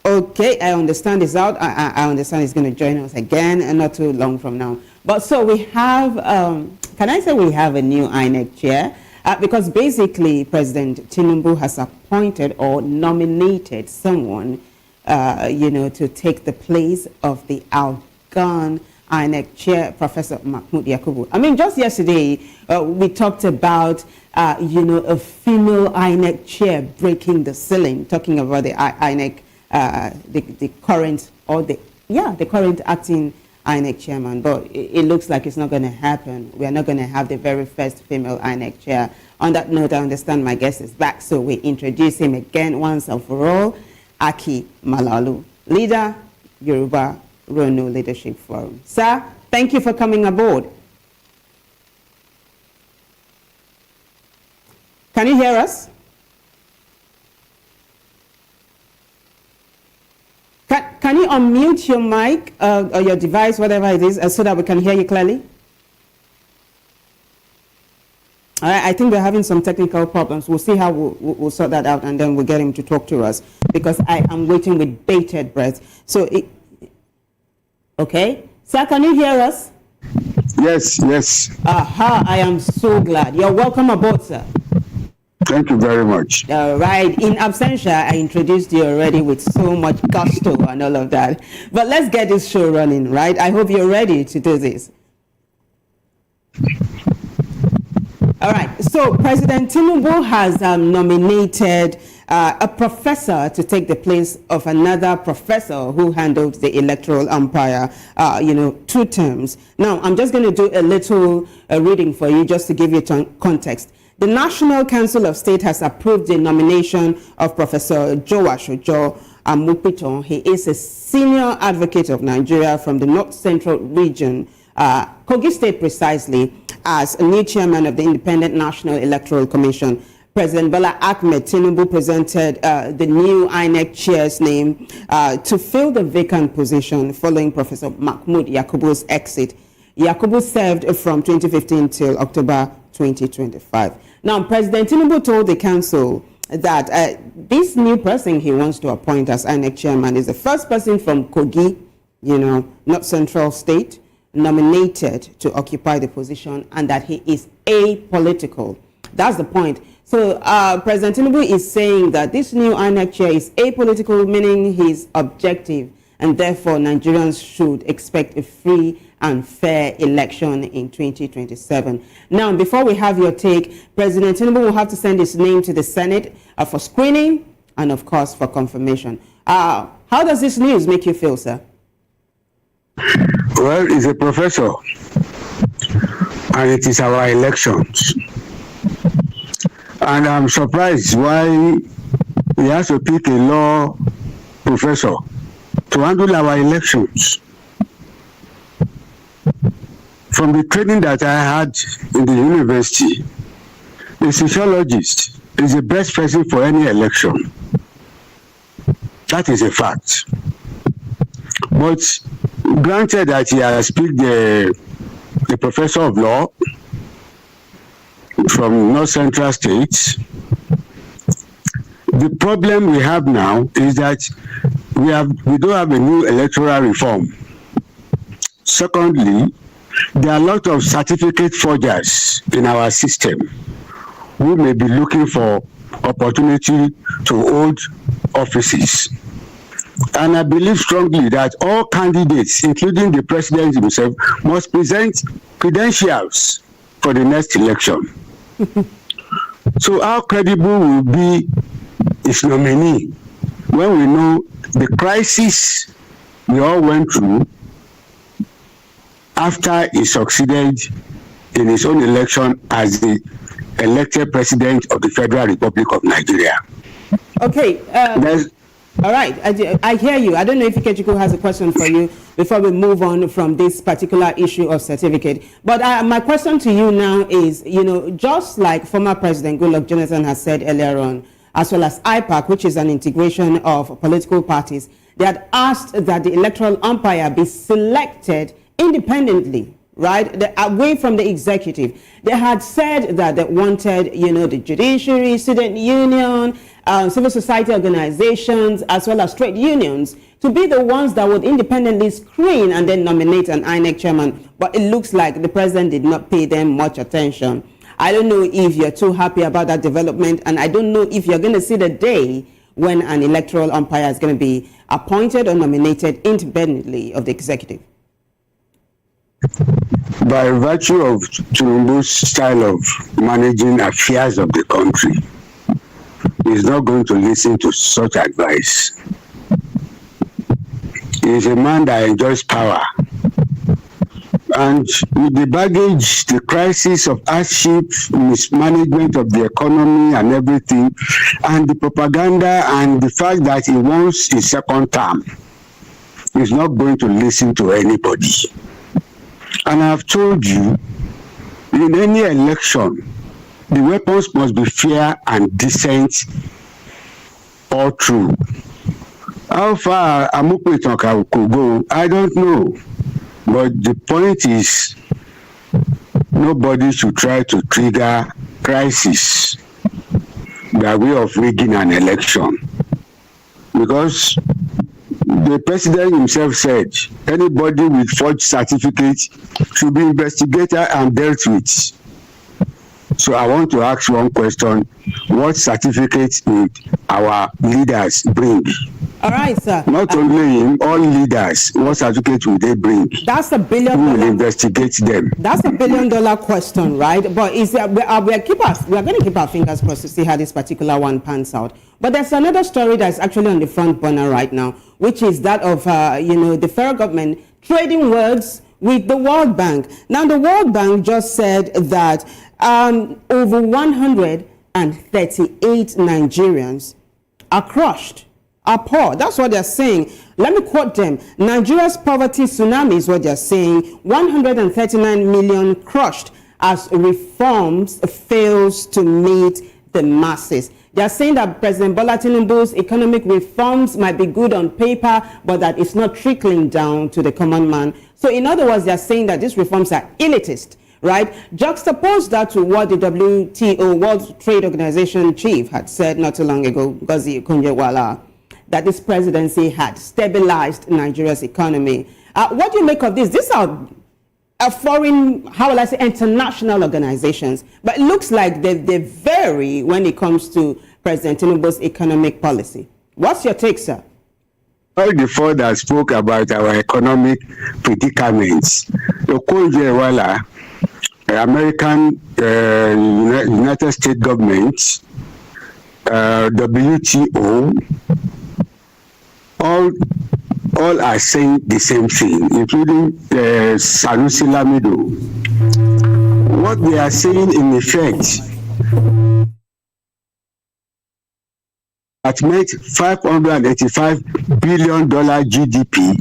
Okay, I understand he's out. I understand he's going to join us again and not too long from now. But so we have, can I say we have a new INEC chair? Because basically President Tinubu has appointed or nominated someone to take the place of the outgone INEC chair, Professor Mahmoud Yakubu. I mean, just yesterday, we talked about, a female INEC chair breaking the ceiling, talking about the INEC, the current acting INEC chairman. But it looks like it's not going to happen. We are not going to have the very first female INEC chair. On that note, I understand my guest is back, so we introduce him again once and for all. Aki Malaolu, leader, Yoruba Ronu Leadership Forum. Sir, thank you for coming aboard. Can you hear us? Can you unmute your mic or your device, whatever it is, so that we can hear you clearly? All right, I think we're having some technical problems. We'll see how we'll sort that out, and then we'll get him to talk to us, because I am waiting with bated breath. So, okay. Sir, can you hear us? Yes. Aha, I am so glad. You're welcome aboard, sir. Thank you very much. All right. In absentia, I introduced you already with so much gusto and all of that. But let's get this show running, right? I hope you're ready to do this. All right, so President Tinubu has nominated a professor to take the place of another professor who handled the electoral umpire, 2 terms. Now, I'm just going to do a little reading for you just to give you context. The National Council of State has approved the nomination of Professor Joash Ojo Amupitan. He is a senior advocate of Nigeria from the North Central region, Kogi State precisely, as a new chairman of the Independent National Electoral Commission. President Bola Ahmed Tinubu presented the new INEC chair's name to fill the vacant position following Professor Mahmoud Yakubu's exit. Yakubu served from 2015 till October 2025. Now, President Tinubu told the council that this new person he wants to appoint as INEC chairman is the first person from Kogi, North Central State, nominated to occupy the position, and that he is apolitical. That's the point. So President Tinubu is saying that this new INEC chair is apolitical, meaning he's objective, and therefore Nigerians should expect a free and fair election in 2027. Now, before we have your take, President Tinubu will have to send his name to the Senate for screening and, of course, for confirmation. How does this news make you feel, sir? Well, he's a professor, and it is our elections. And I'm surprised why he has to pick a law professor to handle our elections. from the training that I had in the university, a sociologist is the best person for any election. That is a fact. But granted that he has picked the professor of law from North Central States, the problem we have now is that we don't have a new electoral reform. Secondly, there are a lot of certificate forgers in our system who may be looking for opportunity to hold offices. And I believe strongly that all candidates, including the president himself, must present credentials for the next election. So how credible will be his nominee when we know the crisis we all went through after he succeeded in his own election as the elected president of the Federal Republic of Nigeria? Okay. All right. I hear you. I don't know if Ikechukwu has a question for you before we move on from this particular issue of certificate. But my question to you now is, just like former President Goodluck Jonathan has said earlier on, as well as IPAC, which is an integration of political parties, they had asked that the electoral umpire be selected independently, right, away from the executive. They had said that they wanted, the judiciary, student union, civil society organizations, as well as trade unions, to be the ones that would independently screen and then nominate an INEC chairman. But it looks like the president did not pay them much attention. I don't know if you're too happy about that development, and I don't know if you're going to see the day when an electoral umpire is going to be appointed or nominated independently of the executive. By virtue of Tinubu's style of managing affairs of the country, he's not going to listen to such advice. He is a man that enjoys power. And with the baggage, the crisis of hardship, mismanagement of the economy and everything, and the propaganda and the fact that he wants a second term, he's not going to listen to anybody. And I've told you, in any election, the weapons must be fair and decent all through. How far Amupitan could go, I don't know. But the point is, nobody should try to trigger crisis by way of rigging an election. Because the president himself said anybody with forged certificates should be investigated and dealt with. So I want to ask one question. What certificates would our leaders bring? All right, sir. Not only him, all leaders, what certificate will they bring? That's $1 billion. Who will investigate them? That's $1 billion question, right? But we are going to keep our fingers crossed to see how this particular one pans out. But there's another story that's actually on the front burner right now, which is that of the federal government trading words with the World Bank. Now, the World Bank just said that over 138 Nigerians are crushed, are poor. That's what they're saying. Let me quote them. Nigeria's poverty tsunami is what they're saying. 139 million crushed as reforms fails to meet the masses. They are saying that President Bola Tinubu's economic reforms might be good on paper, but that it's not trickling down to the common man. So in other words, they are saying that these reforms are elitist, right? Juxtapose that to what the WTO, World Trade Organization chief, had said not too long ago, Ngozi Okonjo-Iweala, that this presidency had stabilized Nigeria's economy. What do you make of this? These are foreign, how will I say, international organizations, but it looks like they vary when it comes to President Tinubu's economic policy. What's your take, sir? All the four that spoke about our economic predicaments, Okonjo-Iweala, American United States government, WTO, all are saying the same thing, including Sanusi Lamido. What they are saying in effect, that made $585 billion GDP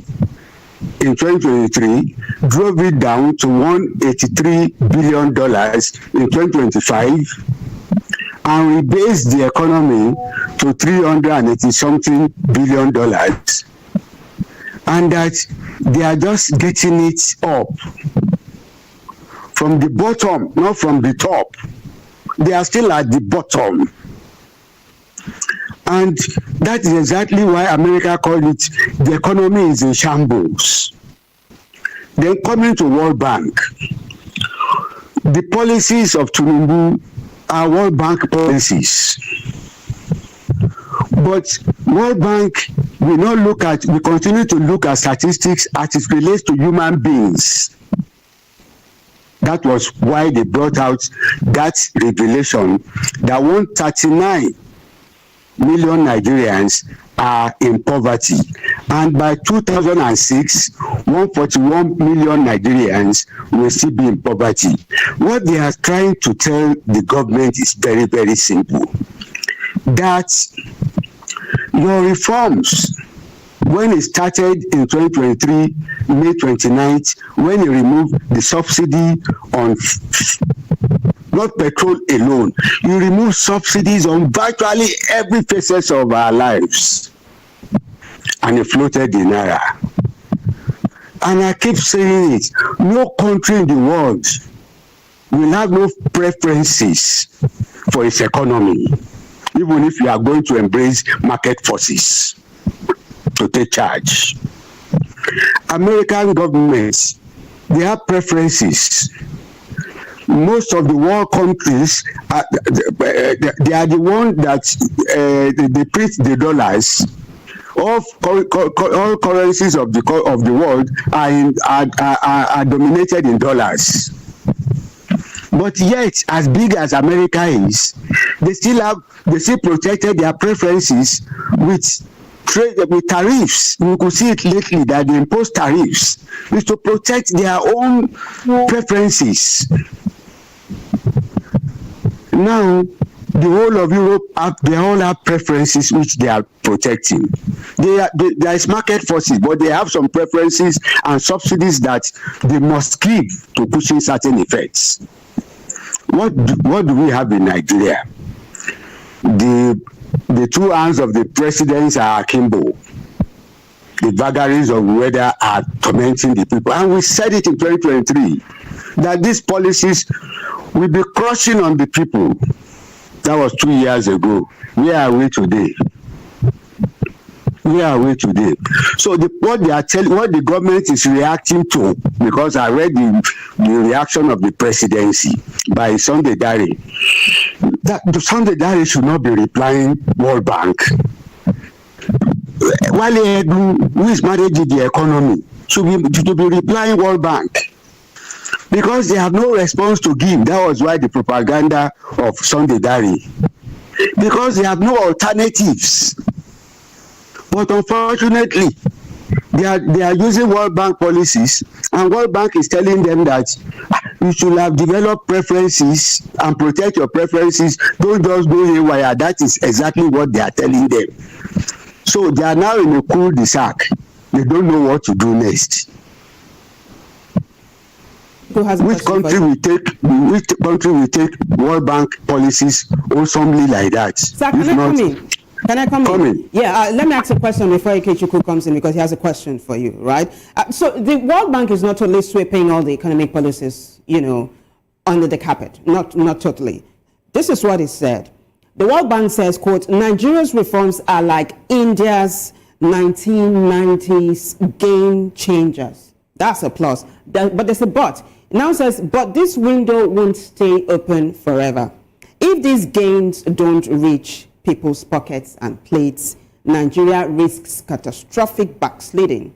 in 2023 drove it down to $183 billion in 2025 and rebased the economy to $380-something billion, and that they are just getting it up from the bottom, not from the top. They are still at the bottom. And that is exactly why America called it the economy is in shambles. Then coming to World Bank, the policies of Tinubu are World Bank policies. But World Bank will not look at, we continue to look at statistics as it relates to human beings. That was why they brought out that revelation that 139 million Nigerians are in poverty, and by 2006 141 million Nigerians will still be in poverty. What they are trying to tell the government is very, very simple, that your reforms, when it started in 2023 May 29th, when you removed the subsidy on not petrol alone, you remove subsidies on virtually every facet of our lives, and it floated the naira. And I keep saying it, no country in the world will have no preferences for its economy, even if you are going to embrace market forces to take charge. American governments, they have preferences. Most of the world countries, they are the ones that they print the dollars. All currencies of the world are dominated in dollars. But yet, as big as America is, they still protected their preferences with trade, with tariffs. You could see it lately that they impose tariffs is to protect their own preferences. Now, the whole of Europe, they all have preferences which they are protecting. There is market forces, but they have some preferences and subsidies that they must give to pushing certain effects. What do we have in Nigeria? The two hands of the presidents are akimbo. The vagaries of weather are tormenting the people. And we said it in 2023 that these policies will be crushing on the people. That was 2 years ago. Where are we today? Where are we today? So what the government is reacting to, because I read the reaction of the presidency by Sunday Dare, that Sunday Dare should not be replying World Bank. Wale Edu, who is managing the economy, should be replying World Bank, because they have no response to give. That was why the propaganda of Sunday Dare, because they have no alternatives. But unfortunately, they are using World Bank policies, and World Bank is telling them that you should have developed preferences and protect your preferences. Don't just go haywire. That is exactly what they are telling them. So they are now in a cul-de-sac. They don't know what to do next. Which country will take World Bank policies wholesomely like that? Sir, can I come in? Yeah, let me ask a question before Ikechukwu comes in, because he has a question for you, right? So the World Bank is not totally sweeping all the economic policies, under the carpet. Not totally. This is what it said. The World Bank says, quote, Nigeria's reforms are like India's 1990s game changers. That's a plus. But there's a but. It now says, but this window won't stay open forever. If these gains don't reach people's pockets and plates, Nigeria risks catastrophic backsliding.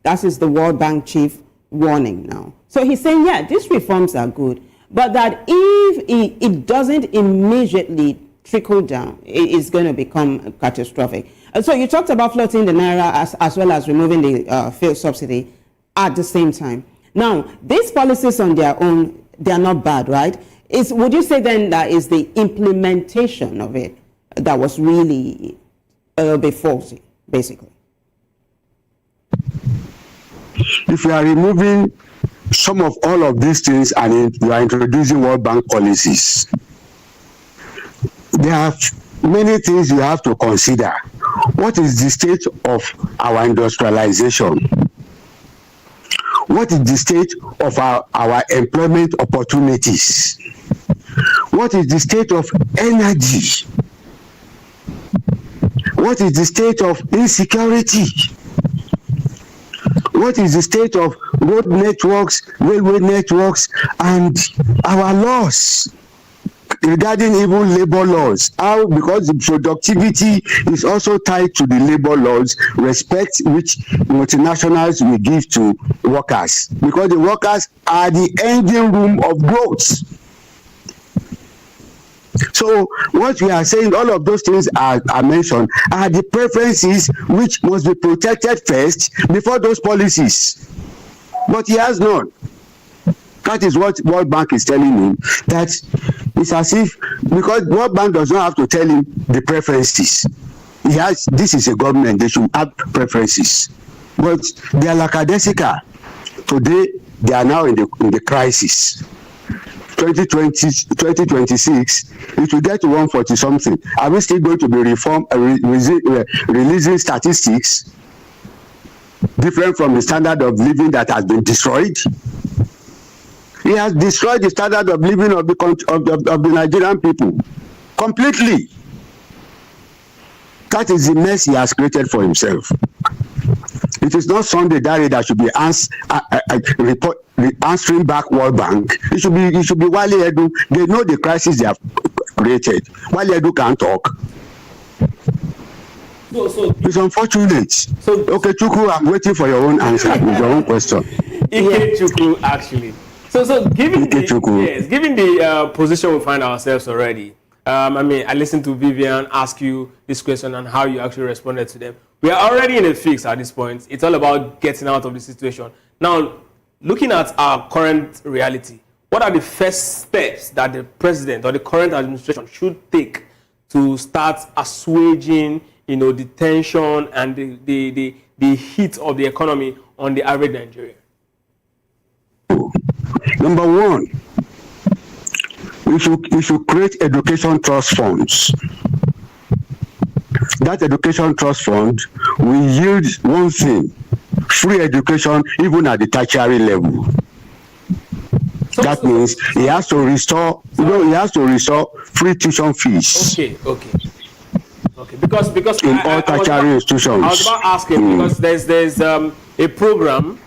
That is the World Bank chief warning now. So he's saying, yeah, these reforms are good, but that if it doesn't immediately trickle down, it is going to become catastrophic. And so you talked about floating the naira as well as removing the fuel subsidy at the same time. Now, these policies on their own, they are not bad, right? Would you say then that is the implementation of it that was really a little bit faulty, basically? if you are removing some of all of these things and you are introducing World Bank policies, there are many things you have to consider. What is the state of our industrialization? What is the state of our employment opportunities? What is the state of energy? What is the state of insecurity? What is the state of road networks, railway networks, and our laws regarding even labor laws? How, because the productivity is also tied to the labor laws, respect which multinationals will give to workers, because the workers are the engine room of growth. So what we are saying, all of those things are mentioned, are the preferences which must be protected first before those policies. But he has none. That is what World Bank is telling him. That it's as if, because World Bank does not have to tell him the preferences. He has, this is a government, they should have preferences. But they are lackadaisical. Today, they are now in the crisis. 2026, it will get to 140 something. Are we still going to be releasing statistics different from the standard of living that has been destroyed? He has destroyed the standard of living of the Nigerian people completely. That is the mess he has created for himself. It is not Sunday Dare that should be answering back World Bank. It should be Wale Edu. They know the crisis they have created. Wale Edu can't talk. So it's unfortunate. Okay, Chukwu, I'm waiting for your own answer with your own question. Ike Chukwu, actually. So given the position we find ourselves already, I mean, I listened to Vivian ask you this question and how you actually responded to them. We are already in a fix at this point. It's all about getting out of the situation. Now, looking at our current reality, what are the first steps that the president or the current administration should take to start assuaging, the tension and the heat of the economy on the average Nigerian? Number one, we should create education trust funds. That education trust fund will yield one thing: free education, even at the tertiary level. That means he has to restore, free tuition fees. Okay. Because in all tertiary institutions. I was about asking because there's a program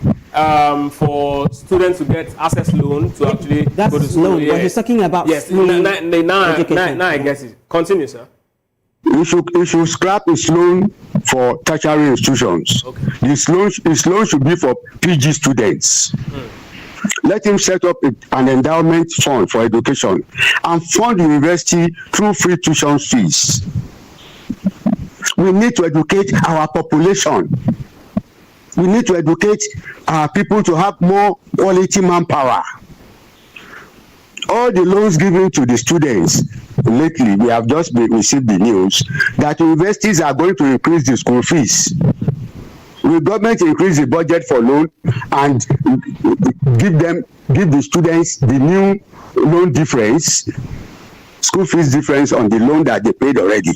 for students to get access loan to actually go to school. Loan, but he's talking about now I guess it. Continue, sir. You should scrap his loan for tertiary institutions. Okay. His loan should be for PG students. Let him set up an endowment fund for education and fund the university through free tuition fees. We need to educate our population. We need to educate our people to have more quality manpower. All the loans given to the students, lately we have just received the news that universities are going to increase the school fees. Will government increase the budget for loan and give the students the new loan difference, school fees difference on the loan that they paid already?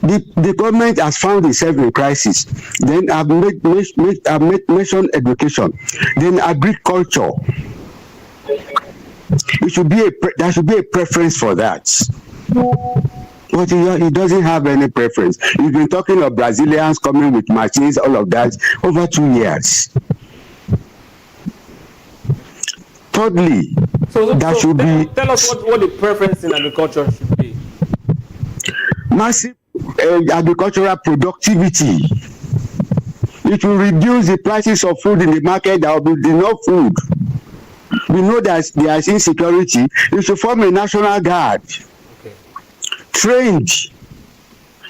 The government has found itself in crisis. Then I've mentioned education. Then agriculture. There should be a preference for that. But he doesn't have any preference. He's been talking of Brazilians coming with machines, all of that, over 2 years. Thirdly, tell us what the preference in agriculture should be. Massive agricultural productivity. It will reduce the prices of food in the market. There will be enough food. We know that there is insecurity. You should form a national guard. Okay. Trained.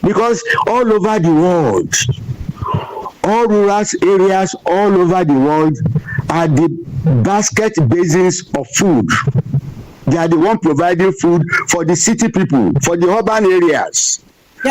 Because all over the world, all rural areas all over the world are the basket basins of food. They are the one providing food for the city people, for the urban areas.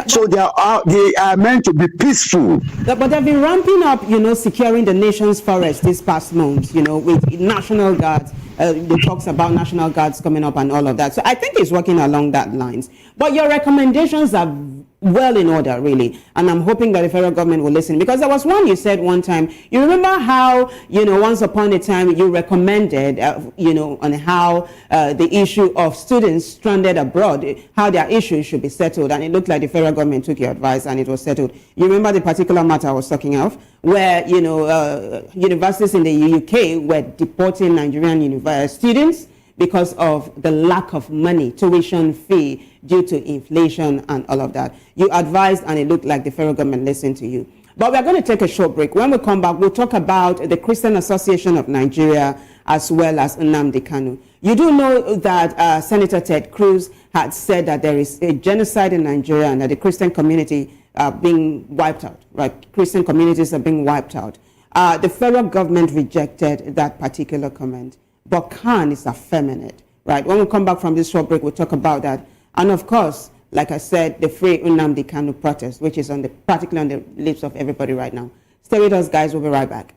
So they are meant to be peaceful. But they've been ramping up, securing the nation's forests these past months, with National Guards. The talks about National Guards coming up and all of that. So I think it's working along that lines. But your recommendations are well in order, really. And I'm hoping that the federal government will listen. Because there was one you said one time. You remember how, once upon a time you recommended, on how the issue of students stranded abroad, how their issues should be settled. And it looked like the federal government took your advice and it was settled. You remember the particular matter I was talking of, where, universities in the UK were deporting Nigerian students because of the lack of money, tuition fee, due to inflation and all of that. You advised and it looked like the federal government listened to you. But we're going to take a short break. When we come back, we'll talk about the Christian Association of Nigeria as well as Nnamdi Kanu. You do know that Senator Ted Cruz had said that there is a genocide in Nigeria and that the Christian community are being wiped out, right? Christian communities are being wiped out. The federal government rejected that particular comment, but Khan is affirming it, right? When we come back from this short break, we'll talk about that. And of course, like I said, the Free Nnamdi Kanu protest, which is practically on the lips of everybody right now. Stay with us, guys. We'll be right back.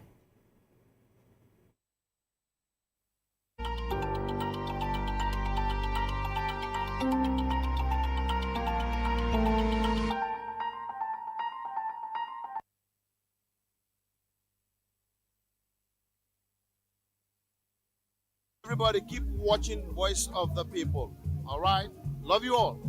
Everybody keep watching Voice of the People. All right? Love you all.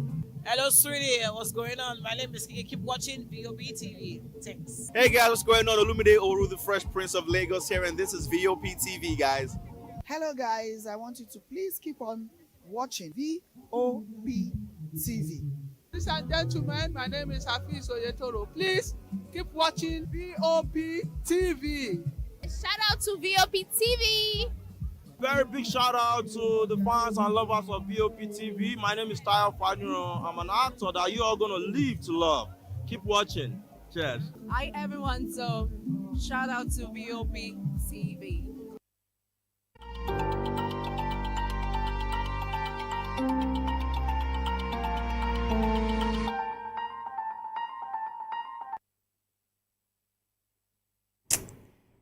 Hello, sweetie. What's going on? My name is Kiki. Keep watching VOP TV. Thanks. Hey, guys. What's going on? Olumide Oru, the Fresh Prince of Lagos here, and this is VOP TV, guys. Hello, guys. I want you to please keep on watching VOP TV. Ladies and gentlemen, my name is Hafiz Oyetoro. Please keep watching VOP TV. Shout out to VOP TV. Very big shout out to the fans and lovers of VOP TV. My name is Tayo Faduro. I'm an actor that you are going to live to love. Keep watching. Cheers. Hi, everyone. So, shout out to VOP TV.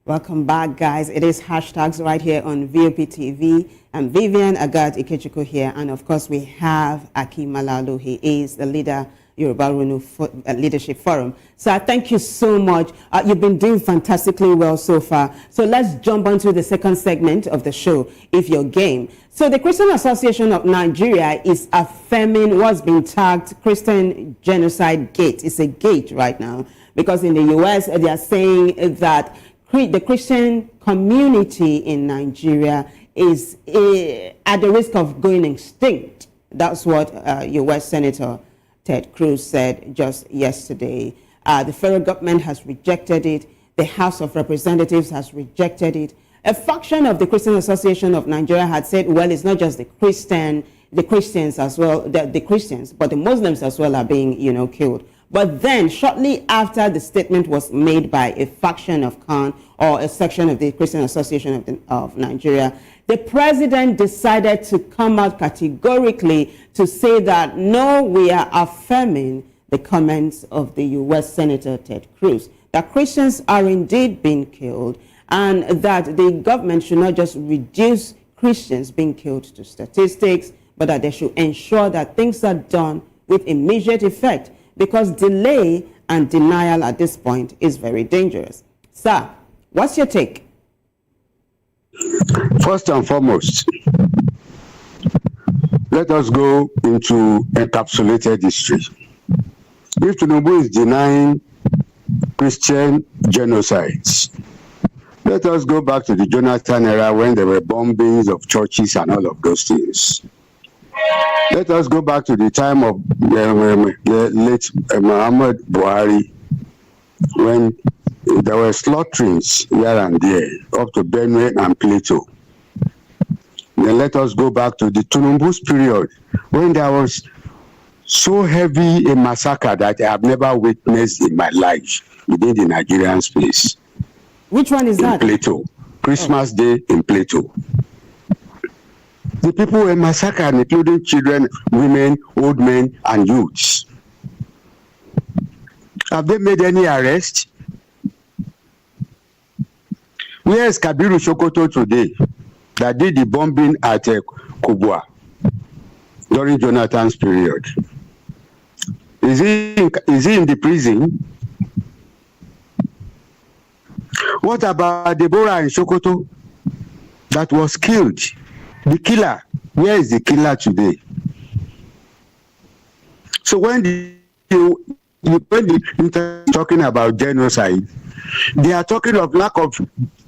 Welcome back, guys. It is hashtags right here on VOP TV. I'm Vivian Agat Ikechukwu here. And of course, we have Aki Malalu. He is the leader, Yoruba Runu Leadership Forum. So thank you so much. You've been doing fantastically well so far. So let's jump onto the second segment of the show, if you're game. So the Christian Association of Nigeria is affirming what's been tagged Christian Genocide Gate. It's a gate right now because in the US, they are saying that the Christian community in Nigeria is at the risk of going extinct. That's what U.S. Senator Ted Cruz said just yesterday. The federal government has rejected it. The House of Representatives has rejected it. A faction of the Christian Association of Nigeria had said, well, it's not just the Christians as well, the Christians, but the Muslims as well are being, killed. But then, shortly after the statement was made by a faction of Khan or a section of the Christian Association of Nigeria, the president decided to come out categorically to say that, no, we are affirming the comments of the U.S. Senator Ted Cruz, that Christians are indeed being killed and that the government should not just reduce Christians being killed to statistics, but that they should ensure that things are done with immediate effect, because delay and denial at this point is very dangerous. Sir, what's your take? First and foremost, let us go into encapsulated history. If Tinubu is denying Christian genocides, let us go back to the Jonathan era when there were bombings of churches and all of those things. Let us go back to the time of the late Muhammad Buhari, when there were slaughterings here and there, up to Benue and Plateau. Then let us go back to the Tinubu's period, when there was so heavy a massacre that I have never witnessed in my life within the Nigerian space. Which one is that? In Plateau. Christmas Day in Plateau. The people were massacred, including children, women, old men, and youths. Have they made any arrest? Where is Kabiru Sokoto today that did the bombing at Kubwa during Jonathan's period? Is he in the prison? What about Deborah in Sokoto that was killed? The killer, where is the killer today? So when they're talking about genocide, they are talking of lack of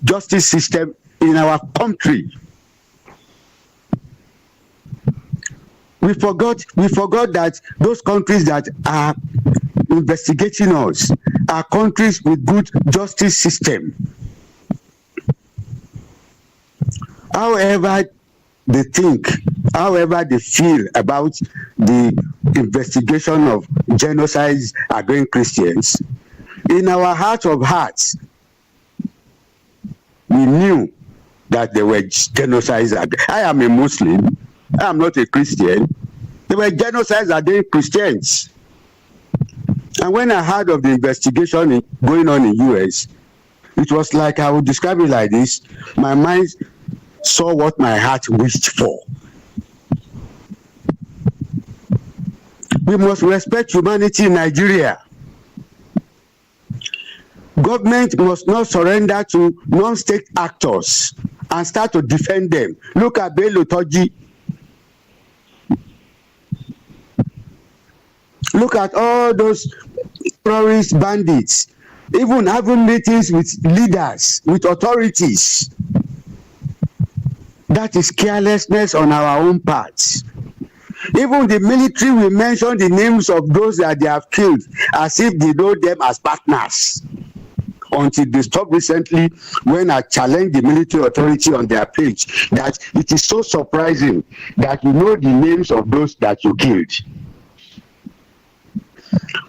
justice system in our country. We forgot that those countries that are investigating us are countries with good justice system. However they think, however they feel about the investigation of genocides against Christians, in our heart of hearts, we knew that there were genocides. I am a Muslim. I am not a Christian. There were genocides against Christians. And when I heard of the investigation going on in US, it was like, I would describe it like this: my mind saw what my heart wished for. We must respect humanity in Nigeria. Government must not surrender to non-state actors and start to defend them. Look at Bello Toji. Look at all those terrorist bandits, even having meetings with leaders, with authorities. That is carelessness on our own part. Even the military will mention the names of those that they have killed as if they know them as partners. Until they stopped recently, when I challenged the military authority on their page, that it is so surprising that you know the names of those that you killed.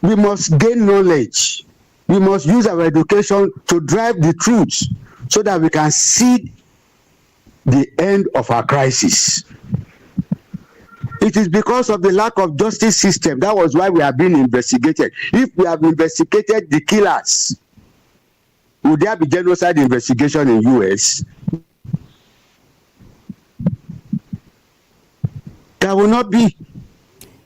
We must gain knowledge. We must use our education to drive the truth so that we can see the end of our crisis. It is because of the lack of justice system. That was why we are being investigated. If we have investigated the killers, would there be genocide investigation in US? There will not be.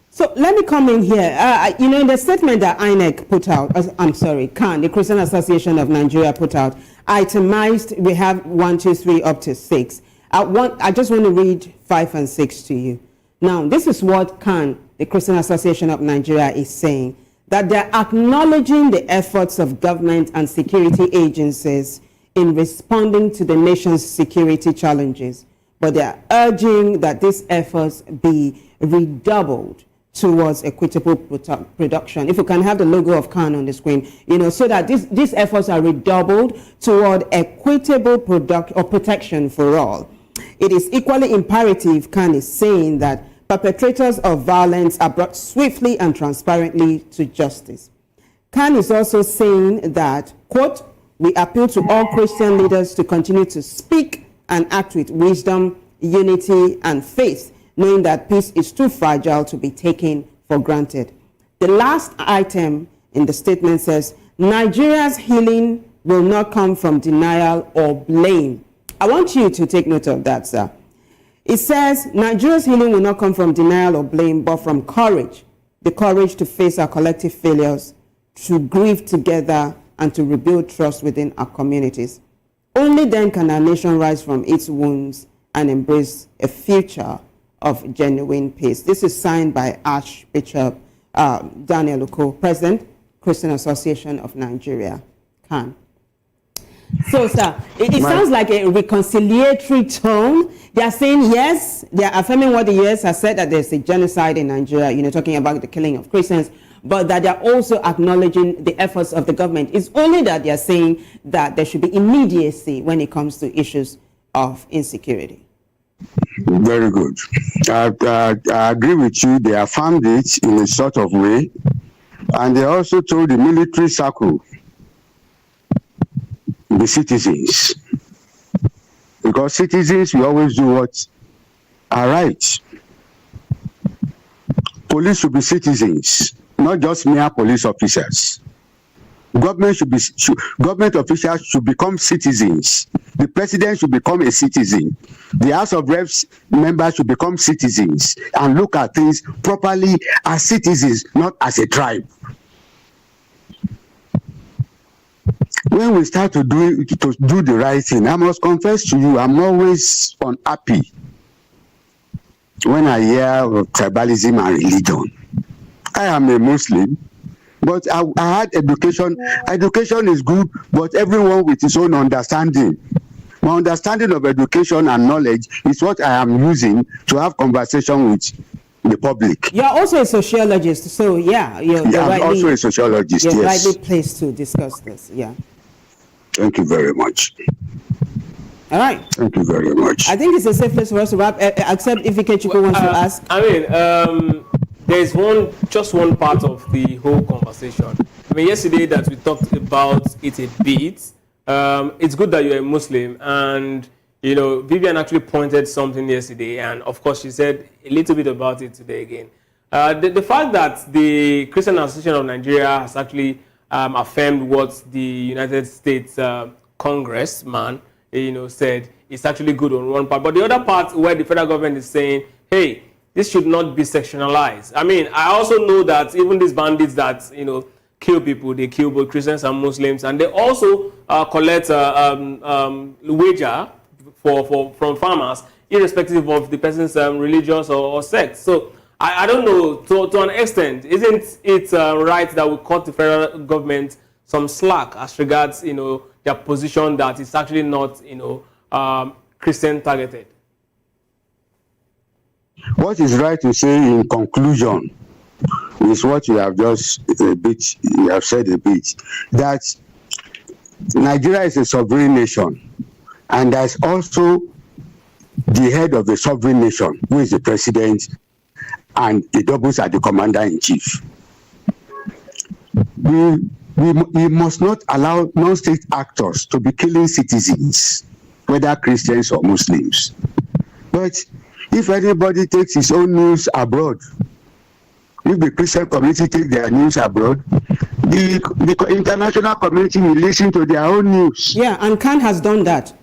So let me come in here. In the statement that INEC put out, CAN, the Christian Association of Nigeria, put out, itemized, we have 1, 2, 3 up to 6. I just want to read 5 and 6 to you. Now, this is what CAN, the Christian Association of Nigeria, is saying, that they're acknowledging the efforts of government and security agencies in responding to the nation's security challenges, but they're urging that these efforts be redoubled towards equitable production. If you can have the logo of CAN on the screen, so that these efforts are redoubled toward equitable protection for all. It is equally imperative, CAN is saying, that perpetrators of violence are brought swiftly and transparently to justice. CAN is also saying that, quote, we appeal to all Christian leaders to continue to speak and act with wisdom, unity, and faith, knowing that peace is too fragile to be taken for granted. The last item in the statement says, Nigeria's healing will not come from denial or blame. I want you to take note of that, sir. It says, Nigeria's healing will not come from denial or blame, but from courage, the courage to face our collective failures, to grieve together, and to rebuild trust within our communities. Only then can our nation rise from its wounds and embrace a future of genuine peace. This is signed by Archbishop Daniel Uko, President, Christian Association of Nigeria, CAN. So, sir, it sounds like a reconciliatory tone. They are saying yes, they are affirming what the US has said, that there's a genocide in Nigeria, talking about the killing of Christians, but that they are also acknowledging the efforts of the government. It's only that they are saying that there should be immediacy when it comes to issues of insecurity. Very good. I agree with you. They affirmed it in a sort of way, and they also told the military circle, the citizens, because citizens will always do what are right. Police should be citizens, not just mere police officers. Government officials should become citizens. The president should become a citizen. The House of Reps members should become citizens and look at things properly as citizens, not as a tribe. When we start to do the right thing, I must confess to you, I'm always unhappy when I hear of tribalism and religion. I am a Muslim, but I had education. Education is good, but everyone with his own understanding. My understanding of education and knowledge is what I am using to have conversation with the public. You're also a sociologist, so yeah, you're I'm also a sociologist. You're yes. rightly placed to discuss this. Yeah. Thank you very much. All right. Thank you very much. I think it's a safe place for us to wrap. Except if Ikechukwu wants to ask. I mean, there's just one part of the whole conversation. I mean, yesterday that we talked about it a bit. It's good that you're a Muslim, and you know, Vivian actually pointed something yesterday, and of course she said a little bit about it today again. The fact that the Christian Association of Nigeria has actually affirmed what the United States congressman, you know, said is actually good on one part, but the other part where the federal government is saying, hey, this should not be sectionalized. I mean, I also know that even these bandits that, you know, kill people, they kill both Christians and Muslims, and they also collect wager from farmers, irrespective of the person's religious or sect. So I don't know, to an extent, isn't it right that we cut the federal government some slack as regards, you know, their position that it's actually not, you know, Christian targeted? What is right to say in conclusion is what you have just said a bit, that Nigeria is a sovereign nation, and there's also the head of the sovereign nation, who is the president, and he doubles as the commander-in-chief. We must not allow non-state actors to be killing citizens, whether Christians or Muslims. But if anybody takes his own news abroad, if the Christian community take their news abroad, the international community will listen to their own news. Yeah, and Khan has done that.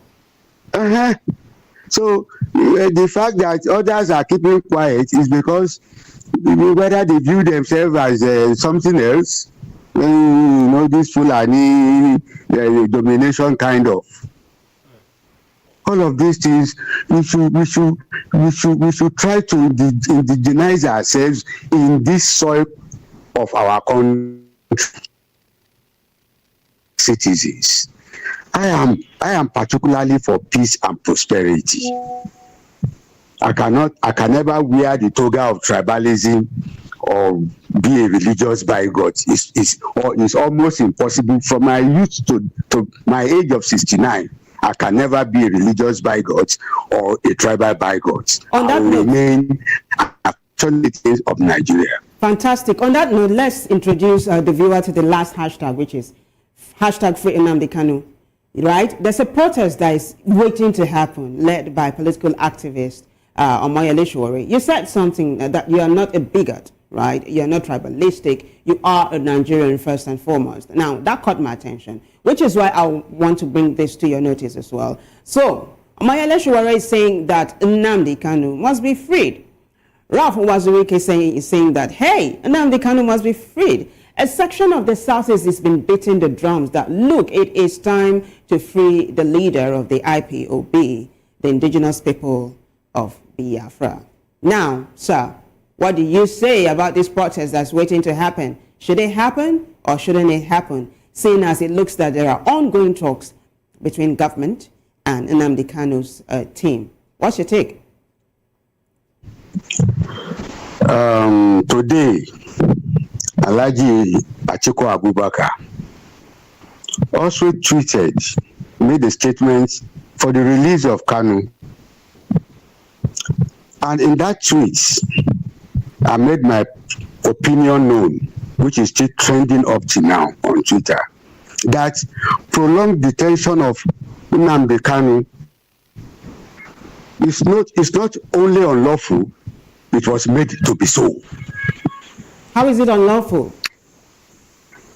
So the fact that others are keeping quiet is because whether they view themselves as something else, you know, this Fulani domination kind of. All of these things, we should try to indigenize ourselves in this soil of our country. Citizens, I am particularly for peace and prosperity. I can never wear the toga of tribalism or be a religious bigot. It's almost impossible. From my youth to my age of 69. I can never be a religious bigot or a tribal bigot. On that note, remain actualities of Nigeria. Fantastic. On that note, let's introduce the viewer to the last hashtag, which is hashtag Free Nnamdi Kanu. Right? There's a protest that is waiting to happen, led by political activist Omoyele Sowore. You said something that you are not a bigot, right? You're not tribalistic. You are a Nigerian first and foremost. Now, that caught my attention, which is why I want to bring this to your notice as well. So, Omoyele Sowore is saying that Nnamdi Kanu must be freed. Ralph Wazirike is saying that, hey, Nnamdi Kanu must be freed. A section of the Southeast has been beating the drums that, look, it is time to free the leader of the IPOB, the indigenous people of Biafra. Now, sir, what do you say about this protest that's waiting to happen? Should it happen or shouldn't it happen, seeing as it looks that there are ongoing talks between government and Nnamdi Kanu's team? What's your take? Today, Alhaji Atiku Abubakar also made a statement for the release of Kanu. And in that tweet, I made my opinion known, which is still trending up to now on Twitter, that prolonged detention of Nnamdi Kanu is not only unlawful, it was made to be so. How is it unlawful?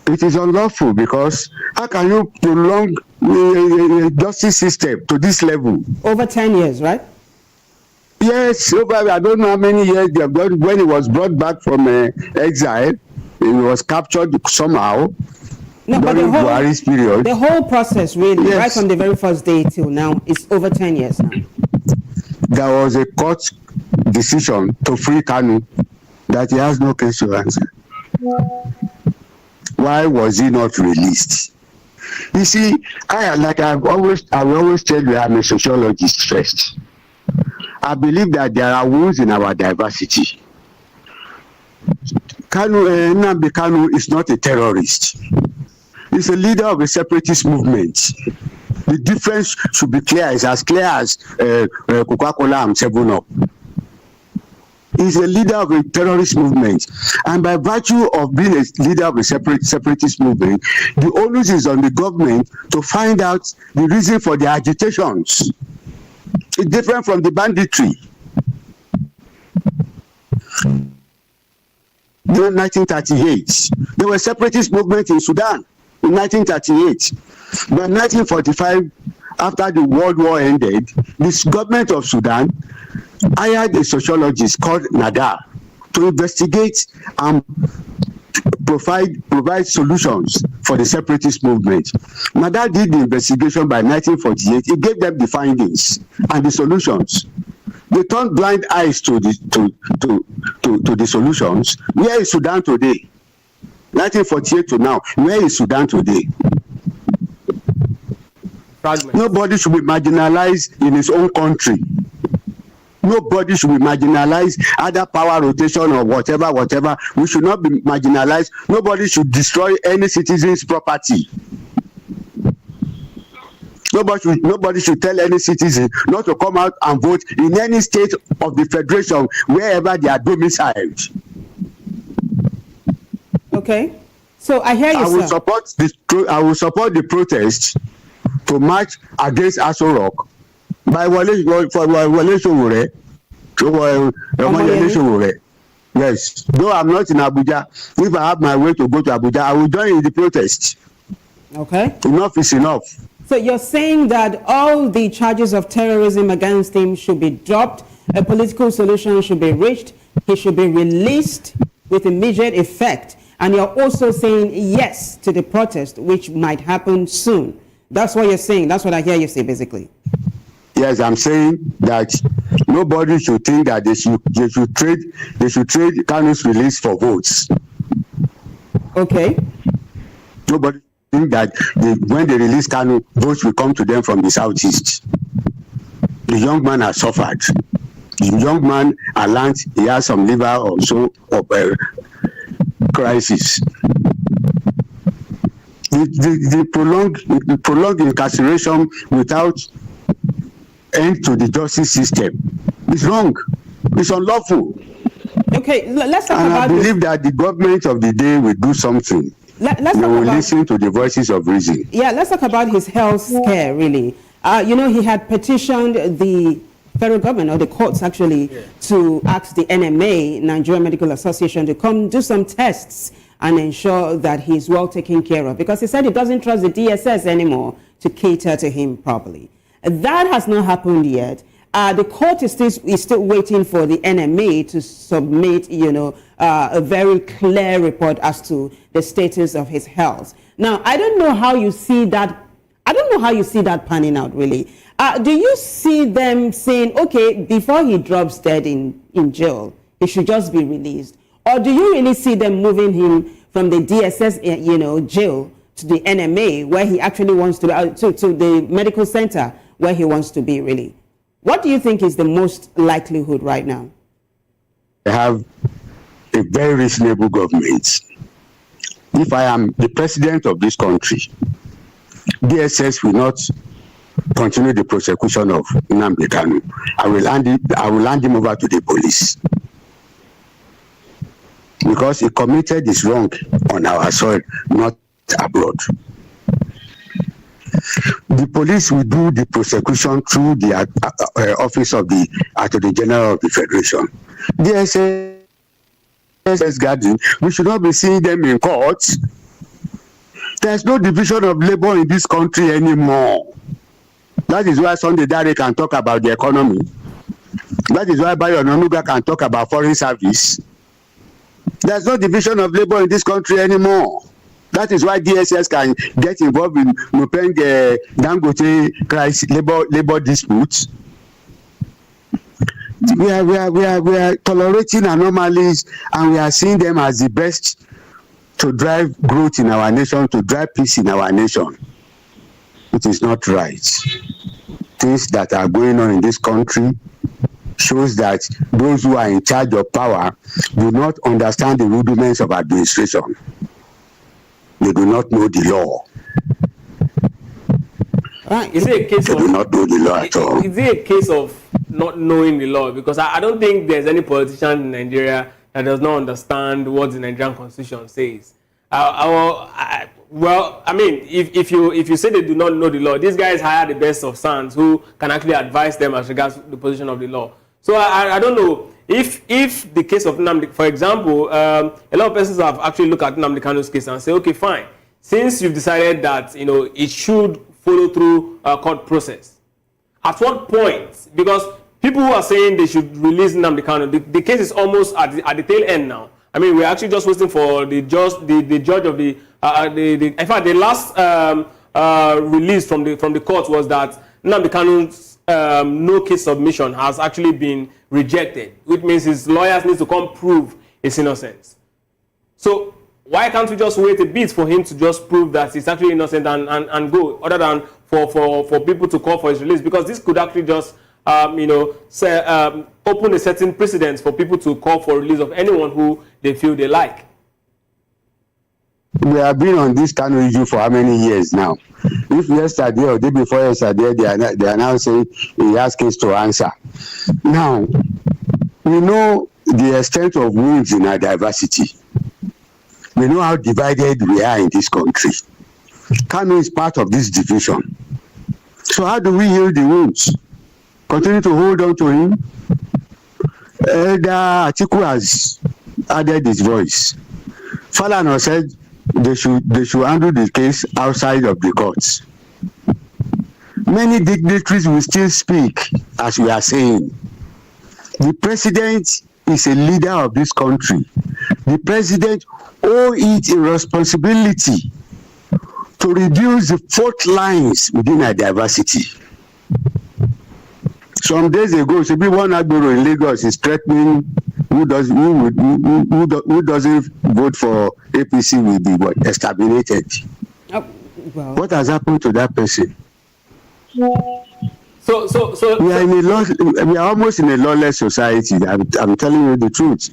It is unlawful because how can you prolong the justice system to this level? Over 10 years, right? Yes, over, I don't know how many years they have done. When he was brought back from exile, he was captured somehow. No, but during Buhari's period. The whole process, really, yes, right from the very first day till now, is over 10 years now. There was a court decision to free Kanu that he has no case to answer. Why was he not released? You see, I will always tell you, I'm a sociologist first. I believe that there are wounds in our diversity. Nnamdi Kanu is not a terrorist. He's a leader of a separatist movement. The difference should be clear. It's as clear as Coca-Cola and 7-Up. He's a leader of a terrorist movement. And by virtue of being a leader of a separatist movement, the onus is on the government to find out the reason for the agitations. It's different from the banditry. In 1938, there were separatist movements in Sudan in 1938. But in 1945, after the World War ended, this government of Sudan hired a sociologist called Nadar to investigate and provide solutions for the separatist movement. Nadar did the investigation by 1948. He gave them the findings and the solutions. They turned blind eyes to the solutions. Where is Sudan today? 1948 to now, where is Sudan today? Nobody should be marginalized in his own country. Nobody should be marginalized, either power rotation or whatever. We should not be marginalized. Nobody should destroy any citizen's property. Nobody should tell any citizen not to come out and vote in any state of the federation wherever they are domiciled. Okay, so I hear you, I will support the protest to march against Aso Rock by Wole. Yes, though I'm not in Abuja, if I have my way to go to Abuja, I will join in the protest. Okay. Enough is enough. So you're saying that all the charges of terrorism against him should be dropped, a political solution should be reached, he should be released with immediate effect, and you're also saying yes to the protest, which might happen soon. That's what you're saying. That's what I hear you say, basically. Yes, I'm saying that nobody should think that they should trade Kanu's release for votes. Okay. Nobody think that when they release Kanu, votes will come to them from the southeast. The young man has suffered. The young man has learned he has some liver or so of crisis. The prolonged incarceration without end to the justice system is wrong. It's unlawful. Okay, let's talk and about. I believe that the government of the day will do something. They will listen to the voices of reason. Yeah, let's talk about his health care, really. He had petitioned the federal government, or the courts actually, to ask the NMA, Nigerian Medical Association, to come do some tests and ensure that he's well taken care of. Because he said he doesn't trust the DSS anymore to cater to him properly. That has not happened yet. The court is still waiting for the NMA to submit, a very clear report as to the status of his health. Now, I don't know how you see that. I don't know how you see that panning out, really. Do you see them saying, okay, before he drops dead in jail, he should just be released? Or do you really see them moving him from the DSS, jail to the NMA, where he actually wants to be, to the medical center where he wants to be, really? What do you think is the most likelihood right now? They have a very reasonable government. If I am the president of this country, DSS will not continue the prosecution of Nnamdi Kanu. I will hand him over to the police. Because he committed his wrong on our soil, not abroad. The police will do the prosecution through the office of the Attorney General of the Federation. The SS guardian, we should not be seeing them in court. There's no division of labor in this country anymore. That is why Sunday Dare can talk about the economy. That is why Bayo Onanuga can talk about foreign service. There's no division of labor in this country anymore. That is why DSS can get involved in Nupeng Dangote crisis, labor disputes. We are tolerating anomalies, and we are seeing them as the best to drive growth in our nation, to drive peace in our nation. It is not right. Things that are going on in this country shows that those who are in charge of power do not understand the rudiments of administration. They do not know the law. Is it a case they do not know the law at all. Is it a case of not knowing the law? Because I don't think there's any politician in Nigeria that does not understand what the Nigerian Constitution says. Well, I mean, if you say they do not know the law, these guys hire the best of sons who can actually advise them as regards the position of the law. So I don't know if the case of Nnamdi, for example, a lot of persons have actually looked at Nnamdi Kanu's case and say, okay, fine, since you've decided that it should follow through a court process, at what point? Because people who are saying they should release Nnamdi Kanu, the case is almost at the tail end now. I mean, we're actually just waiting for the judge of in fact, the last release from the court was that Nnamdi Kanu's no case submission has actually been rejected, which means his lawyers need to come prove his innocence. So why can't we just wait a bit for him to just prove that he's actually innocent and go, other than for people to call for his release? Because this could actually just open a certain precedent for people to call for release of anyone who they feel they like. We have been on this kind of issue for how many years now? If yesterday or the day before yesterday, they are now saying he has case to answer. Now, we know the extent of wounds in our diversity. We know how divided we are in this country. Kanu is part of this division. So how do we heal the wounds? Continue to hold on to him? Elder Atiku has added his voice. Falana said they should handle the case outside of the courts. Many dignitaries will still speak, as we are saying. The president is a leader of this country. The president owes it a responsibility to reduce the fault lines within our diversity. Some days ago, one Agbero in Lagos is threatening who doesn't vote for APC will be exterminated. Well. What has happened to that person? So we are almost in a lawless society. I'm telling you the truth.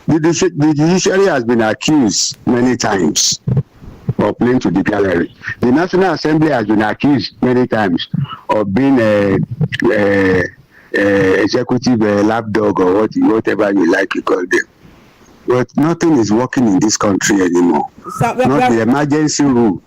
The judiciary has been accused many times of playing to the gallery. The National Assembly has been accused many times of being a executive lapdog or whatever you like to call them. But nothing is working in this country anymore. Not the emergency rule.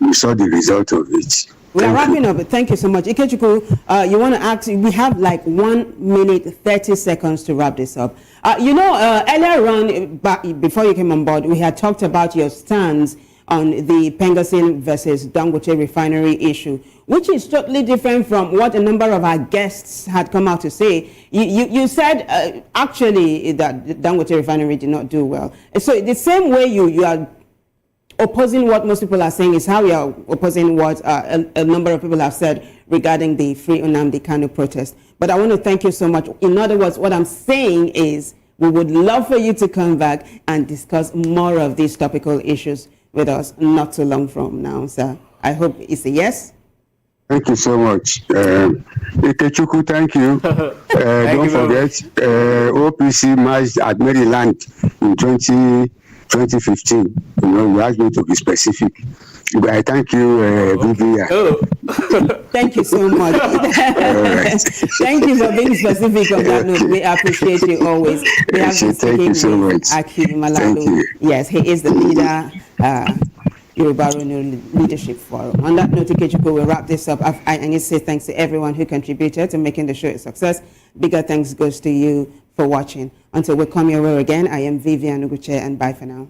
We saw the result of it. We are wrapping up. Thank you so much. Ikechukwu, you want to ask, we have like 1 minute, 30 seconds to wrap this up. Earlier on, before you came on board, we had talked about your stance on the Pengasin versus Dangote refinery issue, which is totally different from what a number of our guests had come out to say. You said actually that the Dangote refinery did not do well. So the same way you are opposing what most people are saying is how we are opposing what a number of people have said regarding the Free Nnamdi Kanu protest. But I want to thank you so much. In other words, what I'm saying is we would love for you to come back and discuss more of these topical issues with us not too long from now, sir. I hope it's a yes. Thank you so much. Ikechukwu, thank you. Don't forget, OPC marched at Maryland in 2015. You asked me to be specific. But I thank you, Vivian. Thank you so much. Thank you for being specific on that note. We appreciate you always. We have been speaking with Aki Malalo. Yes, he is the leader, Yoruba Leadership Forum. On that note, Ikechukwu, we'll wrap this up. I need to say thanks to everyone who contributed to making the show a success. Bigger thanks goes to you for watching. Until we come your way again, I am Vivian Uguche, and bye for now.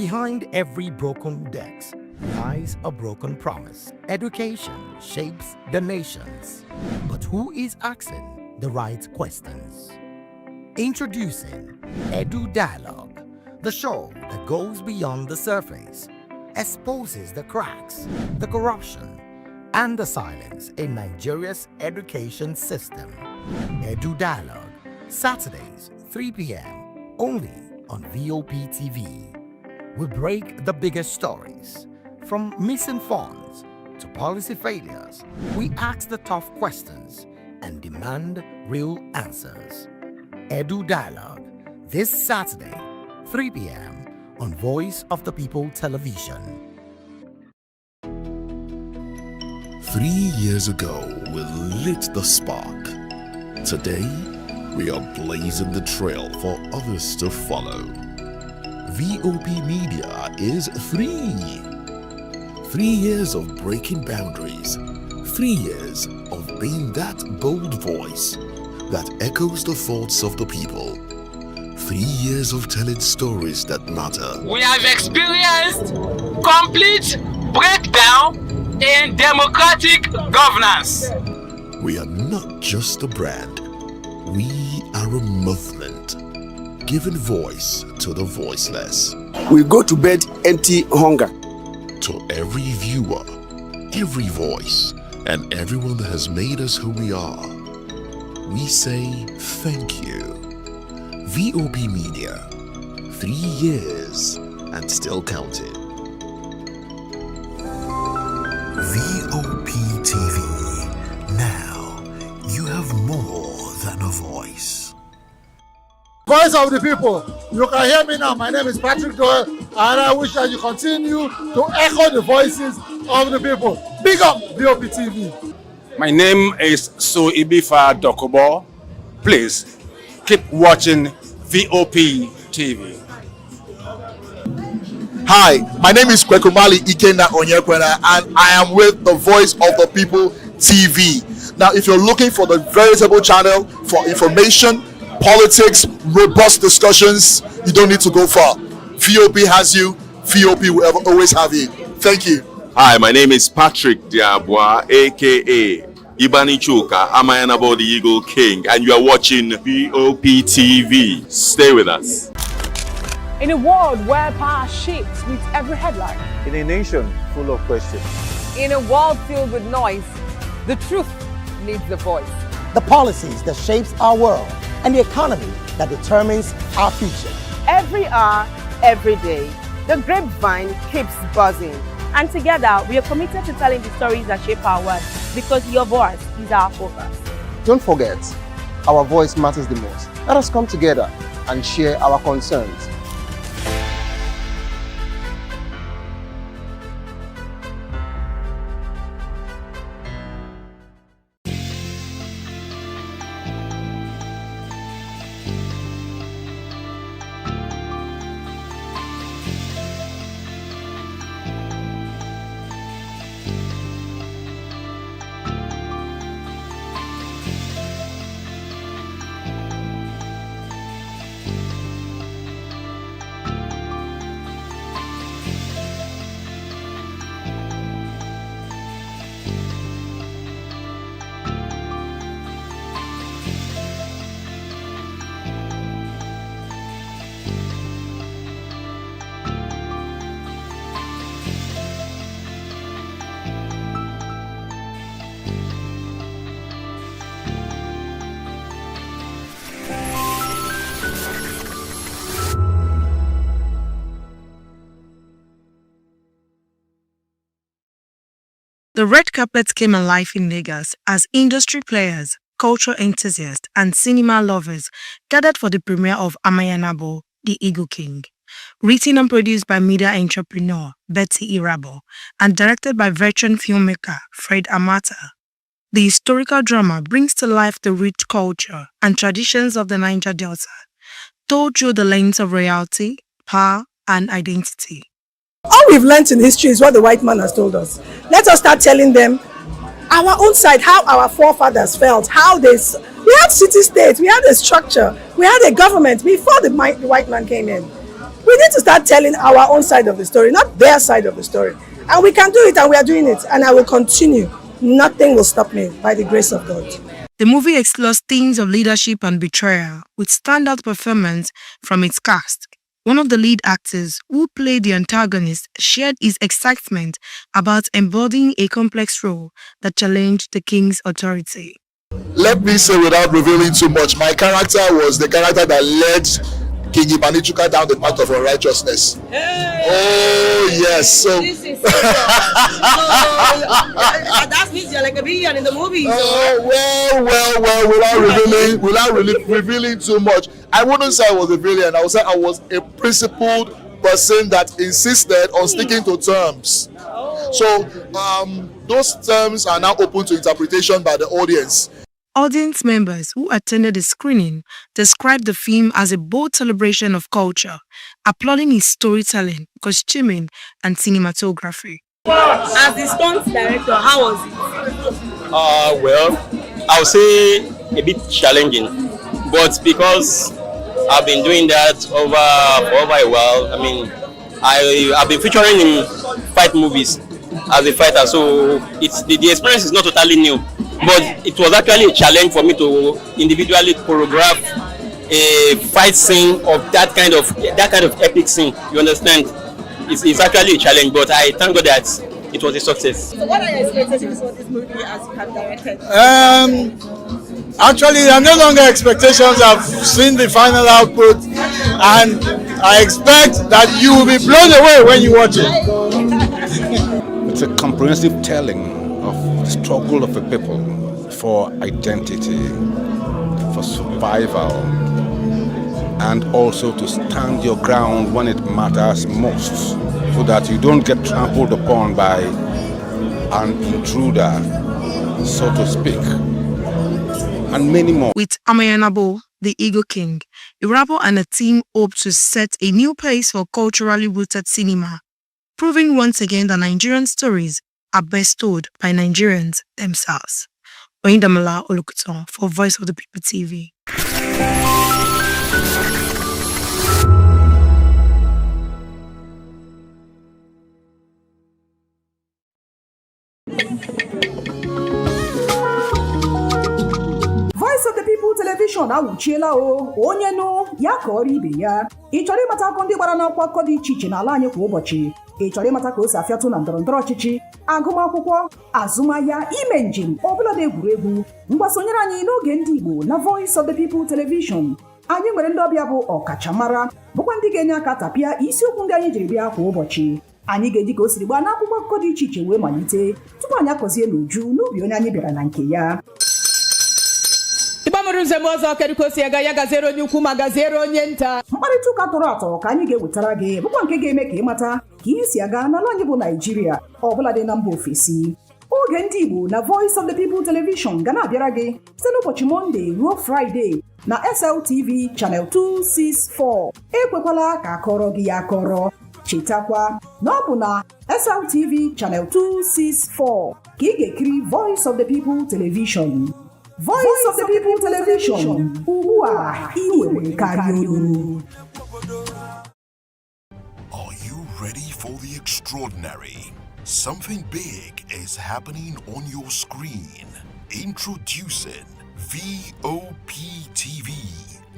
Behind every broken desk lies a broken promise. Education shapes the nations. But who is asking the right questions? Introducing Edu Dialogue, the show that goes beyond the surface, exposes the cracks, the corruption, and the silence in Nigeria's education system. Edu Dialogue, Saturdays, 3 p.m., only on VOP TV. We break the biggest stories, from missing funds to policy failures. We ask the tough questions and demand real answers. Edu Dialogue, this Saturday, 3 p.m. on Voice of the People Television. 3 years ago, we lit the spark. Today, we are blazing the trail for others to follow. VOP Media is 3. 3 years of breaking boundaries. 3 years of being that bold voice that echoes the thoughts of the people. 3 years of telling stories that matter. We have experienced complete breakdown in democratic governance. We are not just a brand. We are a movement, giving voice to the voiceless. We go to bed empty hunger. To every viewer, every voice, and everyone that has made us who we are, we say thank you. VOP Media, 3 years and still counting. VOP TV. Now you have more than a voice. Voice of the people. You can hear me now. My name is Patrick Doyle, and I wish that you continue to echo the voices of the people. Big up VOP TV. My name is Soibifa Dokobo. Please keep watching VOP TV. Hi, my name is Kwekumali Ikenda Onyekwena, and I am with the Voice of the People TV. Now, if you're looking for the veritable channel for information, politics, robust discussions, you don't need to go far. VOP has you. VOP will always have you. Thank you. Hi, my name is Patrick Diabwa, aka Ibani Chuka, Amayanabo the Eagle King, and you are watching VOP TV. Stay with us. In a world where power shifts with every headline, In a nation full of questions. in a world filled with noise, the truth needs a voice. The policies that shapes our world and the economy that determines our future. Every hour, every day, the grapevine keeps buzzing. And together, we are committed to telling the stories that shape our world, because your voice is our focus. Don't forget, our voice matters the most. Let us come together and share our concerns. The red carpet came alive in Lagos as industry players, culture enthusiasts, and cinema lovers gathered for the premiere of Amayanabo, the Eagle King. Written and produced by media entrepreneur Betty Irabo and directed by veteran filmmaker Fred Amata. The historical drama brings to life the rich culture and traditions of the Niger Delta, told through the lens of royalty, power, and identity. All we've learned in history is what the white man has told us. Let us start telling them our own side, how our forefathers felt, how we had city-states, we had a structure, we had a government before the white man came in. We need to start telling our own side of the story, not their side of the story. And we can do it, and we are doing it, and I will continue. Nothing will stop me by the grace of God. The movie explores themes of leadership and betrayal with standout performance from its cast. One of the lead actors who played the antagonist shared his excitement about embodying a complex role that challenged the king's authority. Let me say without revealing too much, my character was the character that led King Ibanichuka down the path of unrighteousness. Hey! Oh yes, so this is so that means you're like a villain in the movie. Well, without revealing too much, I wouldn't say I was a villain. I would say I was a principled person that insisted on sticking to terms. So those terms are now open to interpretation by the audience. Audience members who attended the screening described the film as a bold celebration of culture, applauding his storytelling, costuming, and cinematography. As the stunt director, how was it? Well, I would say a bit challenging, but because I've been doing that for over a while. I mean, I've been featuring in fight movies as a fighter, so the experience is not totally new. But it was actually a challenge for me to individually choreograph a fight scene of that kind of epic scene. You understand? It's actually a challenge, but I thank God that it was a success. So what are your expectations for this movie as you have directed? Actually, there are no longer expectations. I've seen the final output, and I expect that you will be blown away when you watch it. It's a comprehensive telling of the struggle of a people for identity, for survival, and also to stand your ground when it matters most, so that you don't get trampled upon by an intruder, so to speak, and many more. With Amayanabo, the Eagle King, Irabo and a team hope to set a new pace for culturally rooted cinema, proving once again that Nigerian stories are best told by Nigerians themselves. Oyindamola Olukutan for Voice of the People TV. Voice of the People Television awuchiela onye nụ ya ka ọrụ ibe ya. Ị chọrọ ịmata akụkọ ndị gbara n'akwụkwọ akụkọ dị iche iche n'ala anyị kwa ụbọchị. Ị chọrọ ịmata ka o si afịatụ na ndọrọndọrọ ọchịchị, agụmakwụkwọ, azụmahịa, ime njem, ọbụla dị egwuregwu. Ngwa sonyere anyị n'oge ndị Igbo na Voice of the People Television. Anyị nwere ndị ọbịa bụ ọkachamara, bụkwa ndị ga-enye aka tapịa isiokwu ndị anyị jiri bịa kwa ụbọchị. Anyị ga-eji ka o siri gbaa n'akwụkwọ akụkọ dị iche iche wee malite tupu anyị akọzie n'uju n'ubi onye anyị bịara na nke ya. Mkparịta ụka tọrọ atọ ka anyị ga-ewetara gị bụkwa nke ga-eme ka ịmata ka ihe si aga n'ala anyị bụ Naịjirịa ọbụla dị na mba ofesi. Oge ndị Igbo na Voice of the People Television ga na-abịara gị site n'ụbọchị Mọnde ruo Fraịde na SLTV Channel 264. Ekwekwala ka akọrọ gị ya akọrọ. Chetakwa na ọ bụ na SLTV Channel 264 ka ị ga-ekiri Voice of the People Television. Voice of the People Television. Ugbu a iwere karịa olu. Are you ready for the extraordinary? Something big is happening on your screen. Introducing VOP TV.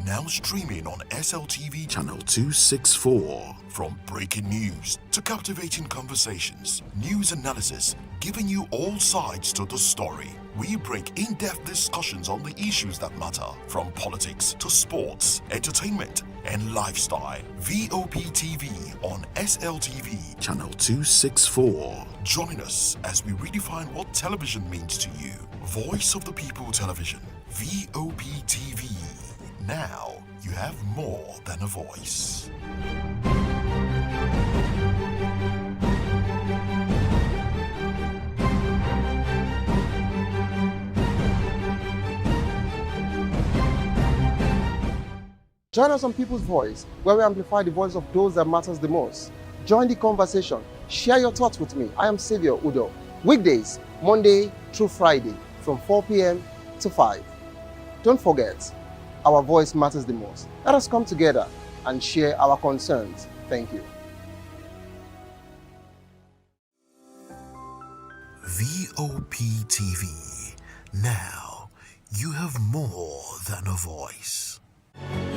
Now streaming on SLTV Channel 264. From breaking news to captivating conversations, news analysis, giving you all sides to the story. We break in-depth discussions on the issues that matter, from politics to sports, entertainment, and lifestyle. VOP TV on SLTV Channel 264. Join us as we redefine what television means to you. Voice of the People Television, VOP TV. Now you have more than a voice. Join us on People's Voice, where we amplify the voice of those that matters the most. Join the conversation. Share your thoughts with me. I am Savior Udo. Weekdays, Monday through Friday, from 4 p.m. to 5. Don't forget, our voice matters the most. Let us come together and share our concerns. Thank you. VOP TV. Now, you have more than a voice.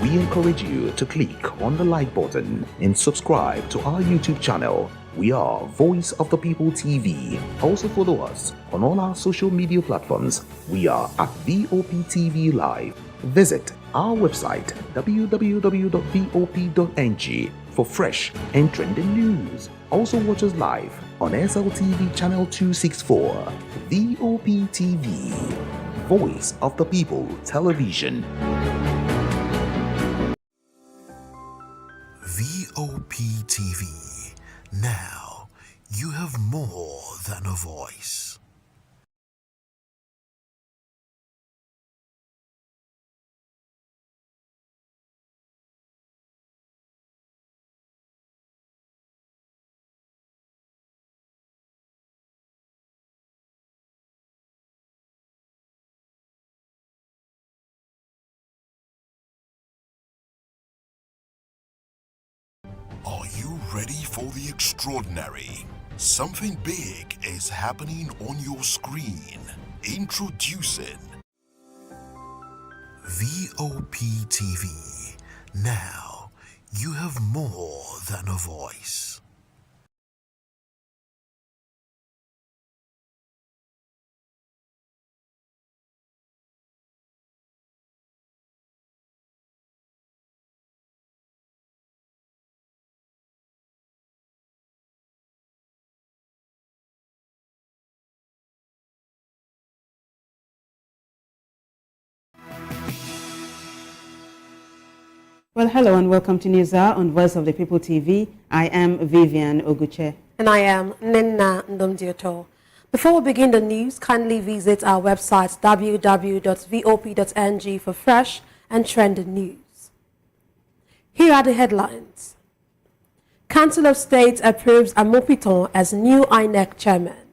We encourage you to click on the like button and subscribe to our YouTube channel. We are Voice of the People TV. Also follow us on all our social media platforms. We are at VOP TV Live. Visit our website www.vop.ng for fresh and trending news. Also watch us live on SLTV channel 264. VOP TV, Voice of the People Television. VOP TV. Now, you have more than a voice. Are you ready for the extraordinary? Something big is happening on your screen. Introducing VOP TV. Now, you have more than a voice. Well, hello and welcome to News Hour on Voice of the People TV. I am Vivian Oguche. And I am Nina Ndomdioto. Before we begin the news, kindly visit our website www.vop.ng for fresh and trending news. Here are the headlines. Council of State approves Amupitan as new INEC Chairman.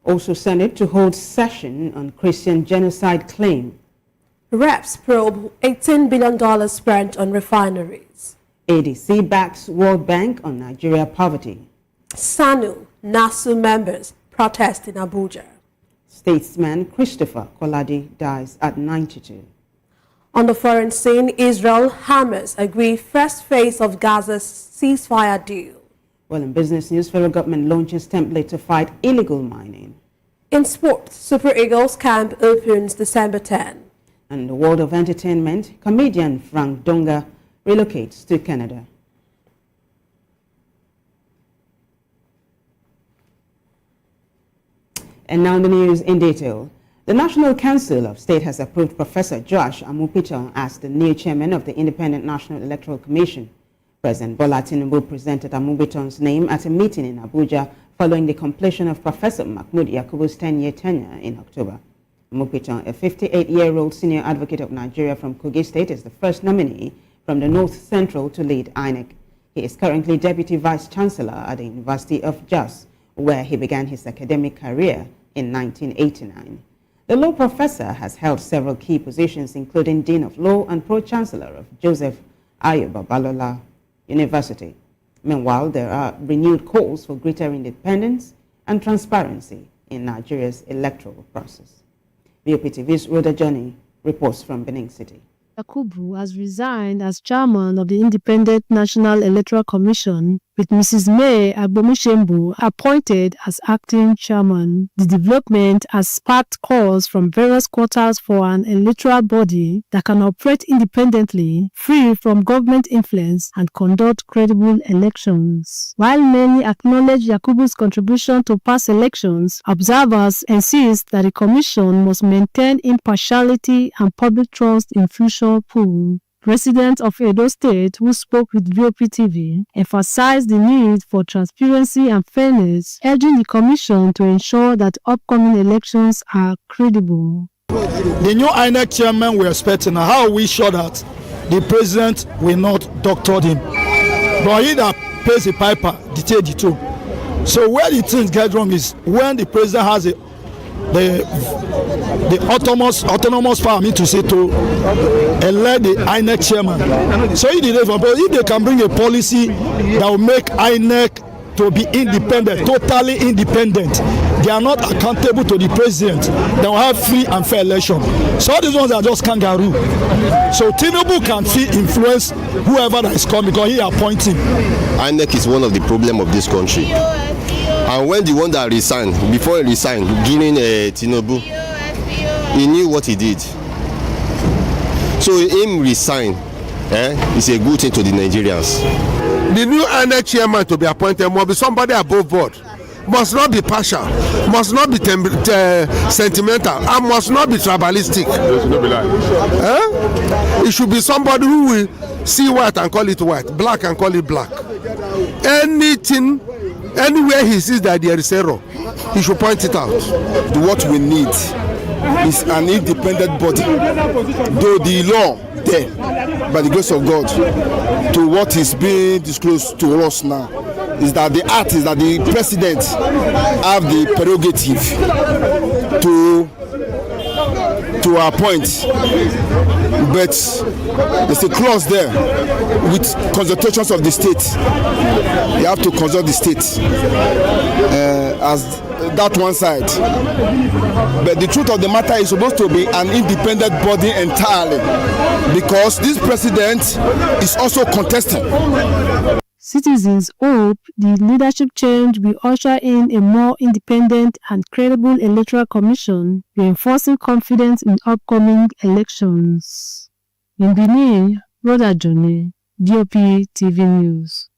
Also Senate to hold session on Christian genocide claim. Reps probe $18 billion spent on refineries. ADC backs World Bank on Nigeria poverty. SANU, NASU members protest in Abuja. Statesman Christopher Koladi dies at 92. On the foreign scene, Israel, Hamas agree first phase of Gaza's ceasefire deal. Well, in business news, federal government launches template to fight illegal mining. In sports, Super Eagles camp opens December 10. And in the world of entertainment, comedian Frank Donga relocates to Canada. And now the news in detail. The National Council of State has approved Professor Joash Amupitan as the new chairman of the Independent National Electoral Commission. President Bola Tinubu presented Amupitan's name at a meeting in Abuja following the completion of Professor Mahmoud Yakubu's 10-year tenure in October. Amupitan, a 58-year-old senior advocate of Nigeria from Kogi State, is the first nominee from the North Central to lead INEC. He is currently Deputy Vice Chancellor at the University of Jos, where he began his academic career in 1989. The law professor has held several key positions, including Dean of Law and Pro-Chancellor of Joseph Ayo Babalola University. Meanwhile, there are renewed calls for greater independence and transparency in Nigeria's electoral process. VOPTV's Rhoda Johnny reports from Benin City. Yakubu has resigned as chairman of the Independent National Electoral Commission, with Mrs. May Agbomushembu appointed as acting chairman. The development has sparked calls from various quarters for an electoral body that can operate independently, free from government influence, and conduct credible elections. While many acknowledge Yakubu's contribution to past elections, observers insist that the commission must maintain impartiality and public trust in future polls. Residents of Edo State who spoke with VOPTV emphasized the need for transparency and fairness, urging the Commission to ensure that upcoming elections are credible. The new INEC chairman we're expecting, how are we sure that the president will not doctor him? But he that pays the piper, dictate the tone. So where the things get wrong is when the president has a the autonomous power, to say, to elect the INEC chairman. So if they can bring a policy that will make INEC to be independent, totally independent, they are not accountable to the president, they will have free and fair election. So all these ones are just kangaroo. So Tinubu can still influence whoever that is coming because he appoints him. INEC is one of the problem of this country. And when the one that resigned, before he resigned, giving Tinubu, he knew what he did. So him resign is a good thing to the Nigerians. The new INEC chairman to be appointed must be somebody above board, must not be partial, must not be sentimental, and must not be tribalistic. It should be somebody who will see white and call it white, black and call it black. Anything, anywhere he sees that there is error, he should point it out. What we need is an independent body, though the law there, by the grace of God, to what is being disclosed to us now, is that the act is that the president have the prerogative to appoint, but there's a clause there with consultations of the state. You have to consult the state as that one side, but the truth of the matter is supposed to be an independent body entirely, because this president is also contesting. Citizens hope the leadership change will usher in a more independent and credible electoral commission, reinforcing confidence in upcoming elections. In Benin, Rhoda Johnny, DOP TV News.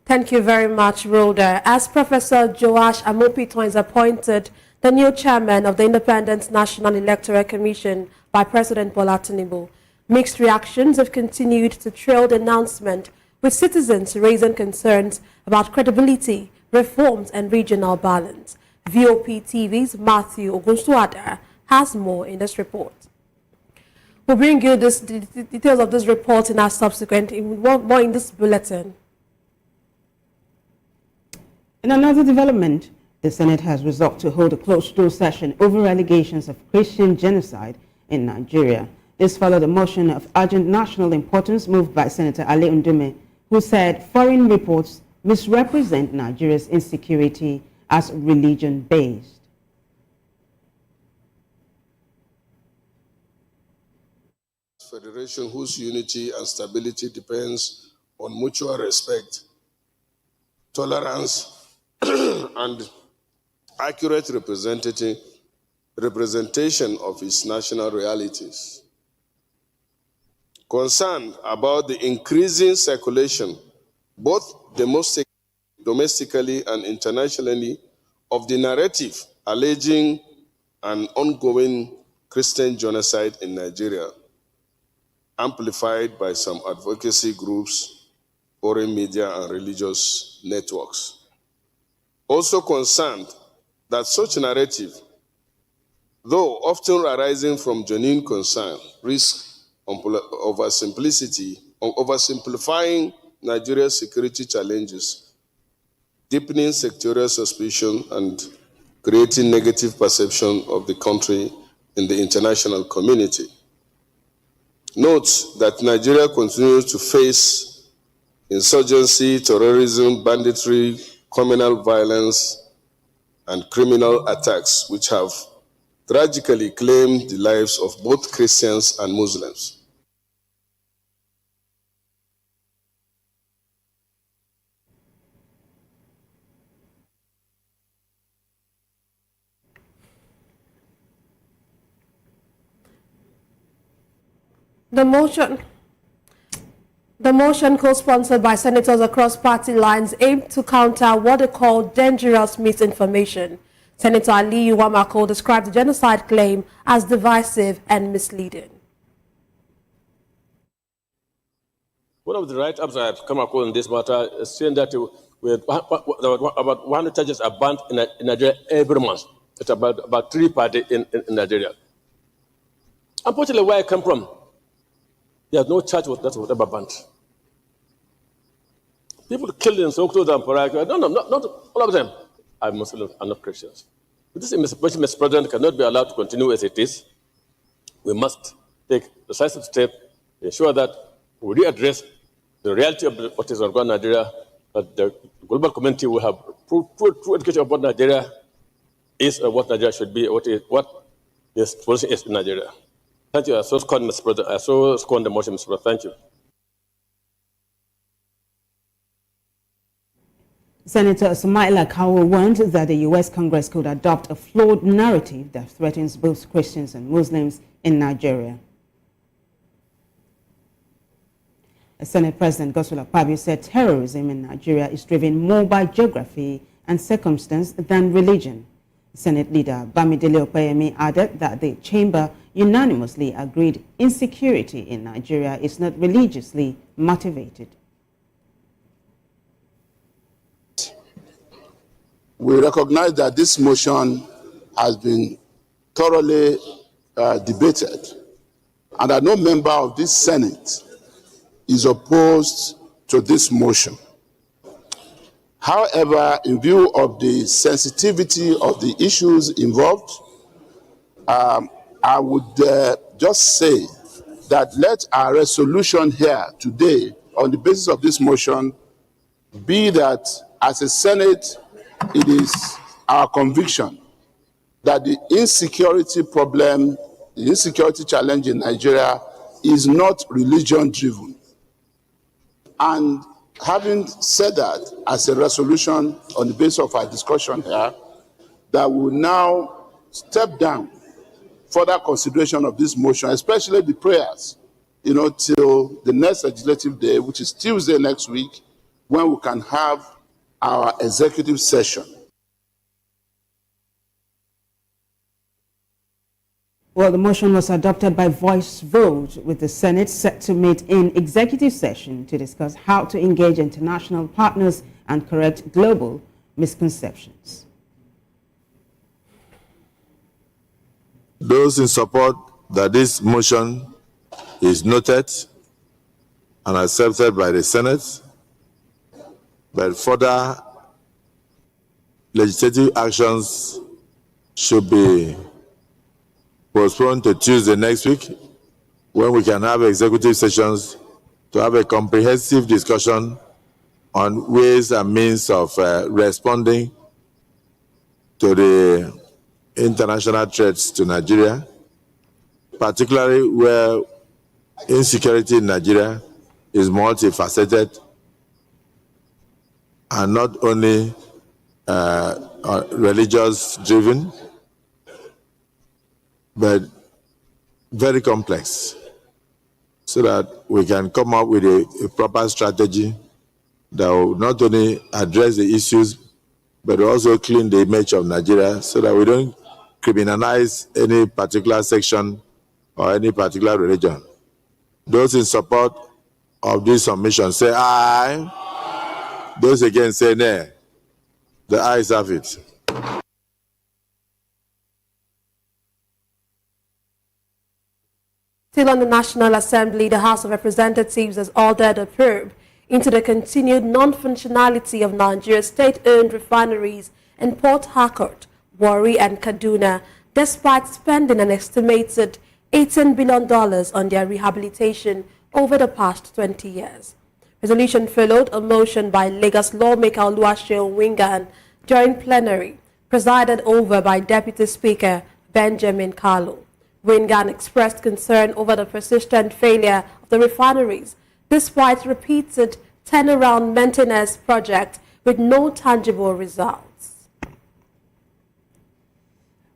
Thank you very much, Rhoda. As Professor Joash Amupitan is appointed the new chairman of the Independent National Electoral Commission by President Bola Tinubu, mixed reactions have continued to trail the announcement, with citizens raising concerns about credibility, reforms, and regional balance. VOP TV's Matthew Ogunsuada has more in this report. We'll bring you the details of this report in our subsequent, more in this bulletin. In another development, the Senate has resolved to hold a closed-door session over allegations of Christian genocide in Nigeria. This followed a motion of urgent national importance moved by Senator Ali Ndume, who said foreign reports misrepresent Nigeria's insecurity as religion-based. Federation whose unity and stability depends on mutual respect, tolerance, and accurate representation of its national realities. Concerned about the increasing circulation, both domestically and internationally, of the narrative alleging an ongoing Christian genocide in Nigeria, amplified by some advocacy groups, foreign media, and religious networks. Also concerned that such narrative, though often arising from genuine concern, risks oversimplifying Nigeria's security challenges, deepening sectorial suspicion, and creating negative perception of the country in the international community. Note that Nigeria continues to face insurgency, terrorism, banditry, communal violence, and criminal attacks, which have tragically claimed the lives of both Christians and Muslims. The motion, co-sponsored by senators across party lines, aimed to counter what they call dangerous misinformation. Senator Aliyu Wamako described the genocide claim as divisive and misleading. One of the write-ups I have come across in this matter is saying that about 100 churches are banned in Nigeria every month. It's about 3 parties in Nigeria. Unfortunately, where I come from, there's no church that was ever banned. People killed in Sokoto and Paraka. No, not all of them are Muslims and not Christians. This administration, Mr. President, cannot be allowed to continue as it is. We must take decisive steps to ensure that we readdress the reality of what is ongoing in Nigeria, that the global community will have true education of what Nigeria is or what Nigeria should be, what this policy is in Nigeria. Thank you. I so scorn, Mr. President. I so scorn the motion, Mr. President. Thank you. Senator Sumaila Kawo warned that the U.S. Congress could adopt a flawed narrative that threatens both Christians and Muslims in Nigeria. Senate President Goodluck Jonathan said terrorism in Nigeria is driven more by geography and circumstance than religion. Senate leader Bamidele Opeyemi added that the chamber unanimously agreed insecurity in Nigeria is not religiously motivated. We recognize that this motion has been thoroughly debated and that no member of this Senate is opposed to this motion. However, in view of the sensitivity of the issues involved, I would just say that let our resolution here today on the basis of this motion be that as a Senate, it is our conviction that the insecurity problem, the insecurity challenge in Nigeria is not religion-driven. And having said that, as a resolution on the basis of our discussion here, that we will now step down further consideration of this motion, especially the prayers, till the next legislative day, which is Tuesday next week, when we can have our executive session. Well, the motion was adopted by voice vote, with the Senate set to meet in executive session to discuss how to engage international partners and correct global misconceptions. Those in support that this motion is noted and accepted by the Senate, but further legislative actions should be postponed to Tuesday next week, when we can have executive sessions to have a comprehensive discussion on ways and means of responding to the international threats to Nigeria, particularly where insecurity in Nigeria is multifaceted and not only religious-driven, but very complex, so that we can come up with a proper strategy that will not only address the issues, but also clean the image of Nigeria, so that we don't criminalize any particular section or any particular religion. Those in support of this submission say aye. Those against say nay. The ayes have it. Still on the National Assembly, the House of Representatives has ordered a probe into the continued non-functionality of Nigeria's state-owned refineries in Port Harcourt, Warri and Kaduna, despite spending an estimated $18 billion on their rehabilitation over the past 20 years. Resolution followed a motion by Lagos lawmaker Oluwaseun Wingan during plenary, presided over by Deputy Speaker Benjamin Kalu. Wingan expressed concern over the persistent failure of the refineries, despite repeated turnaround maintenance projects with no tangible results.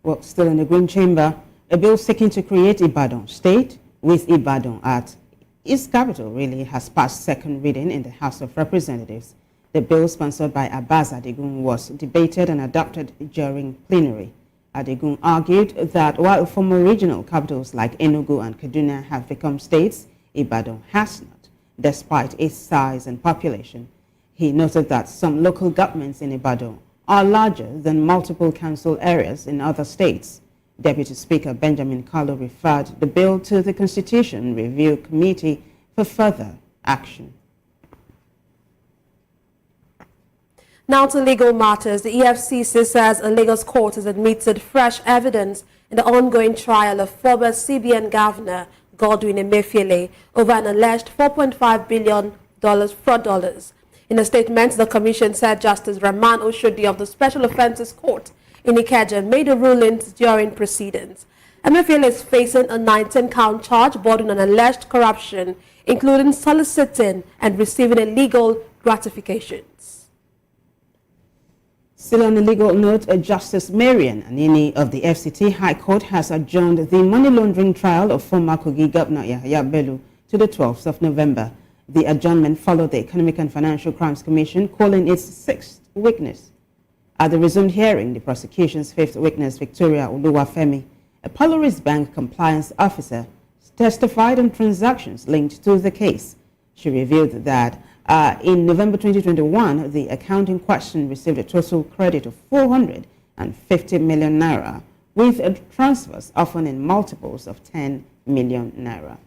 Well, still in the Green Chamber, a bill seeking to create Ibadan State with Ibadan at its capital really has passed second reading in the House of Representatives. The bill, sponsored by Abbas Adigun, was debated and adopted during plenary. Adigun argued that while former regional capitals like Enugu and Kaduna have become states, Ibadan has not, despite its size and population. He noted that some local governments in Ibadan are larger than multiple council areas in other states. Deputy Speaker Benjamin Kalu referred the bill to the Constitution Review Committee for further action. Now to legal matters. The EFCC says a Lagos court has admitted fresh evidence in the ongoing trial of former CBN Governor Godwin Emefiele over an alleged $4.5 billion fraud dollars. In a statement, the commission said Justice Rahman Oshodi of the Special Offences Court in Ikeja made the rulings during proceedings. Emefiele is facing a 19-count charge bordering on alleged corruption, including soliciting and receiving illegal gratifications. Still on a legal note, Justice Marian Anini of the FCT High Court has adjourned the money laundering trial of former Kogi Governor Yahaya Bello to the 12th of November. The adjournment followed the Economic and Financial Crimes Commission calling its sixth witness. At the resumed hearing, the prosecution's fifth witness, Victoria Oluwafemi, a Polaris Bank compliance officer, testified on transactions linked to the case. She revealed that in November 2021, the account in question received a total credit of 450 million naira, with transfers often in multiples of 10 million naira.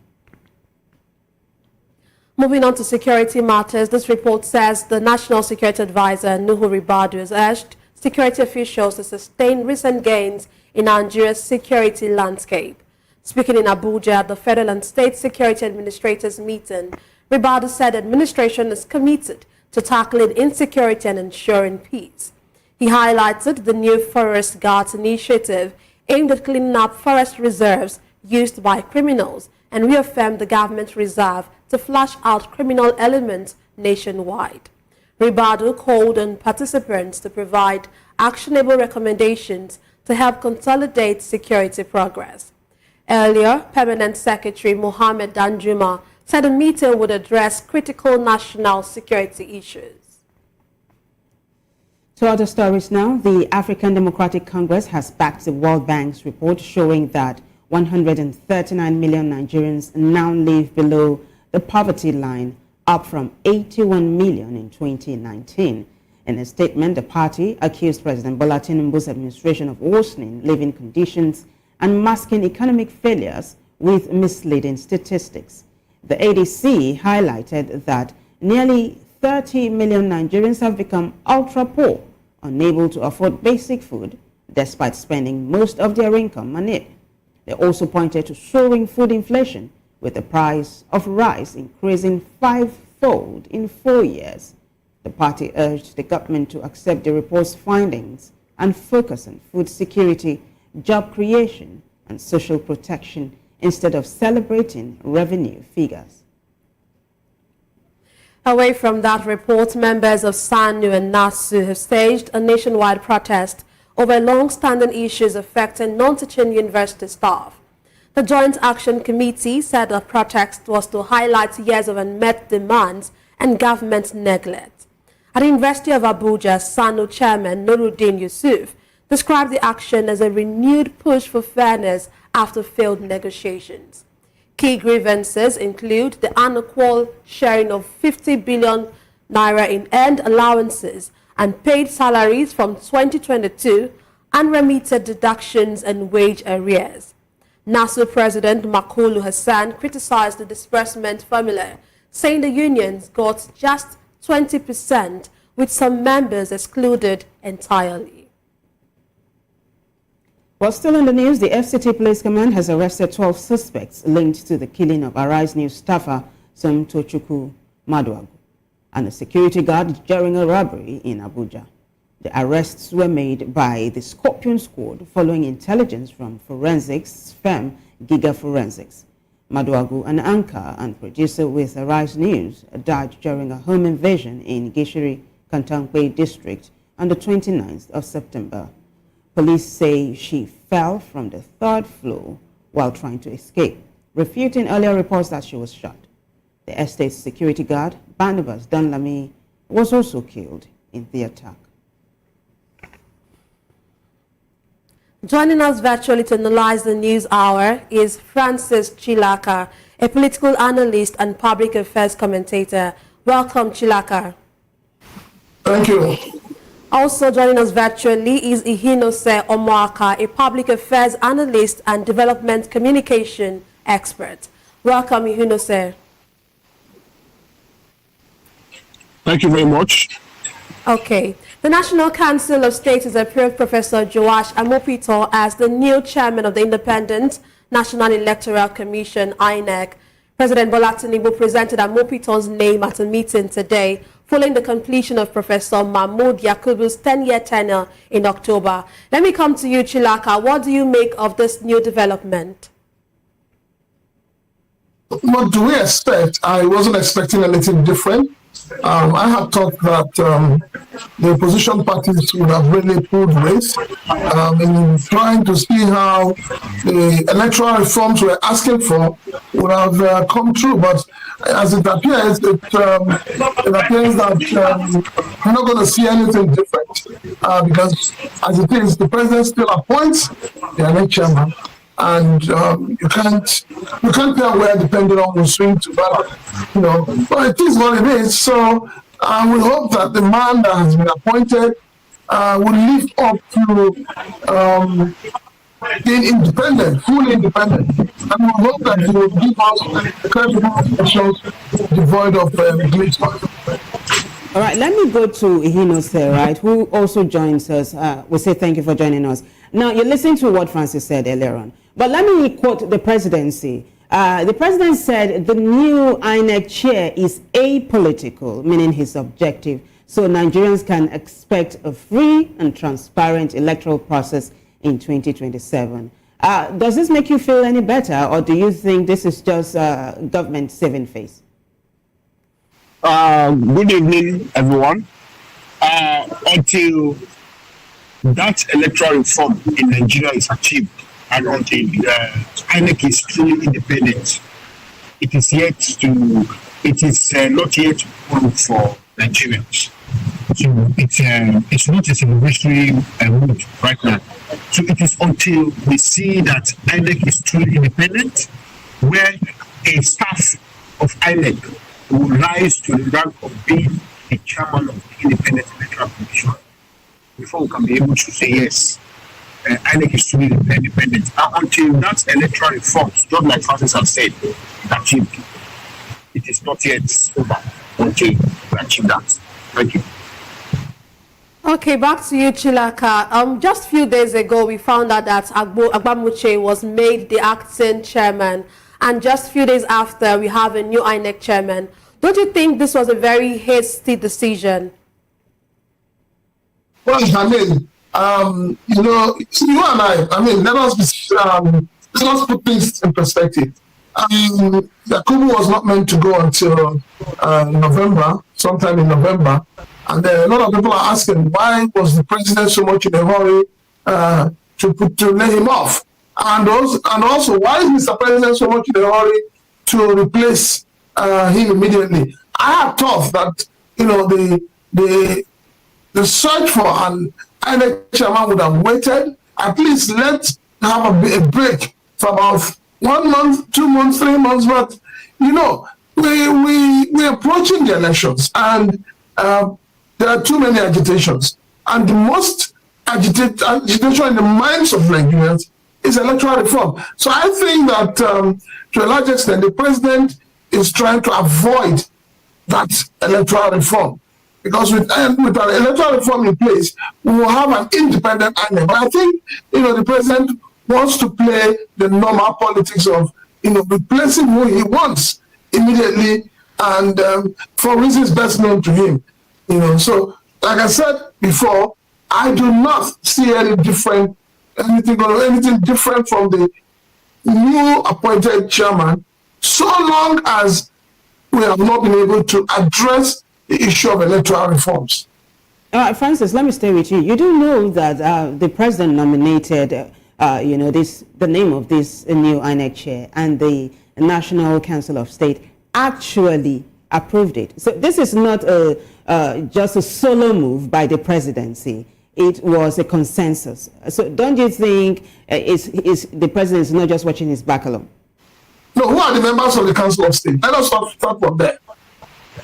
Moving on to security matters, this report says the National Security Advisor, Nuhu Ribadu, has urged security officials to sustain recent gains in Nigeria's security landscape. Speaking in Abuja at the Federal and State Security Administrators meeting, Ribadu said the administration is committed to tackling insecurity and ensuring peace. He highlighted the new Forest Guards initiative aimed at cleaning up forest reserves used by criminals and reaffirmed the government's resolve to flush out criminal elements nationwide. Ribadu called on participants to provide actionable recommendations to help consolidate security progress. Earlier, Permanent Secretary Mohammed Danjuma said the meeting would address critical national security issues. To other stories now, the African Democratic Congress has backed the World Bank's report showing that 139 million Nigerians now live below the poverty line, up from 81 million in 2019. In a statement, the party accused President Bola Tinubu's administration of worsening living conditions and masking economic failures with misleading statistics. The ADC highlighted that nearly 30 million Nigerians have become ultra-poor, unable to afford basic food, despite spending most of their income on it. They also pointed to soaring food inflation, with the price of rice increasing five-fold in 4 years. The party urged the government to accept the report's findings and focus on food security, job creation, and social protection instead of celebrating revenue figures. Away from that report, members of SANU and NASU have staged a nationwide protest over long-standing issues affecting non-teaching university staff. The Joint Action Committee said the protest was to highlight years of unmet demands and government neglect. At the University of Abuja, SANU Chairman Nuruddin Yusuf described the action as a renewed push for fairness after failed negotiations. Key grievances include the unequal sharing of 50 billion naira in earned allowances and paid salaries from 2022, unremitted deductions and wage arrears. NASU President Makulu Hassan criticized the disbursement formula, saying the unions got just 20%, with some members excluded entirely. While still in the news, the FCT Police Command has arrested 12 suspects linked to the killing of Arise News staffer Somtochukwu Maduagu and a security guard during a robbery in Abuja. The arrests were made by the Scorpion Squad following intelligence from forensics firm Giga Forensics. Maduagu, an anchor and producer with Arise News, died during a home invasion in Gishiri, Kantankwe district on the 29th of September. Police say she fell from the third floor while trying to escape, refuting earlier reports that she was shot. The estate's security guard, Barnabas Dunlamy, was also killed in the attack. Joining us virtually to analyze the news hour is Francis Chilaka, a political analyst and public affairs commentator. Welcome, Chilaka. Thank you. Also joining us virtually is Ihinose Omoaka, a public affairs analyst and development communication expert. Welcome, Ihinose. Thank you very much. Okay. The National Council of State has approved Professor Joash Amupitan as the new chairman of the Independent National Electoral Commission, INEC. President Bola Tinubu presented Amupitan's name at a meeting today following the completion of Professor Mahmood Yakubu's 10-year tenure in October. Let me come to you, Chilaka. What do you make of this new development? What do we expect? I wasn't expecting anything different. I had thought that the opposition parties would have really pulled weight in trying to see how the electoral reforms we're asking for would have come true. But as it appears, it appears that we're not going to see anything different because, as it is, the president still appoints the INEC Chairman. And you can't tell where depending on the swing to, but but it is what it is. So we hope that the man that has been appointed will live up to being independent, fully independent, and we hope that he will give us credible elections devoid of glitch. All right, let me go to Ihinose, right, who also joins us. We say thank you for joining us. Now, you're listening to what Francis said earlier on, but let me quote the presidency. The president said the new INEC chair is apolitical, meaning his objective, so Nigerians can expect a free and transparent electoral process in 2027. Does this make you feel any better, or do you think this is just government saving face? Good evening, everyone. Until that electoral reform in Nigeria is achieved and until INEC is truly independent, it is not yet one for Nigerians. So it's not a celebratory mood right now. So it is until we see that INEC is truly independent, where a staff of INEC will rise to the rank of being the chairman of the Independent Electoral Commission, before we can be able to say yes, INEC is truly independent. Until that electoral reforms, just like Francis has said, achieved, it is not yet over until we achieve that. Thank you. Okay, back to you, Chilaka. Just a few days ago, we found out that Agbamuche was made the acting chairman, and just a few days after, we have a new INEC chairman. Don't you think this was a very hasty decision? Well, I mean, you and I mean, let's put things in perspective. Yakubu was not meant to go until November, sometime in November. And a lot of people are asking, why was the president so much in a hurry to lay him off? And also, why is Mr. President so much in a hurry to replace him immediately? I have thought that, the search for an INEC chairman would have waited. At least let's have a break for about 1 month, 2 months, 3 months. But, we're approaching the elections, and there are too many agitations. And the most agitation in the minds of Nigerians is electoral reform. So I think that to a large extent, the president is trying to avoid that electoral reform. Because with an electoral reform in place, we will have an independent INEC. But I think, the president wants to play the normal politics of, replacing who he wants immediately and for reasons best known to him. So like I said before, I do not see anything different from the new appointed chairman, so long as we have not been able to address the issue of electoral reforms. Francis, let me stay with you. You do know that the president nominated, the name of this new INEC chair, and the National Council of State actually approved it. So this is not just a solo move by the presidency. It was a consensus. So don't you think the president is not just watching his back alone? No, who are the members of the Council of State? Let us start from there.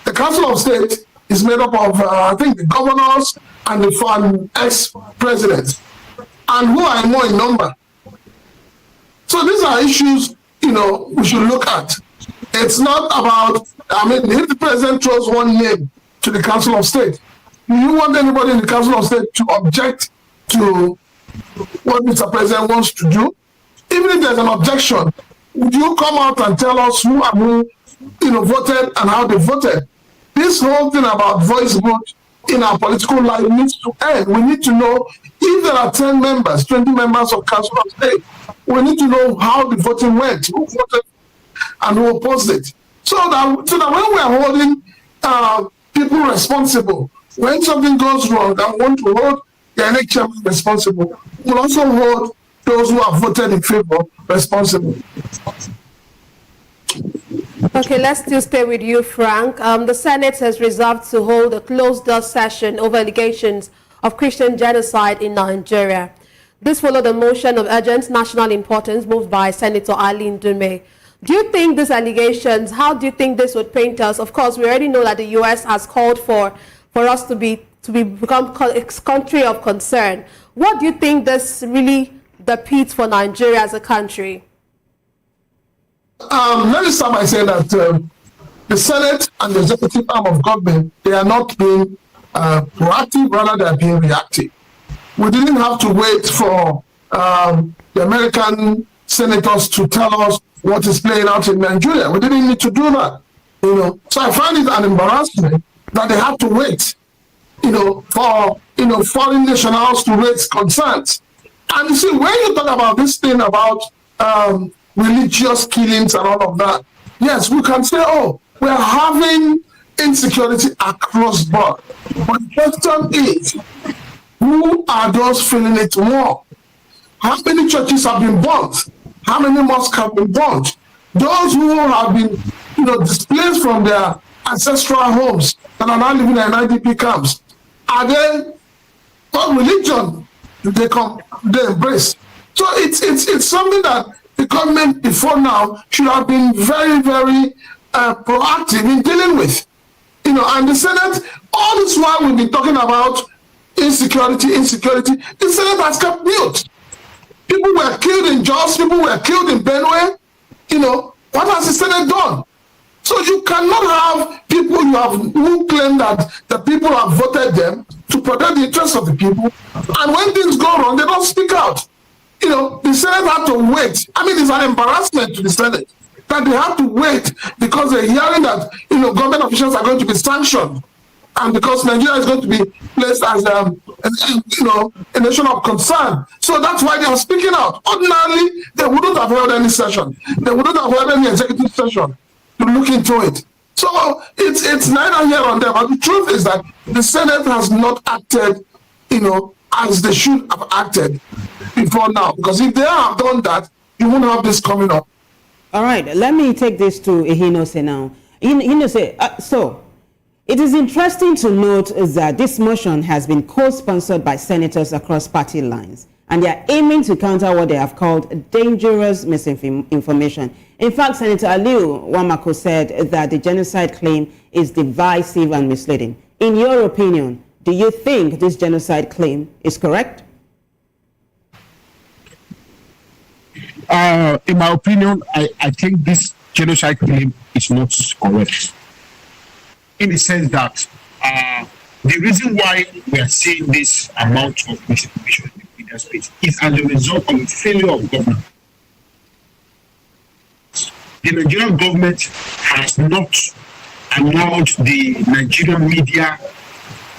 The Council of State is made up of, I think, the governors and the ex-presidents, and who are more in number. So these are issues, we should look at. It's not about, if the president throws one name to the Council of State, do you want anybody in the Council of State to object to what Mr. President wants to do? Even if there's an objection, would you come out and tell us who voted and how they voted? This whole thing about voice vote in our political life needs to end. We need to know if there are 10 members, 20 members of Council of State. We need to know how the voting went, who voted and who opposed it. So that when we're holding people responsible, when something goes wrong, I want to hold the INEC Chairman responsible. We'll also hold those who have voted in favor responsible. Okay, let's still stay with you, Frank. The Senate has resolved to hold a closed-door session over allegations of Christian genocide in Nigeria. This followed a motion of urgent national importance moved by Senator Ali Ndume. Do you think these allegations, how do you think this would paint us? Of course, we already know that the U.S. has called for us to become a country of concern. What do you think this really depicts for Nigeria as a country? Let me start by saying that the Senate and the executive arm of government, they are not being proactive, rather they are being reactive. We didn't have to wait for the American senators to tell us what is playing out in Nigeria. We didn't need to do that. So I find it an embarrassment that they had to wait, for foreign nationals to raise concerns. And you see, when you talk about this thing about religious killings and all of that, yes, we can say, oh, we're having insecurity across board. But the question is, who are those feeling it more? How many churches have been burnt? How many mosques have been burnt? Those who have been, displaced from their ancestral homes and are now living in IDP camps, are they, what religion do they embrace? So it's something that the government before now should have been very, very proactive in dealing with. And the Senate, all this while we've been talking about insecurity. The Senate has kept mute. People were killed in Jos, people were killed in Benue. What has the Senate done? So you cannot have people who claim that the people have voted them to protect the interests of the people, and when things go wrong, they don't speak out. The Senate had to wait. It's an embarrassment to the Senate that they have to wait because they're hearing that government officials are going to be sanctioned, and because Nigeria is going to be placed as a nation of concern. So that's why they are speaking out. Ordinarily, they wouldn't have held any session. They wouldn't have held any executive session to look into it. So it's neither here nor there. But the truth is that the Senate has not acted, as they should have acted before now. Because if they have done that, you won't have this coming up. All right, let me take this to Ihinose now. Ihinose, so it is interesting to note that this motion has been co-sponsored by senators across party lines, and they are aiming to counter what they have called dangerous misinformation. In fact, Senator Aliu Wamako said that the genocide claim is divisive and misleading. In your opinion, do you think this genocide claim is correct? In my opinion, I think this genocide claim is not correct. In the sense that the reason why we are seeing this amount of misinformation in the media space is as a result of the failure of government. The Nigerian government has not allowed the Nigerian media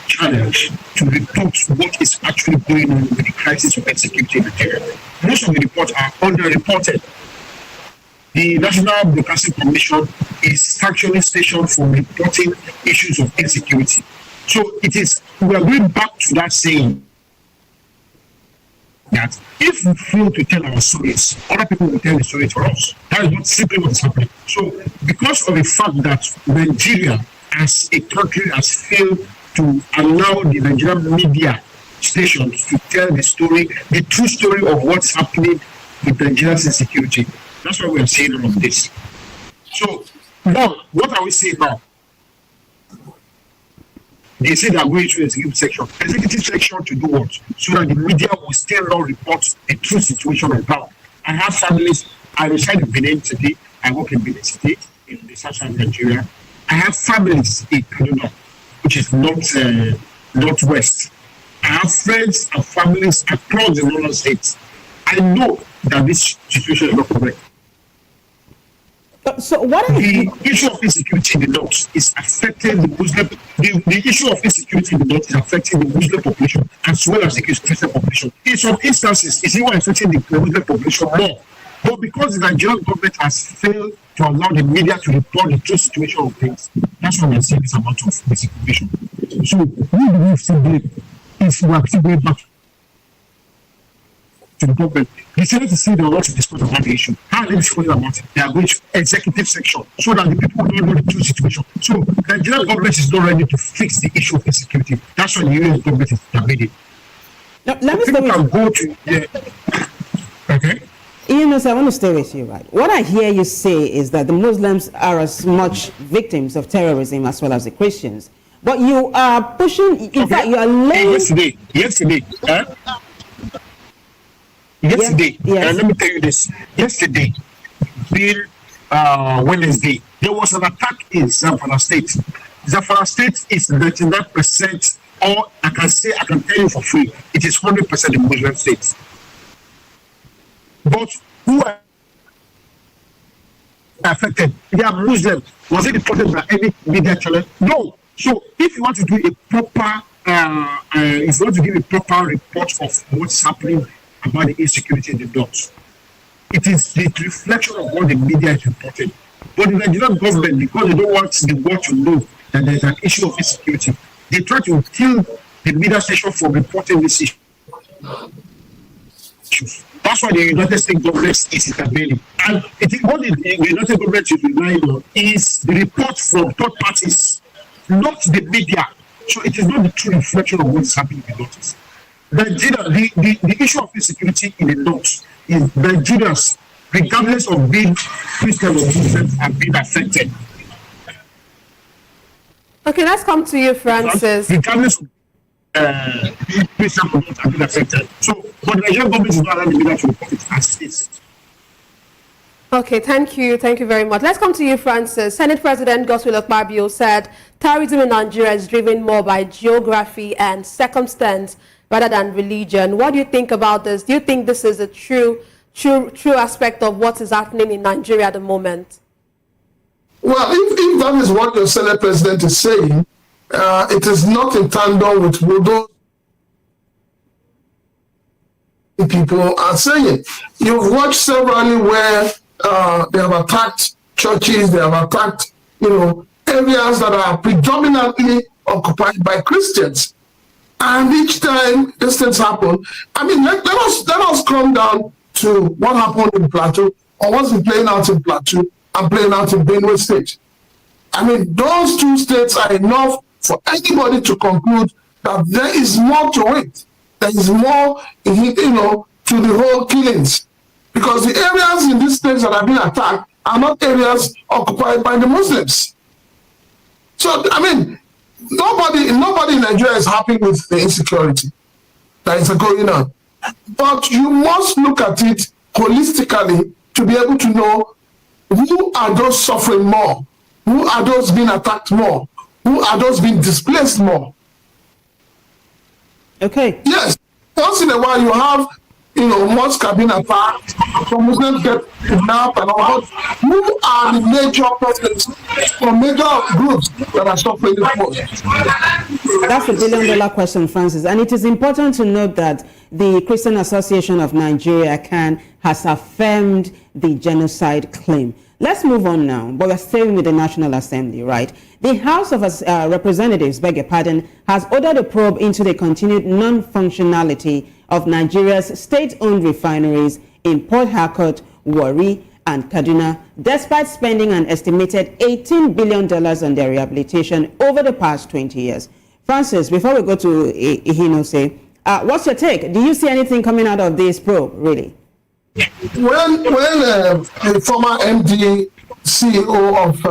channels to report what is actually going on with the crisis of insecurity in Nigeria. Most of the reports are underreported. The National Broadcasting Commission is actually stationed for reporting issues of insecurity. So we are going back to that saying that if we fail to tell our stories, other people will tell the story for us. That is not simply what is happening. So because of the fact that Nigeria as a country has failed to allow the Nigerian media stations to tell the story, the true story of what's happening with Nigeria's insecurity, that's why we are saying all of this. So now, what are we saying now? they say they are going to the executive section. Executive section to do what? So that the media will still not report the true situation of power. I have families. I reside in Benin City. I work in Benin City in the southern Nigeria. I have families in Kaduna, which is northwest. I have friends and families across the northern states. I know that this situation is not correct. So what is the issue of insecurity in the north is affecting the Muslim. The issue of insecurity in the north is affecting the Muslim population as well as the Christian population. In some instances, it's even affecting the Muslim population more. But because the Nigerian government has failed to allow the media to report the true situation of things, that's why we are seeing this amount of misinformation. So who do we still blame if we are still going back to the government? The Senate is saying they want to discuss about the issue. How are they discussing about it? They are going to executive section so that the people don't know the true situation. So the Nigerian government is not ready to fix the issue of insecurity. That's why the US government is intervening. Now, let me people can go to okay. I want to stay with you, right? What I hear you say is that the Muslims are as much victims of terrorism as well as the Christians. But you are pushing, in fact, you are laying... Yesterday, yes. Let me tell you this. Yesterday, being Wednesday, there was an attack in Zamfara State. Zamfara State is 99%, or I can tell you for free, it is 100% in Muslim states. But who are affected? They are Muslim. Was it reported by any media channel? No. So if you want to do a proper, if you want to give a proper report of what's happening about the insecurity in the north, it is the reflection of what the media is reporting. But the Nigerian government, because they don't want the world to know that there is an issue of insecurity, they try to kill the media station from reporting this issue. That's why the United States government is intervening. And what the United government is relying on is the report from third parties, not the media. So it is not the true reflection of what is happening in the north. The issue of insecurity in the north is Nigerians, regardless of being Christian or Muslim, have been affected. Okay, let's come to you, Francis. Regardless of Christian or not, have been affected. So, but the Nigerian government is not allowing the media to report it as it is. Okay, thank you very much. Let's come to you, Francis. Senate President Goodluck Jonathan said terrorism in Nigeria is driven more by geography and circumstance rather than religion. What do you think about this? Do you think this is a true aspect of what is happening in Nigeria at the moment? Well, if that is what your Senate President is saying, it is not in tandem with what those people are saying. You've watched severally where they have attacked churches, they have attacked, areas that are predominantly occupied by Christians. And each time these things happen, I mean, let us come down to what happened in Plateau, or what's been playing out in Plateau and playing out in Benue State. I mean, those two states are enough for anybody to conclude that there is more to it. There is more, to the whole killings. Because the areas in these states that have been attacked are not areas occupied by the Muslims. So, I mean, nobody in Nigeria is happy with the insecurity that is going on. But you must look at it holistically to be able to know who are those suffering more, who are those being attacked more, who are those being displaced more. Okay. Yes. Once in a while you have, mosques have been attacked, some Muslims get kidnapped and all that. Who are the major problems or major groups that are suffering the most? That's a billion-dollar question, Francis. And it is important to note that the Christian Association of Nigeria, CAN, has affirmed the genocide claim. Let's move on now, but we're staying with the National Assembly, right? The House of Representatives, has ordered a probe into the continued non-functionality of Nigeria's state-owned refineries in Port Harcourt, Warri, and Kaduna, despite spending an estimated $18 billion on their rehabilitation over the past 20 years. Francis, before we go to Ihinose, what's your take? Do you see anything coming out of this probe, really? When the former MD CEO of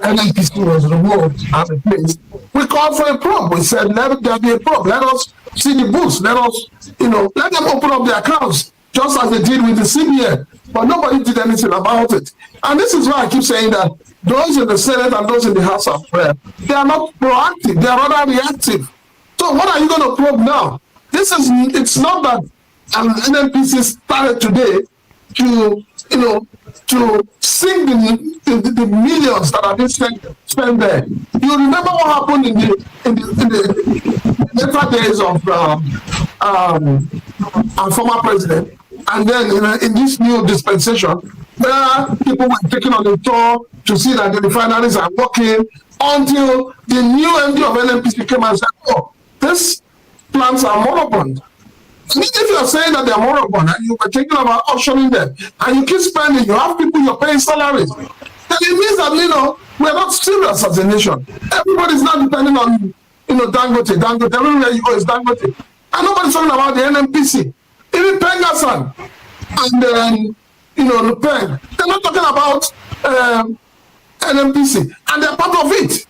NNPC was removed and replaced, we called for a probe. We said, let there be a probe. Let us see the books. Let us, let them open up their accounts, just as they did with the CBN. But nobody did anything about it. And this is why I keep saying that those in the Senate and those in the House of Rep, they are not proactive. They are rather reactive. So what are you going to probe now? It's not that NNPC started today to sink the millions that are being spent there. You remember what happened in the later days of our former president, and then in this new dispensation, where people were taken on a tour to see that the refineries are working, until the new MD of NNPC came and said, "Oh, these plants are moribund." If you're saying that they're moribund and you were thinking about auctioning them and you keep spending, you have people you're paying salaries, then it means that we're not serious as a nation. Everybody's not depending on Dangote. Everywhere you go is Dangote. And nobody's talking about the NNPC. Even Pengasan and Lupeng, they're not talking about NNPC, and they're part of it.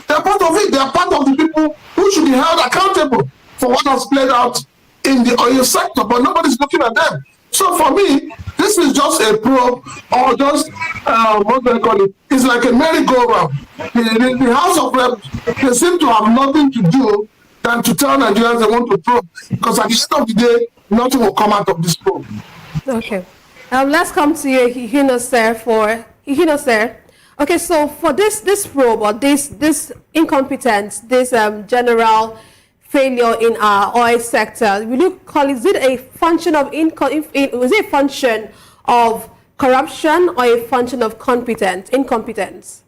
They're part of it. They're part of the people who should be held accountable for what has played out in the oil sector, but nobody's looking at them. So for me, this is just a probe, or just what do I call it? It's like a merry-go-round. The House of Reps, they seem to have nothing to do than to tell Nigerians they want to probe, because at the end of the day, nothing will come out of this probe. Okay, let's come to you, Hino sir. Okay, so for this probe, or this incompetence, this general failure in our oil sector, will you call it a function of was it a function of corruption or a function of incompetence?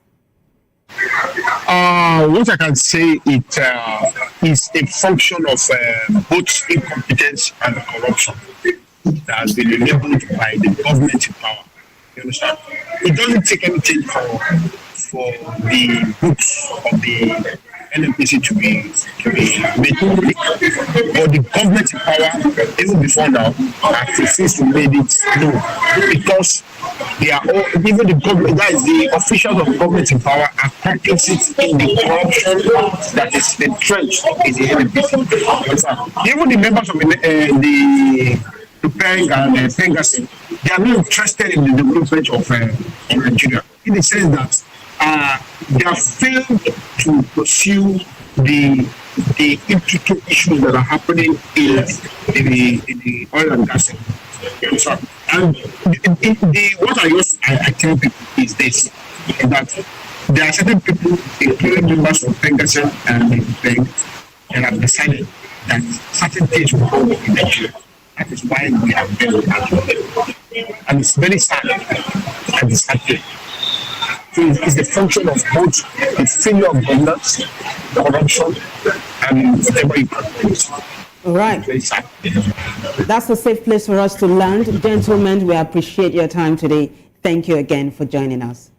What I can say, it is a function of both incompetence and corruption that has been enabled by the government in power. You understand? It doesn't take anything for the books of the NNPC to be made public, but the government in power, even before now, has refused to make it known, because they are all, even the government, that is the officials of the government in power, are complicit in the corruption that is entrenched in the NNPC. Even the members of the Peng and Pengasin, they are not interested in the development of Nigeria, in the sense that they have failed to pursue the intricate issues that are happening in the oil and gas sector. And what I tell people is this, that there are certain people, including members of Pengasin and Peng, that have decided that certain things will go in Nigeria. That is why we have been and it's very sad and disheartening. So it's the function of both the failure of governance, corruption, and whatever you can do. All right. That's a safe place for us to land. Gentlemen, we appreciate your time today. Thank you again for joining us.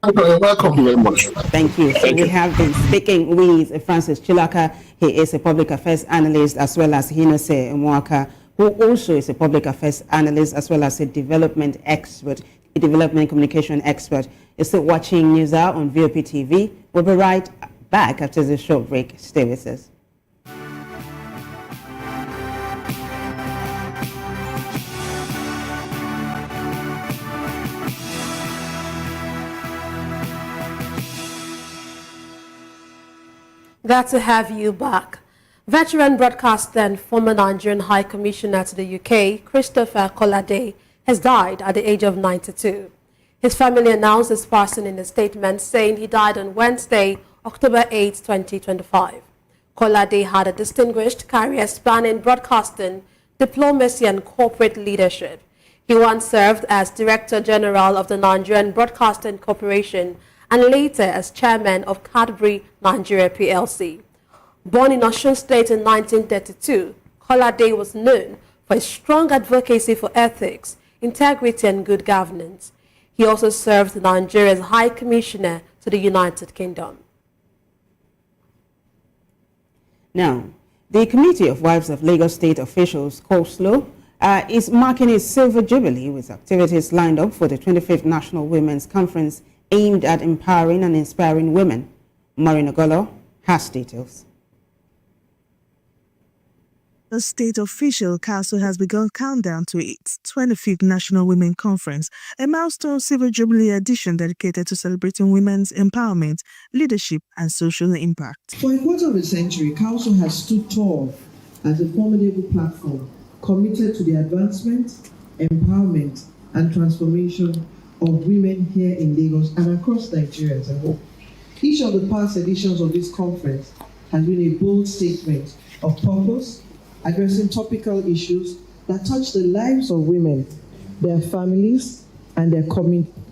Welcome very much. Thank you. So we have been speaking with Francis Chilaka. He is a public affairs analyst, as well as Hinose Mwaka, who also is a public affairs analyst, as well as a development expert, a development communication expert. You're still watching News Hour on VOP TV. We'll be right back after this short break. Stay with us. Glad to have you back. Veteran broadcaster and former Nigerian High Commissioner to the UK, Christopher Kolade, has died at the age of 92. His family announced his passing in a statement, saying he died on Wednesday, October 8, 2025. Kolade had a distinguished career spanning broadcasting, diplomacy, and corporate leadership. He once served as Director General of the Nigerian Broadcasting Corporation and later as Chairman of Cadbury Nigeria PLC. Born in Osun State in 1932, Kolade was known for his strong advocacy for ethics, integrity, and good governance. He also served Nigeria's High Commissioner to the United Kingdom. Now, the Committee of Wives of Lagos State Officials, COSLO, is marking its silver jubilee with activities lined up for the 25th National Women's Conference aimed at empowering and inspiring women. Maureen Ogolo has details. The state official council has begun countdown to its 25th National Women Conference, a milestone Silver Jubilee edition dedicated to celebrating women's empowerment, leadership, and social impact. For a quarter of a century, council has stood tall as a formidable platform committed to the advancement, empowerment, and transformation of women here in Lagos and across Nigeria as a whole. Each of the past editions of this conference has been a bold statement of purpose, addressing topical issues that touch the lives of women, their families, and their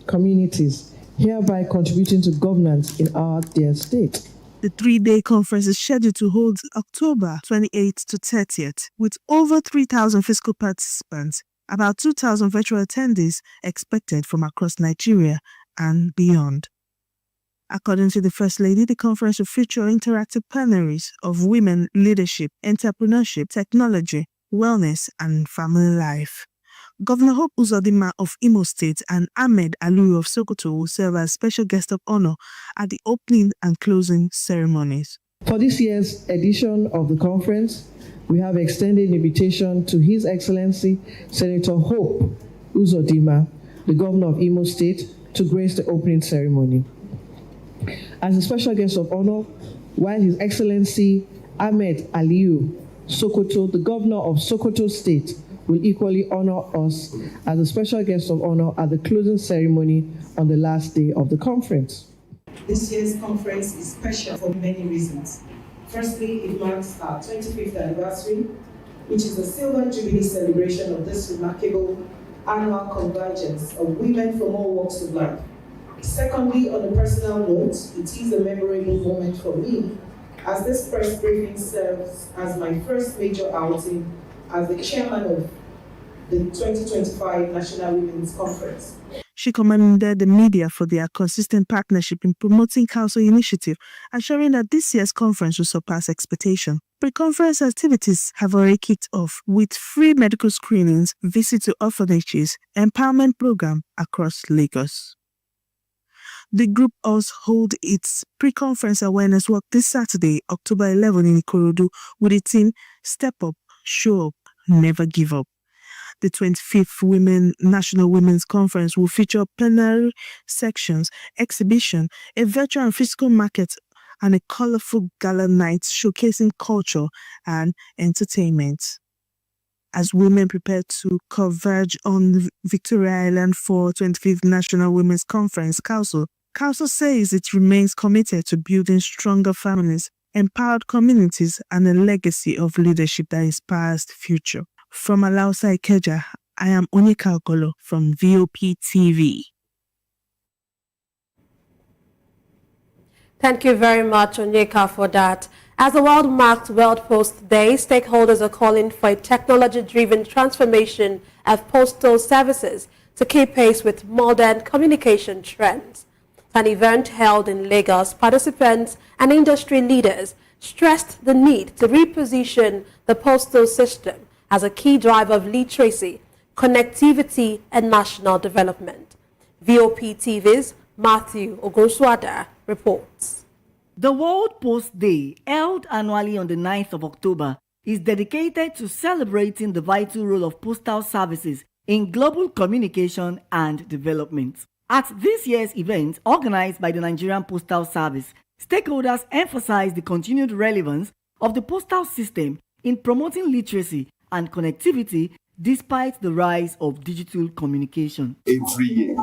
communities, hereby contributing to governance in their state. The three-day conference is scheduled to hold October 28th to 30th, with over 3,000 physical participants, about 2,000 virtual attendees expected from across Nigeria and beyond. According to the First Lady, the conference will feature interactive plenaries of women leadership, entrepreneurship, technology, wellness, and family life. Governor Hope Uzodinma of Imo State and Ahmed Aliyu of Sokoto will serve as special guest of honor at the opening and closing ceremonies. For this year's edition of the conference, we have extended an invitation to His Excellency Senator Hope Uzodinma, the Governor of Imo State, to grace the opening ceremony. As a special guest of honor, while His Excellency Ahmed Aliyu Sokoto, the Governor of Sokoto State, will equally honor us as a special guest of honor at the closing ceremony on the last day of the conference. This year's conference is special for many reasons. Firstly, it marks our 25th anniversary, which is the Silver Jubilee celebration of this remarkable annual convergence of women from all walks of life. Secondly, on a personal note, it is a memorable moment for me, as this press briefing serves as my first major outing as the chairman of the 2025 National Women's Conference. She commended the media for their consistent partnership in promoting council initiative, assuring that this year's conference will surpass expectation. Pre-conference activities have already kicked off with free medical screenings, visit to orphanages, empowerment program across Lagos. The group also hold its pre-conference awareness walk this Saturday, October 11 in Ikorodu, with the theme Step Up, Show Up, Never Give Up. The 25th National Women's Conference will feature plenary sections, exhibition, a virtual and physical market, and a colorful gala night showcasing culture and entertainment. As women prepare to converge on Victoria Island for 25th National Women's Conference, Council says it remains committed to building stronger families, empowered communities, and a legacy of leadership that inspires the future. From Alausa Ikeja, I am Onyeka Ogolo from VOP TV. Thank you very much, Onyeka, for that. As the world marked World Post Day, stakeholders are calling for a technology-driven transformation of postal services to keep pace with modern communication trends. An event held in Lagos, participants and industry leaders stressed the need to reposition the postal system as a key driver of literacy, connectivity, and national development. VOP TV's Matthew Ogoswada reports. The World Post Day, held annually on the 9th of October, is dedicated to celebrating the vital role of postal services in global communication and development. At this year's event, organized by the Nigerian Postal Service, stakeholders emphasized the continued relevance of the postal system in promoting literacy and connectivity despite the rise of digital communication. Every year,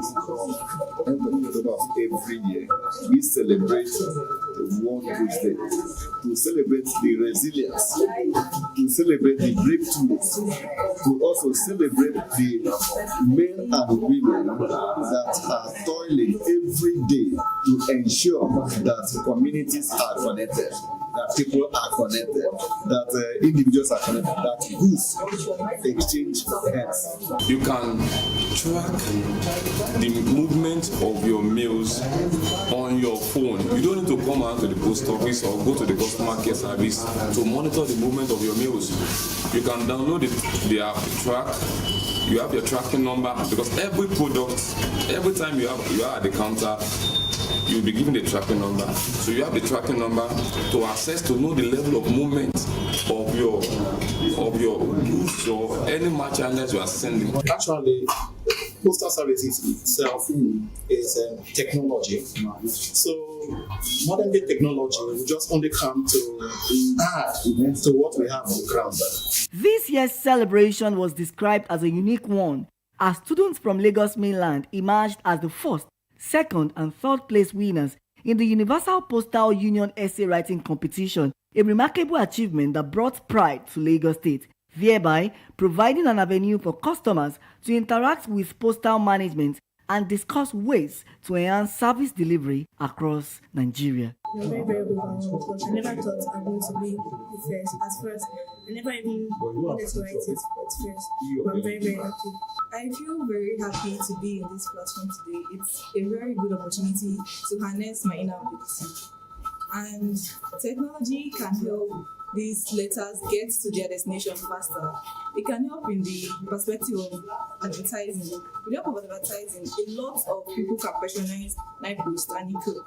we celebrate the World Post Day to celebrate the resilience, to celebrate the breakthroughs, to also celebrate the men and women that are toiling every day to ensure that communities are connected, that people are connected, that individuals are connected, that goods exchange hands. You can track the movement of your mails on your phone. You don't need to come out to the post office or go to the customer care service to monitor the movement of your mails. You can download the app to track you have your tracking number, because every product, every time you are at the counter, you'll be given the tracking number. So you have the tracking number to access to know the level of movement of your goods or any merchandise you are sending. Actually, postal services itself is technology. So modern day technology will just only come to add to what we have on the ground. This year's celebration was described as a unique one, as students from Lagos mainland emerged as the first, second and third place winners in the Universal Postal Union essay writing competition, a remarkable achievement that brought pride to Lagos State, thereby providing an avenue for customers to interact with postal management and discuss ways to enhance service delivery across Nigeria. I'm very, very overwhelmed because I never thought I'm going to be the first. At first, I never even wanted to write it at first, but I'm very, very happy. I feel very happy to be in this platform today. It's a very good opportunity to harness my inner ability. And technology can help these letters get to their destination faster. It can help in the perspective of advertising. With the help of advertising, a lot of people can personalize night post and it could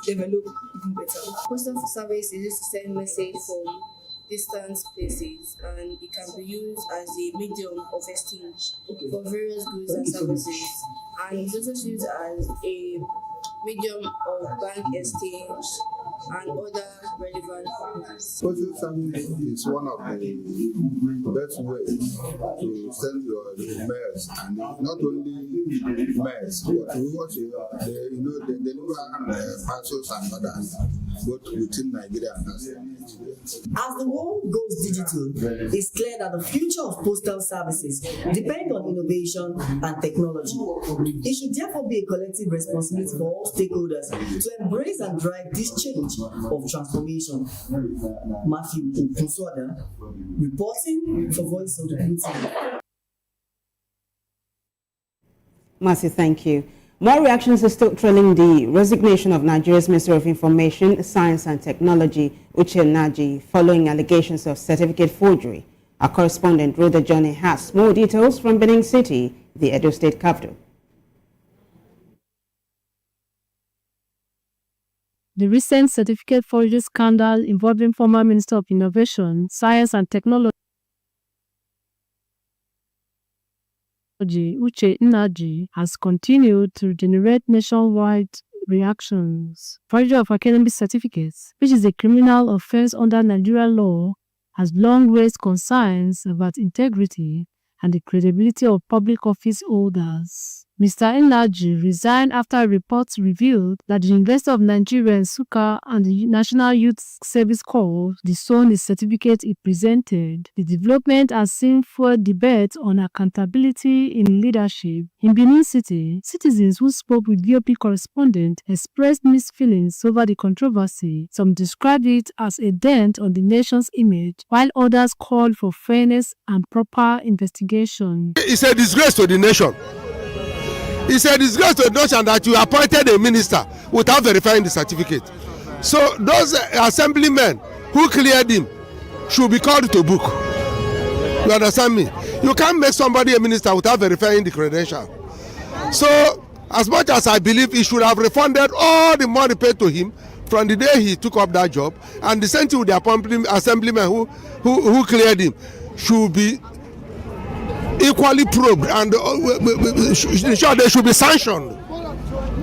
develop even better. Postal service is used to send message from distant places, and it can be used as a medium of exchange for various goods and services, and it's also used as a medium of bank exchange and other relevant purposes. Postal service is one of the best ways to send your mails, and not only mails, but they deliver parcels and others, both within Nigeria and outside Nigeria. As the world goes digital, it's clear that the future of postal services depends on innovation and technology. It should therefore be a collective responsibility for all stakeholders to embrace and drive this change of transformation. Matthew Okunsoada, reporting for Voice of the People. Matthew, thank you. More reactions are still trailing the resignation of Nigeria's Minister of Information, Science and Technology, Uche Naji, following allegations of certificate forgery. Our correspondent, Rhoda Johnny, has more details from Benin City, the Edo State capital. The recent certificate forgery scandal involving former Minister of Innovation, Science and Technology, Uche Nnaji, has continued to generate nationwide reactions. Forgery of academic certificates, which is a criminal offense under Nigerian law, has long raised concerns about integrity and the credibility of public office holders. Mr. Nnaji resigned after reports revealed that the University of Nigeria, Nsukka, and the National Youth Service Corps disowned the certificate he presented. The development has seen full debate on accountability in leadership. In Benin City, citizens who spoke with VOP correspondent expressed mixed feelings over the controversy. Some described it as a dent on the nation's image, while others called for fairness and proper investigation. It's a disgrace to the nation. It's a disgrace to the nation that you appointed a minister without verifying the certificate. So those assemblymen who cleared him should be called to book. You understand me? You can't make somebody a minister without verifying the credential. So as much as I believe he should have refunded all the money paid to him from the day he took up that job, and the same thing with the assemblymen who cleared him should be equally probed, and sure they should be sanctioned,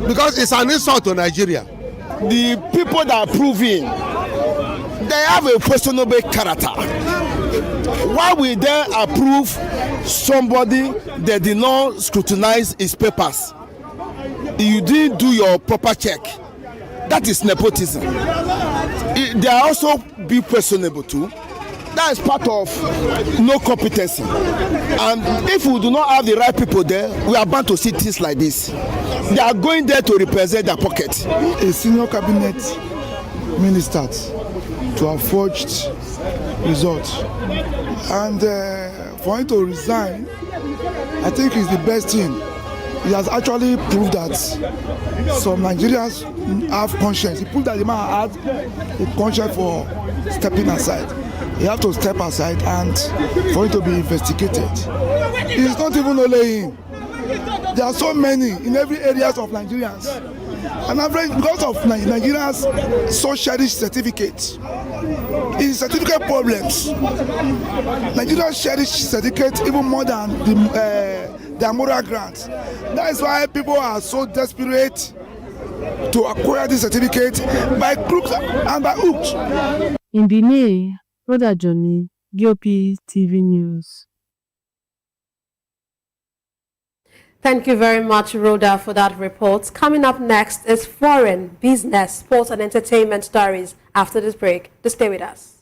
because it's an insult to Nigeria. The people that are proving, they have a questionable character. Why will they approve somebody that did not scrutinize his papers? You didn't do your proper check. That is nepotism. They are also be questionable too. That is part of no competency. And if we do not have the right people there, we are bound to see things like this. They are going there to represent their pocket. A senior cabinet minister to have forged results, and for him to resign, I think is the best thing he has actually proved that some Nigerians have conscience. He proved that the man had a conscience for stepping aside. He have to step aside and for it to be investigated. It's not even only him. There are so many in every areas of Nigerians. On average, because of Nigerians' so cherished certificate, it's certificate problems. Nigerians cherish certificate even more than their moral grants. That is why people are so desperate to acquire this certificate by crooks and by hooks. In Benin, Brother Johnny, GOP TV News. Thank you very much, Rhoda, for that report. Coming up next is foreign, business, sports and entertainment stories. After this break, to stay with us.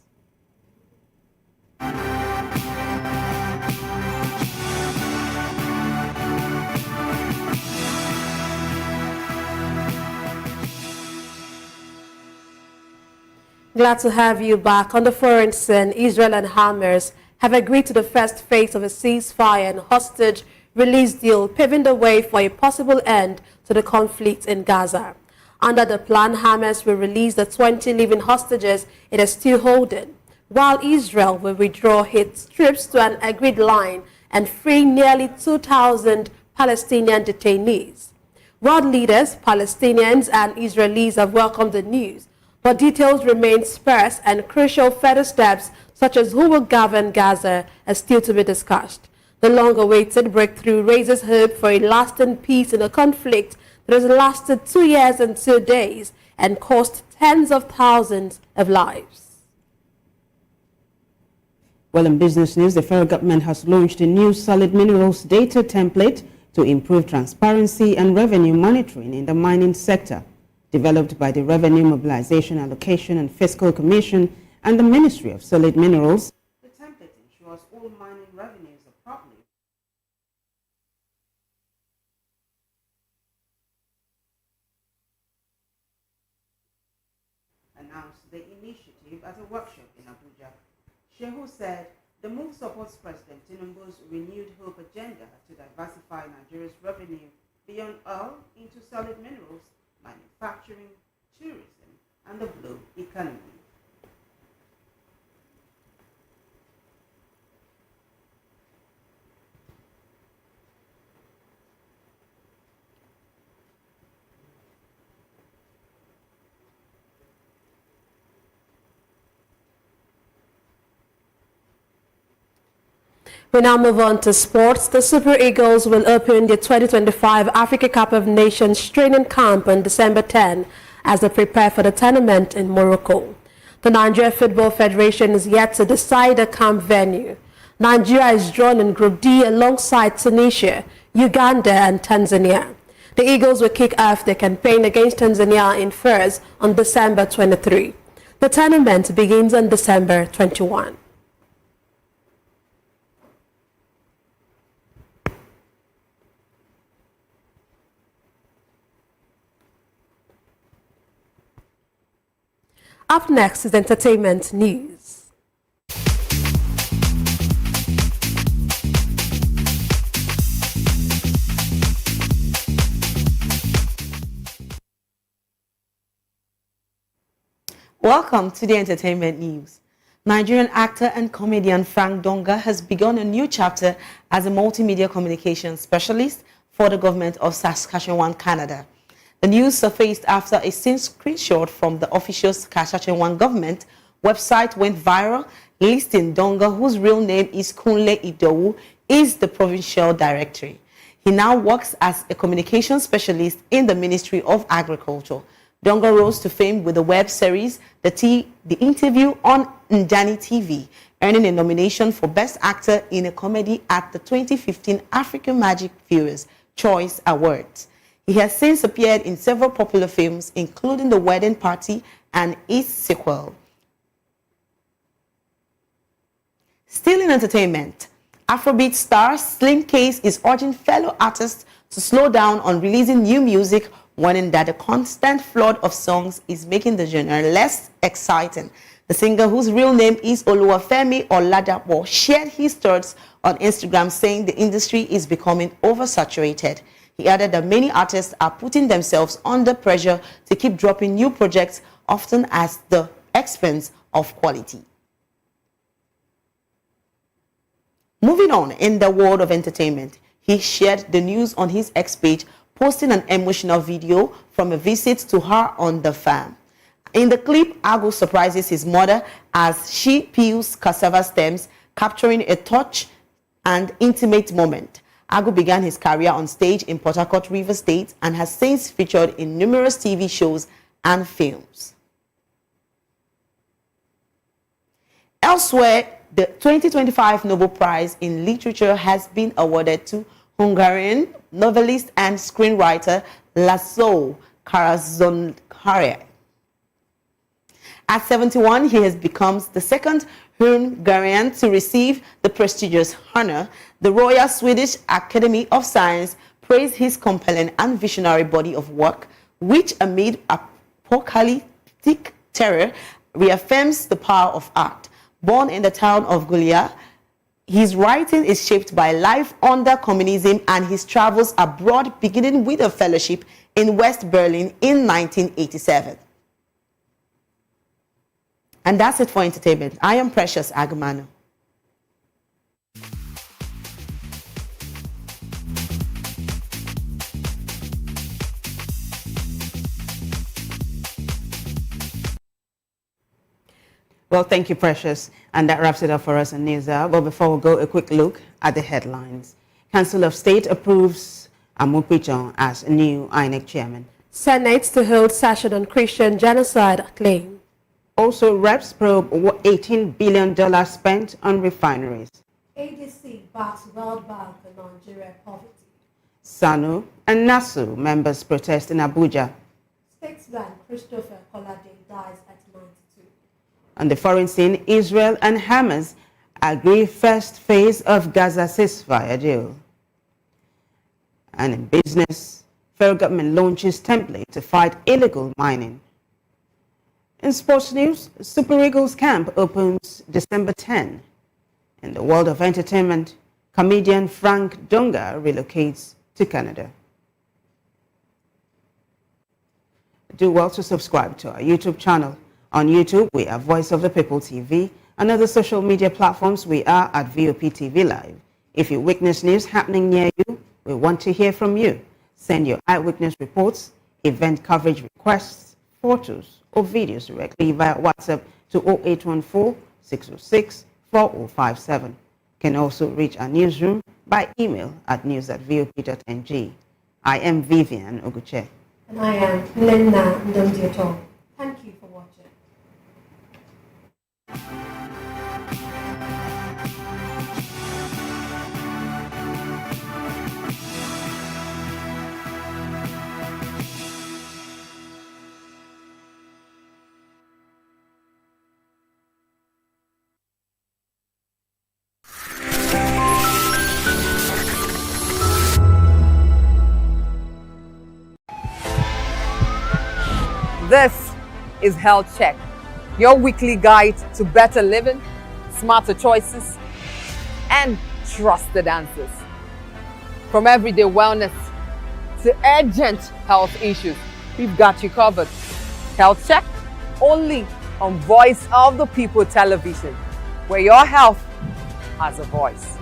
Glad to have you back. On the foreign scene, Israel and Hamas have agreed to the first phase of a ceasefire and hostage release deal, paving the way for a possible end to the conflict in Gaza. Under the plan, Hamas will release the 20 living hostages it is still holding, while Israel will withdraw its troops to an agreed line and free nearly 2,000 Palestinian detainees. World leaders, Palestinians and Israelis have welcomed the news, but details remain sparse and crucial further steps such as who will govern Gaza are still to be discussed. The long-awaited breakthrough raises hope for a lasting peace in a conflict that has lasted 2 years and 2 days and cost tens of thousands of lives. Well, in business news, the federal government has launched a new solid minerals data template to improve transparency and revenue monitoring in the mining sector. Developed by the Revenue Mobilization, Allocation and Fiscal Commission and the Ministry of Solid Minerals, the template ensures all mining revenues are properly announced the initiative at a workshop in Abuja. Shehu said the move supports President Tinubu's renewed hope agenda to diversify Nigeria's revenue beyond oil into solid minerals, manufacturing, tourism, and the blue economy. We now move on to sports. The Super Eagles will open the 2025 Africa Cup of Nations training camp on December 10 as they prepare for the tournament in Morocco. The Nigeria Football Federation is yet to decide the camp venue. Nigeria is drawn in Group D alongside Tunisia, Uganda and Tanzania. The Eagles will kick off their campaign against Tanzania in Furs on December 23. The tournament begins on December 21. Up next is entertainment news. Welcome to the entertainment news. Nigerian actor and comedian Frank Donga has begun a new chapter as a multimedia communications specialist for the government of Saskatchewan, Canada. The news surfaced after a screenshot from the official Saskatchewan government website went viral, listing Donga, whose real name is Kunle Idowu, is the provincial director. He now works as a communications specialist in the Ministry of Agriculture. Donga rose to fame with the web series The Interview on Njani TV, earning a nomination for Best Actor in a Comedy at the 2015 African Magic Viewers' Choice Awards. He has since appeared in several popular films, including The Wedding Party and its sequel. Still in entertainment, Afrobeat star Slim Case is urging fellow artists to slow down on releasing new music, warning that the constant flood of songs is making the genre less exciting. The singer, whose real name is Oluwafemi Oladapo, shared his thoughts on Instagram, saying the industry is becoming oversaturated. He added that many artists are putting themselves under pressure to keep dropping new projects, often at the expense of quality. Moving on, in the world of entertainment, he shared the news on his X page, posting an emotional video from a visit to her on the farm. In the clip, Agu surprises his mother as she peels cassava stems, capturing a touch and intimate moment. Agu began his career on stage in Port Harcourt, Rivers State, and has since featured in numerous TV shows and films. Elsewhere, the 2025 Nobel Prize in Literature has been awarded to Hungarian novelist and screenwriter Laszlo Karazsonkáry. At 71, he has become the second Hungarian to receive the prestigious honor. The Royal Swedish Academy of Science praised his compelling and visionary body of work, which amid apocalyptic terror reaffirms the power of art. Born in the town of Gulia, his writing is shaped by life under communism and his travels abroad, beginning with a fellowship in West Berlin in 1987. And that's it for entertainment. I am Precious Agumanu. Well, thank you, Precious. And that wraps it up for us on News Hour. But before we go, a quick look at the headlines. Council of State approves Amupitan as new INEC Chairman. Senate to hold session on Christian genocide claim. Also, reps probe $18 billion spent on refineries. ADC backs World Bank and Nigeria poverty. SANU and NASU members protest in Abuja. Statesman Christopher Kolade dies at 92. On the foreign scene, Israel and Hamas agree first phase of Gaza ceasefire deal. And in business, federal government launches template to fight illegal mining. In sports news, Super Eagles camp opens December 10. In the world of entertainment, comedian Frank Donga relocates to Canada. Do well to subscribe to our YouTube channel. On YouTube, we are Voice of the People TV. On other social media platforms, we are at VOP TV Live. If you witness news happening near you, we want to hear from you. Send your eyewitness reports, event coverage requests, photos, or videos directly via WhatsApp to 0814-606-4057. You can also reach our newsroom by email at news@vop.ng. I am Vivian Oguche. And I am Lena Ndondieto. Thank you for watching. This is Health Check, your weekly guide to better living, smarter choices, and trusted answers. From everyday wellness to urgent health issues, we've got you covered. Health Check, only on Voice of the People television, where your health has a voice.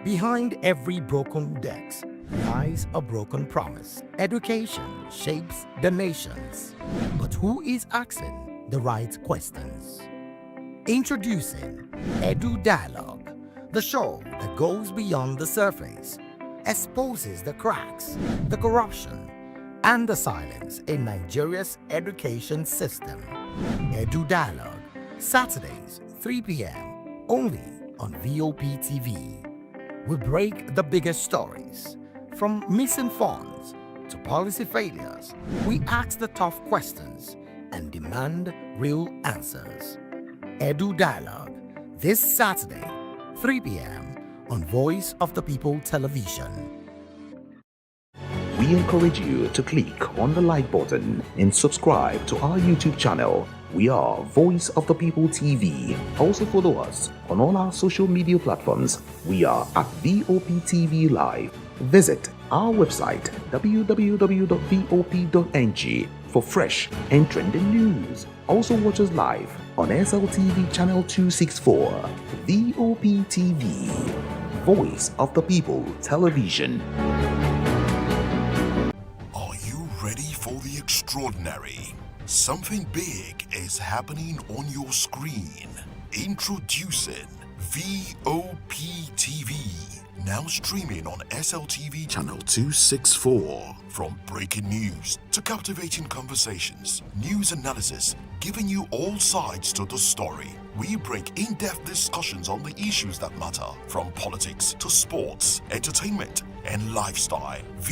Behind every broken desk lies a broken promise. Education shapes the nations. But who is asking the right questions? Introducing Edu Dialogue, the show that goes beyond the surface, exposes the cracks, the corruption, and the silence in Nigeria's education system. Edu Dialogue, Saturdays, 3 p.m., only on VOP TV. We break the biggest stories. From missing funds to policy failures, we ask the tough questions and demand real answers. Edu Dialogue, this Saturday, 3 p.m. on Voice of the People television. We encourage you to click on the like button and subscribe to our YouTube channel We are Voice of the People TV. Also follow us on all our social media platforms. We are at VOP TV Live. Visit our website www.vop.ng for fresh and trending news. Also watch us live on SLTV channel 264. VOP TV, Voice of the People Television. Are you ready for the extraordinary? Something big is happening on your screen. Introducing VOP TV. Now streaming on SLTV channel 264. From breaking news to captivating conversations, news analysis, giving you all sides to the story. We bring in-depth discussions on the issues that matter, from politics to sports, entertainment, and lifestyle.